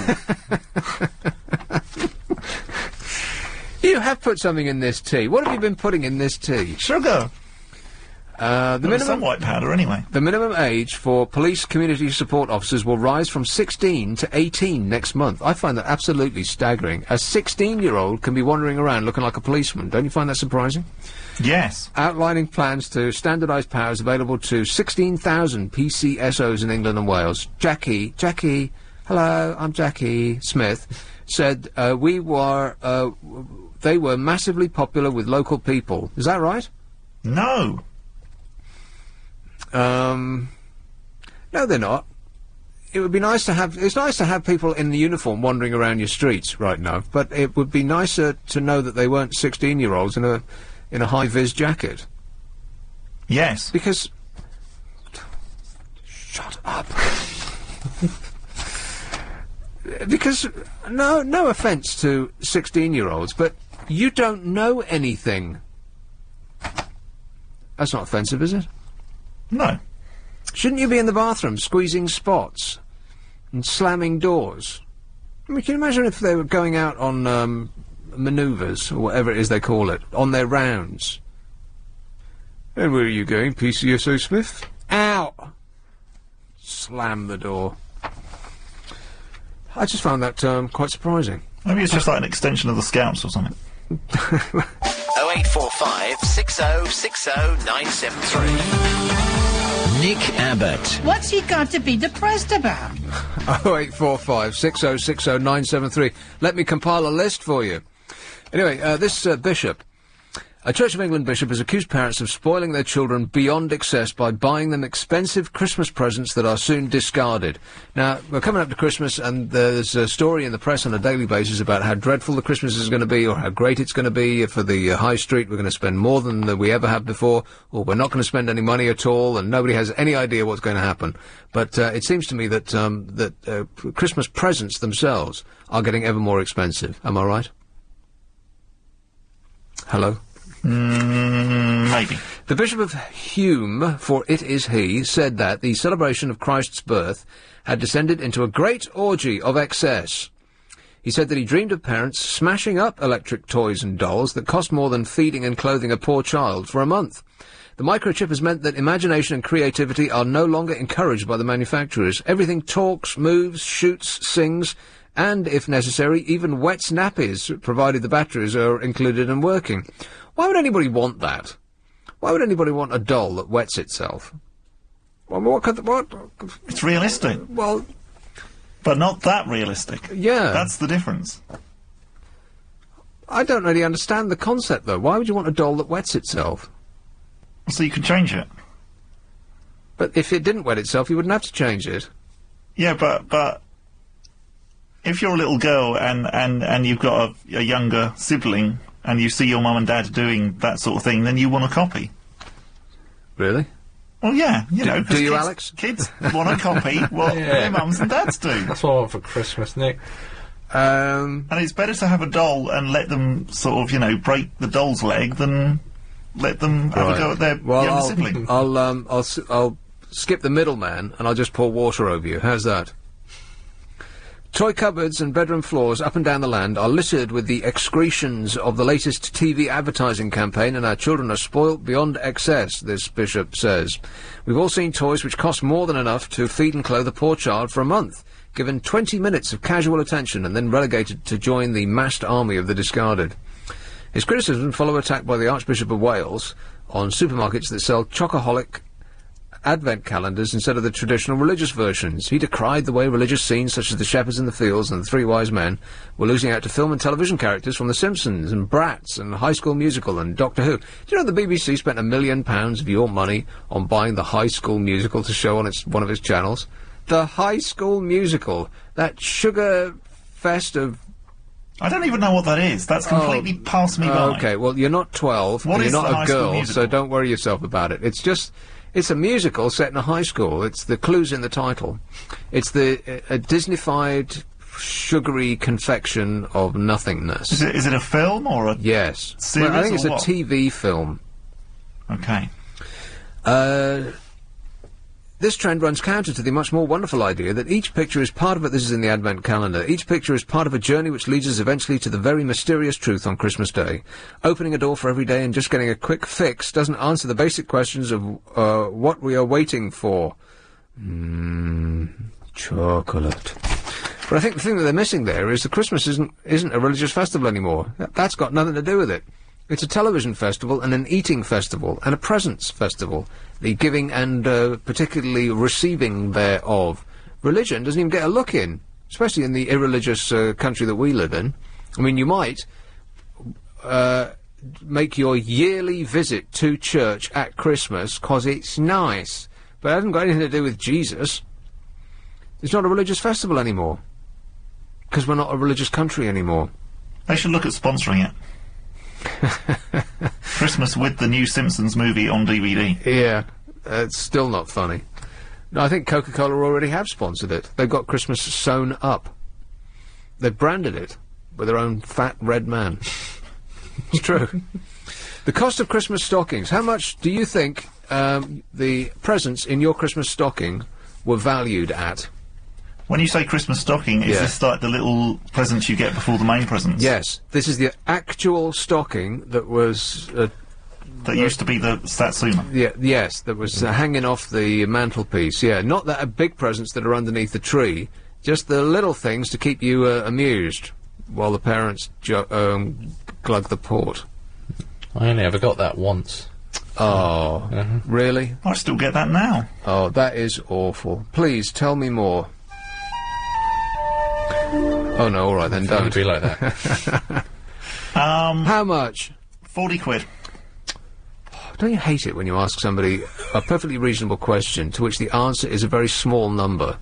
You have put something in this tea. What have you been putting in this tea? Sugar. The minimum, some white powder, anyway. The minimum age for police community support officers will rise from 16 to 18 next month. I find that absolutely staggering. A 16-year-old can be wandering around looking like a policeman. Don't you find that surprising? Yes. Outlining plans to standardise powers available to 16,000 PCSOs in England and Wales. Jackie, hello, I'm Jackie Smith, said they were massively popular with local people. Is that right? No. No, they're not. It would be nice to have... It's nice to have people in the uniform wandering around your streets right now, but it would be nicer to know that they weren't 16-year-olds in a high-vis jacket. Yes. Because... Shut up. Because, no offence to 16-year-olds, but you don't know anything. That's not offensive, is it? No. Shouldn't you be in the bathroom squeezing spots and slamming doors? I mean, can you imagine if they were going out on manoeuvres, or whatever it is they call it, on their rounds? And where are you going, PCSO Smith? Out! Slam the door. I just found that quite surprising. Maybe it's just like an extension of the Scouts or something. 0845 6060 973. Nick Abbott. What's he got to be depressed about? 0845 6060 973. Let me compile a list for you. Anyway, this bishop, a Church of England bishop, has accused parents of spoiling their children beyond excess by buying them expensive Christmas presents that are soon discarded. Now, we're coming up to Christmas, and there's a story in the press on a daily basis about how dreadful the Christmas is going to be, or how great it's going to be for the high street. We're going to spend more than we ever have before, or we're not going to spend any money at all, and nobody has any idea what's going to happen. But it seems to me that Christmas presents themselves are getting ever more expensive. Am I right? Hello? Maybe. The Bishop of Hume, for it is he, said that the celebration of Christ's birth had descended into a great orgy of excess. He said that he dreamed of parents smashing up electric toys and dolls that cost more than feeding and clothing a poor child for a month. The microchip has meant that imagination and creativity are no longer encouraged by the manufacturers. Everything talks, moves, shoots, sings, and, if necessary, even wets nappies, provided the batteries are included and working. Why would anybody want that? Why would anybody want a doll that wets itself? Well, what? It's realistic. Well... But not that realistic. Yeah. That's the difference. I don't really understand the concept, though. Why would you want a doll that wets itself? So you can change it. But if it didn't wet itself, you wouldn't have to change it. Yeah, but if you're a little girl and you've got a younger sibling and you see your mum and dad doing that sort of thing, then you want a copy. Really? Well, yeah, you know. Do you, kids, Alex? Kids want to copy what their mums and dads do. That's what I want for Christmas, Nick. And it's better to have a doll and let them sort of, you know, break the doll's leg than let them have a go at their younger sibling. I'll skip the middleman and I'll just pour water over you. How's that? Toy cupboards and bedroom floors up and down the land are littered with the excretions of the latest TV advertising campaign, and our children are spoilt beyond excess, this bishop says. We've all seen toys which cost more than enough to feed and clothe a poor child for a month, given 20 minutes of casual attention and then relegated to join the massed army of the discarded. His criticisms follow attack by the Archbishop of Wales on supermarkets that sell chocoholic advent calendars instead of the traditional religious versions. He decried the way religious scenes such as the Shepherds in the Fields and the Three Wise Men were losing out to film and television characters from The Simpsons and Bratz and High School Musical and Doctor Who. Do you know the BBC spent £1 million of your money on buying the High School Musical to show on one of its channels? The High School Musical, that sugar fest of... I don't even know what that is. That's completely past me by. Okay, well, you're not 12, and you're not a girl, so don't worry yourself about it. It's just... It's a musical set in a high school. It's the clues in the title. It's the a Disneyfied, sugary confection of nothingness. Is it a film or a yes? Series I think it's or a what? TV film. Okay. This trend runs counter to the much more wonderful idea that each picture is part of it. This is in the Advent calendar. Each picture is part of a journey which leads us eventually to the very mysterious truth on Christmas Day. Opening a door for every day and just getting a quick fix doesn't answer the basic questions of what we are waiting for. Chocolate. But I think the thing that they're missing there is that Christmas isn't a religious festival anymore. That's got nothing to do with it. It's a television festival and an eating festival and a presents festival. The giving and particularly receiving thereof. Religion doesn't even get a look in, especially in the irreligious country that we live in. I mean, you might make your yearly visit to church at Christmas 'cause it's nice, but it hasn't got anything to do with Jesus. It's not a religious festival anymore, 'cause we're not a religious country anymore. They should look at sponsoring it. Christmas with the new Simpsons movie on DVD. Yeah, it's still not funny. No, I think Coca-Cola already have sponsored it. They've got Christmas sewn up. They've branded it with their own fat red man. It's true. The cost of Christmas stockings. How much do you think the presents in your Christmas stocking were valued at? When you say Christmas stocking, is this like the little presents you get before the main presents? Yes. This is the actual stocking that was... that used to be the Satsuma? Yeah, yes, that was hanging off the mantelpiece, yeah. Not the big presents that are underneath the tree, just the little things to keep you amused while the parents glug the port. I only ever got that once. Oh, really? I still get that now. Oh, that is awful. Please, tell me more. Oh no, alright then, don't. Be like that. How much? 40 quid. Don't you hate it when you ask somebody a perfectly reasonable question to which the answer is a very small number?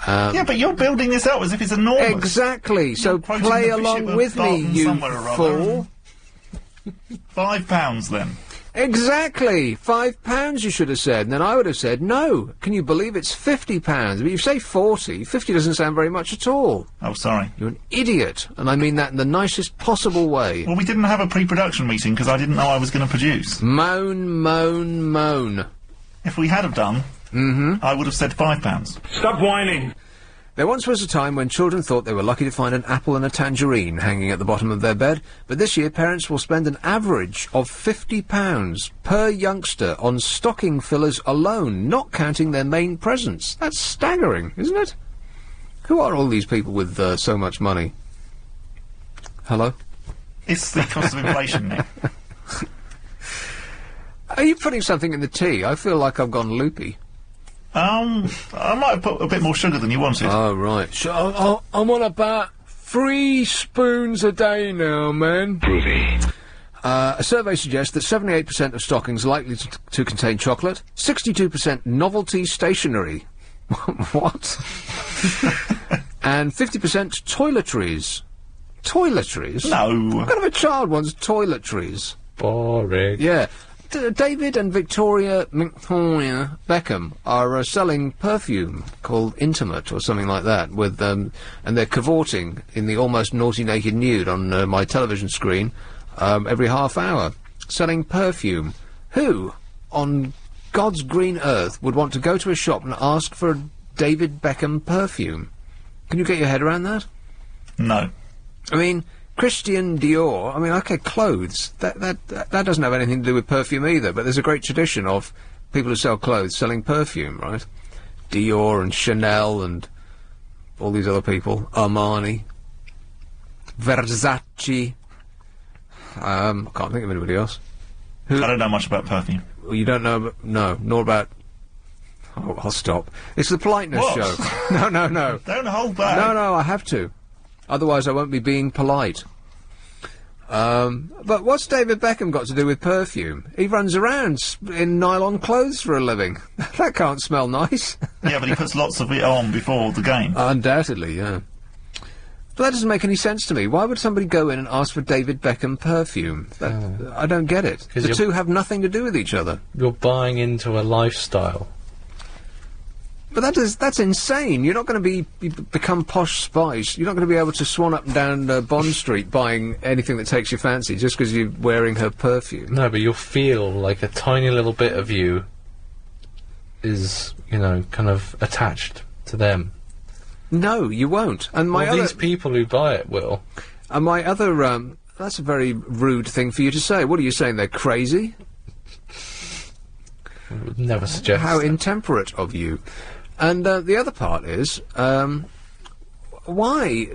Yeah, but you're building this up as if it's enormous. Exactly, so play along with me, you fool. £5 then. Exactly! £5 you should have said, and then I would have said, no, can you believe it's £50? But you say 40, 50 doesn't sound very much at all. Oh, sorry. You're an idiot, and I mean that in the nicest possible way. Well, we didn't have a pre-production meeting because I didn't know I was going to produce. Moan, moan, moan. If we had have done, I would have said £5. Stop whining! There once was a time when children thought they were lucky to find an apple and a tangerine hanging at the bottom of their bed, but this year parents will spend an average of £50 per youngster on stocking fillers alone, not counting their main presents. That's staggering, isn't it? Who are all these people with so much money? Hello? It's the cost of inflation, Nick. Are you putting something in the tea? I feel like I've gone loopy. I might have put a bit more sugar than you wanted. Oh, right. So, I'm on about 3 spoons a day now, man. Groovy. A survey suggests that 78% of stockings are likely to contain chocolate, 62% novelty stationery. What? And 50% toiletries. Toiletries? No. What kind of a child wants toiletries? Boring. Yeah. David and Victoria Beckham are selling perfume called Intimate or something like that, with and they're cavorting in the almost naughty naked nude on my television screen every half hour, selling perfume. Who, on God's green earth, would want to go to a shop and ask for a David Beckham perfume? Can you get your head around that? No. I mean, Christian Dior, I mean, okay, clothes, that doesn't have anything to do with perfume either, but there's a great tradition of people who sell clothes selling perfume, right? Dior and Chanel and all these other people, Armani, Versace, I can't think of anybody else. I don't know much about perfume. Well, you don't know, no, nor about... Oh, I'll stop. It's the politeness show. No. Don't hold back. No, I have to. Otherwise I won't be being polite. But what's David Beckham got to do with perfume? He runs around in nylon clothes for a living. That can't smell nice. Yeah, but he puts lots of it on before the game. Undoubtedly, yeah. But that doesn't make any sense to me. Why would somebody go in and ask for David Beckham perfume? I don't get it. The two have nothing to do with each other. You're buying into a lifestyle. But that's insane. You're not going to become posh spice. You're not going to be able to swan up and down Bond Street buying anything that takes your fancy just because you're wearing her perfume. No, but you'll feel like a tiny little bit of you is, you know, kind of attached to them. No, you won't. And these people who buy it will. And my other, that's a very rude thing for you to say. What are you saying? They're crazy? I would never suggest How that. intemperate of you. And the other part is, why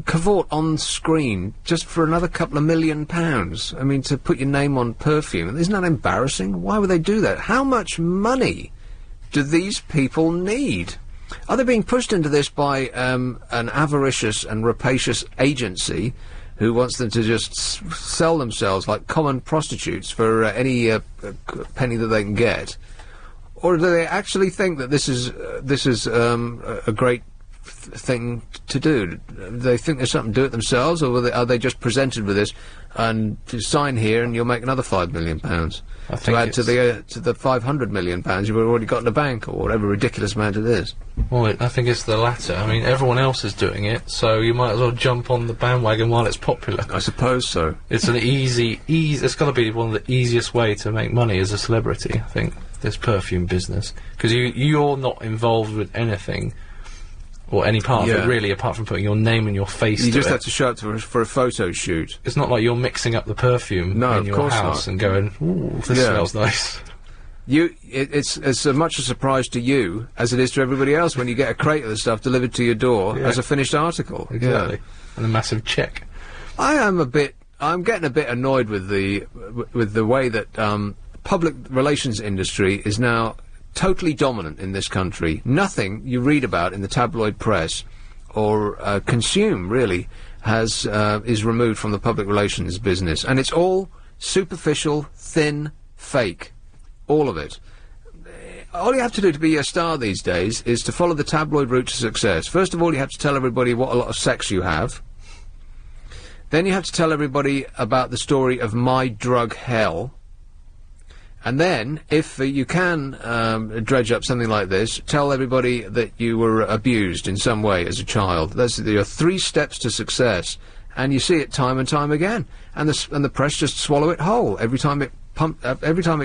cavort on screen just for another couple of £1 million? I mean, to put your name on perfume. Isn't that embarrassing? Why would they do that? How much money do these people need? Are they being pushed into this by an avaricious and rapacious agency who wants them to just sell themselves like common prostitutes for any penny that they can get? Or do they actually think that this is a great thing to do? Do they think there's something to do it themselves, or are they just presented with this and to sign here and you'll make another £5 million to add to the £500 million you've already got in the bank, or whatever ridiculous amount it is? Well, I think it's the latter. I mean, everyone else is doing it, so you might as well jump on the bandwagon while it's popular. I suppose so. It's an it's got to be one of the easiest way to make money as a celebrity, I think, this perfume business, because you're not involved with anything or any part of it really, apart from putting your name and your face to it. You just have to show up for a photo shoot. It's not like you're mixing up the perfume in your house and going, ooh, this smells nice. It's as much a surprise to you as it is to everybody else when you get a crate of the stuff delivered to your door as a finished article. Exactly. And a massive check. I'm getting a bit annoyed with the way that public relations industry is now totally dominant in this country. Nothing you read about in the tabloid press or consume really is removed from the public relations business, and it's all superficial, thin, fake. All of it. All you have to do to be a star these days is to follow the tabloid route to success. First of all, you have to tell everybody what a lot of sex you have. Then you have to tell everybody about the story of my drug hell. And then, if you can dredge up something like this, tell everybody that you were abused in some way as a child. There are 3 steps to success, and you see it time and time again. And the press just swallow it whole. Every time it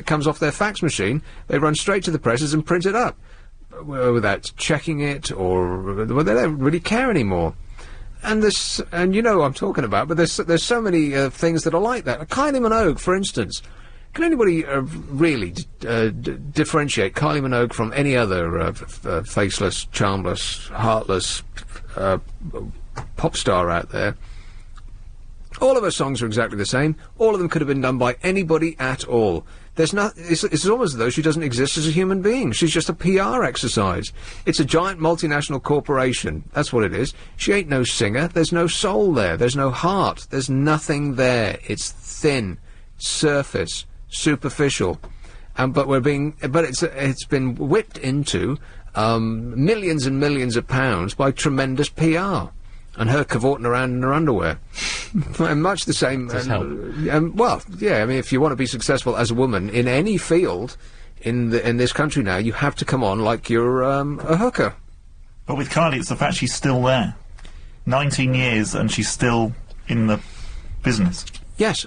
comes off their fax machine, they run straight to the presses and print it up. without checking it, or well, they don't really care anymore. And you know what I'm talking about, but there's so many things that are like that. Kylie Minogue, for instance. Can anybody really differentiate Kylie Minogue from any other faceless, charmless, heartless pop star out there? All of her songs are exactly the same. All of them could have been done by anybody at all. There's it's almost as though she doesn't exist as a human being. She's just a PR exercise. It's a giant multinational corporation. That's what it is. She ain't no singer. There's no soul there. There's no heart. There's nothing there. It's thin, surface, superficial. But it's been whipped into millions and millions of pounds by tremendous PR. And her cavorting around in her underwear. And much the same. Well, yeah, I mean, if you want to be successful as a woman in any field in this country now, you have to come on like you're a hooker. But with Kylie, it's the fact she's still there. 19 years and she's still in the business. Yes,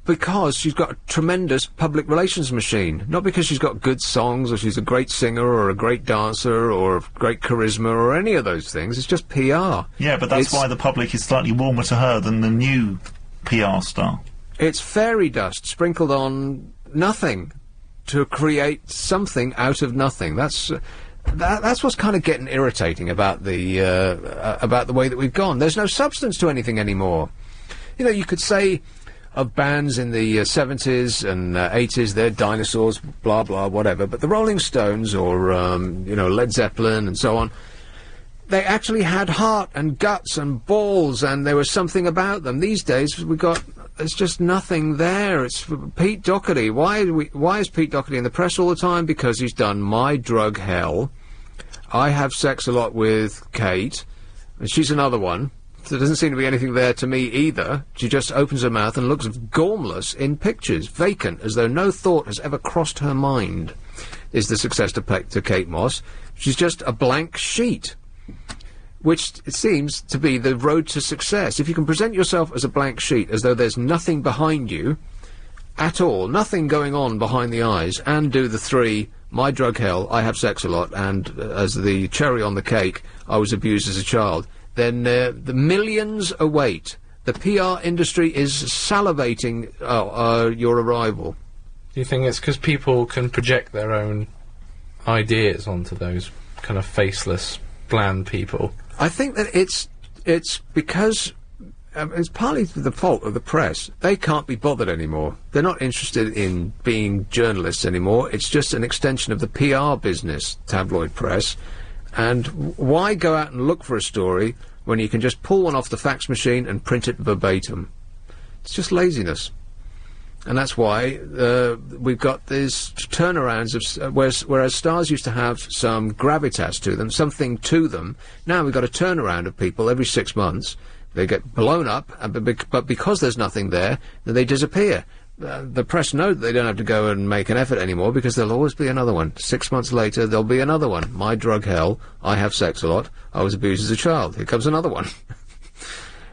because she's got a tremendous public relations machine. Not because she's got good songs, or she's a great singer, or a great dancer, or great charisma, or any of those things. It's just PR. Yeah, but that's why the public is slightly warmer to her than the new PR star. It's fairy dust sprinkled on nothing to create something out of nothing. That's what's kind of getting irritating about the way that we've gone. There's no substance to anything anymore. You know, you could say of bands in the 70s and 80s, they're dinosaurs, blah, blah, whatever. But the Rolling Stones or, Led Zeppelin and so on, they actually had heart and guts and balls, and there was something about them. These days, there's just nothing there. It's Pete Doherty. Why is Pete Doherty in the press all the time? Because he's done My Drug Hell. I Have Sex a Lot with Kate, and she's another one. There doesn't seem to be anything there to me either. She just opens her mouth and looks gormless in pictures, vacant, as though no thought has ever crossed her mind, is the success to Kate Moss. She's just a blank sheet, which it seems to be the road to success. If you can present yourself as a blank sheet, as though there's nothing behind you at all, nothing going on behind the eyes, and do the three, My Drug Hell, I Have Sex a Lot, and as the cherry on the cake, I was abused as a child, then the millions await. The PR industry is salivating your arrival. Do you think it's because people can project their own ideas onto those kind of faceless, bland people? I think that it's because it's partly the fault of the press. They can't be bothered anymore. They're not interested in being journalists anymore. It's just an extension of the PR business, tabloid press. And why go out and look for a story when you can just pull one off the fax machine and print it verbatim? It's just laziness. And that's why we've got these turnarounds of whereas stars used to have some gravitas to them, something to them. Now we've got a turnaround of people every 6 months. They get blown up, but because there's nothing there, then they disappear. The press know that they don't have to go and make an effort anymore because there'll always be another one. 6 months later, there'll be another one. My Drug Hell, I Have Sex a Lot, I Was Abused as a Child. Here comes another one.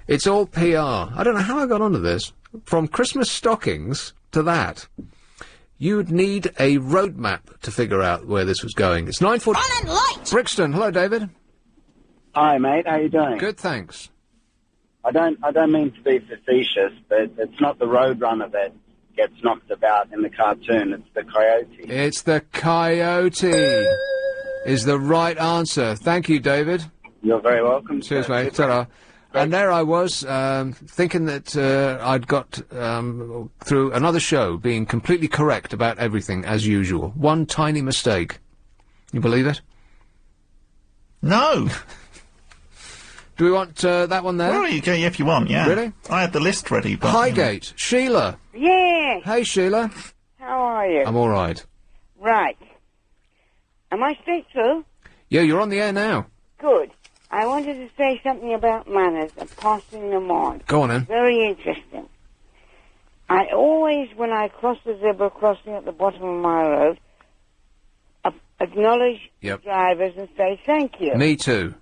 It's all PR. I don't know how I got onto this. From Christmas stockings to that. You'd need a roadmap to figure out where this was going. It's 9:40. Running light! Brixton, hello, David. Hi, mate. How you doing? Good, thanks. I don't mean to be facetious, but it's not the Roadrunner that gets knocked about in the cartoon. It's the coyote. It's the coyote is the right answer. Thank you, David. You're very welcome. Cheers, mate. Ta-ra. And there I was, thinking that I'd got through another show being completely correct about everything, as usual. One tiny mistake. You believe it? No. Do we want that one there? Well, you go if you want, yeah. Really? I had the list ready, but... Highgate. Sheila. Yeah. Hey, Sheila. How are you? I'm all right. Right. Am I straight through? Yeah, you're on the air now. Good. I wanted to say something about manners and passing them on. Go on, then. Very interesting. I always, when I cross the zebra crossing at the bottom of my road, acknowledge the drivers and say thank you. Me too.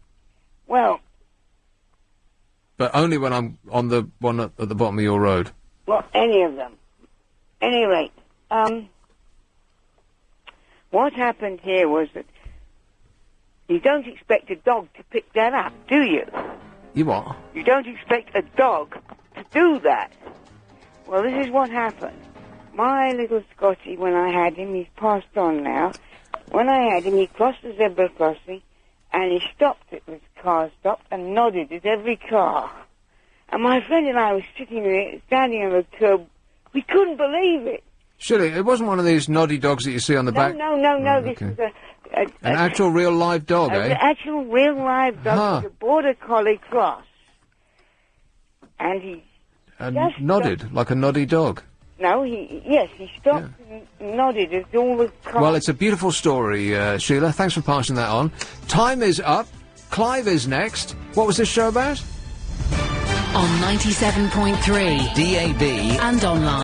Well... But only when I'm on the one at the bottom of your road. Well, any of them. Any rate, what happened here was that You don't expect a dog to pick that up, do you? You what? You don't expect a dog to do that. Well, this is what happened. My little Scotty, when I had him, he's passed on now. When I had him, he crossed the zebra crossing, and he stopped at the car stop and nodded at every car. And my friend and I were sitting there, standing on the curb. We couldn't believe it. Surely, it wasn't one of these noddy dogs that you see on the back? No. This was An actual real live dog, an eh? actual real live dog with a border collie cross. And he just nodded, like a noddy dog. No, he stopped and nodded at all the cars. Well, it's a beautiful story, Sheila. Thanks for passing that on. Time is up. Clive is next. What was this show about? On 97.3 DAB and online.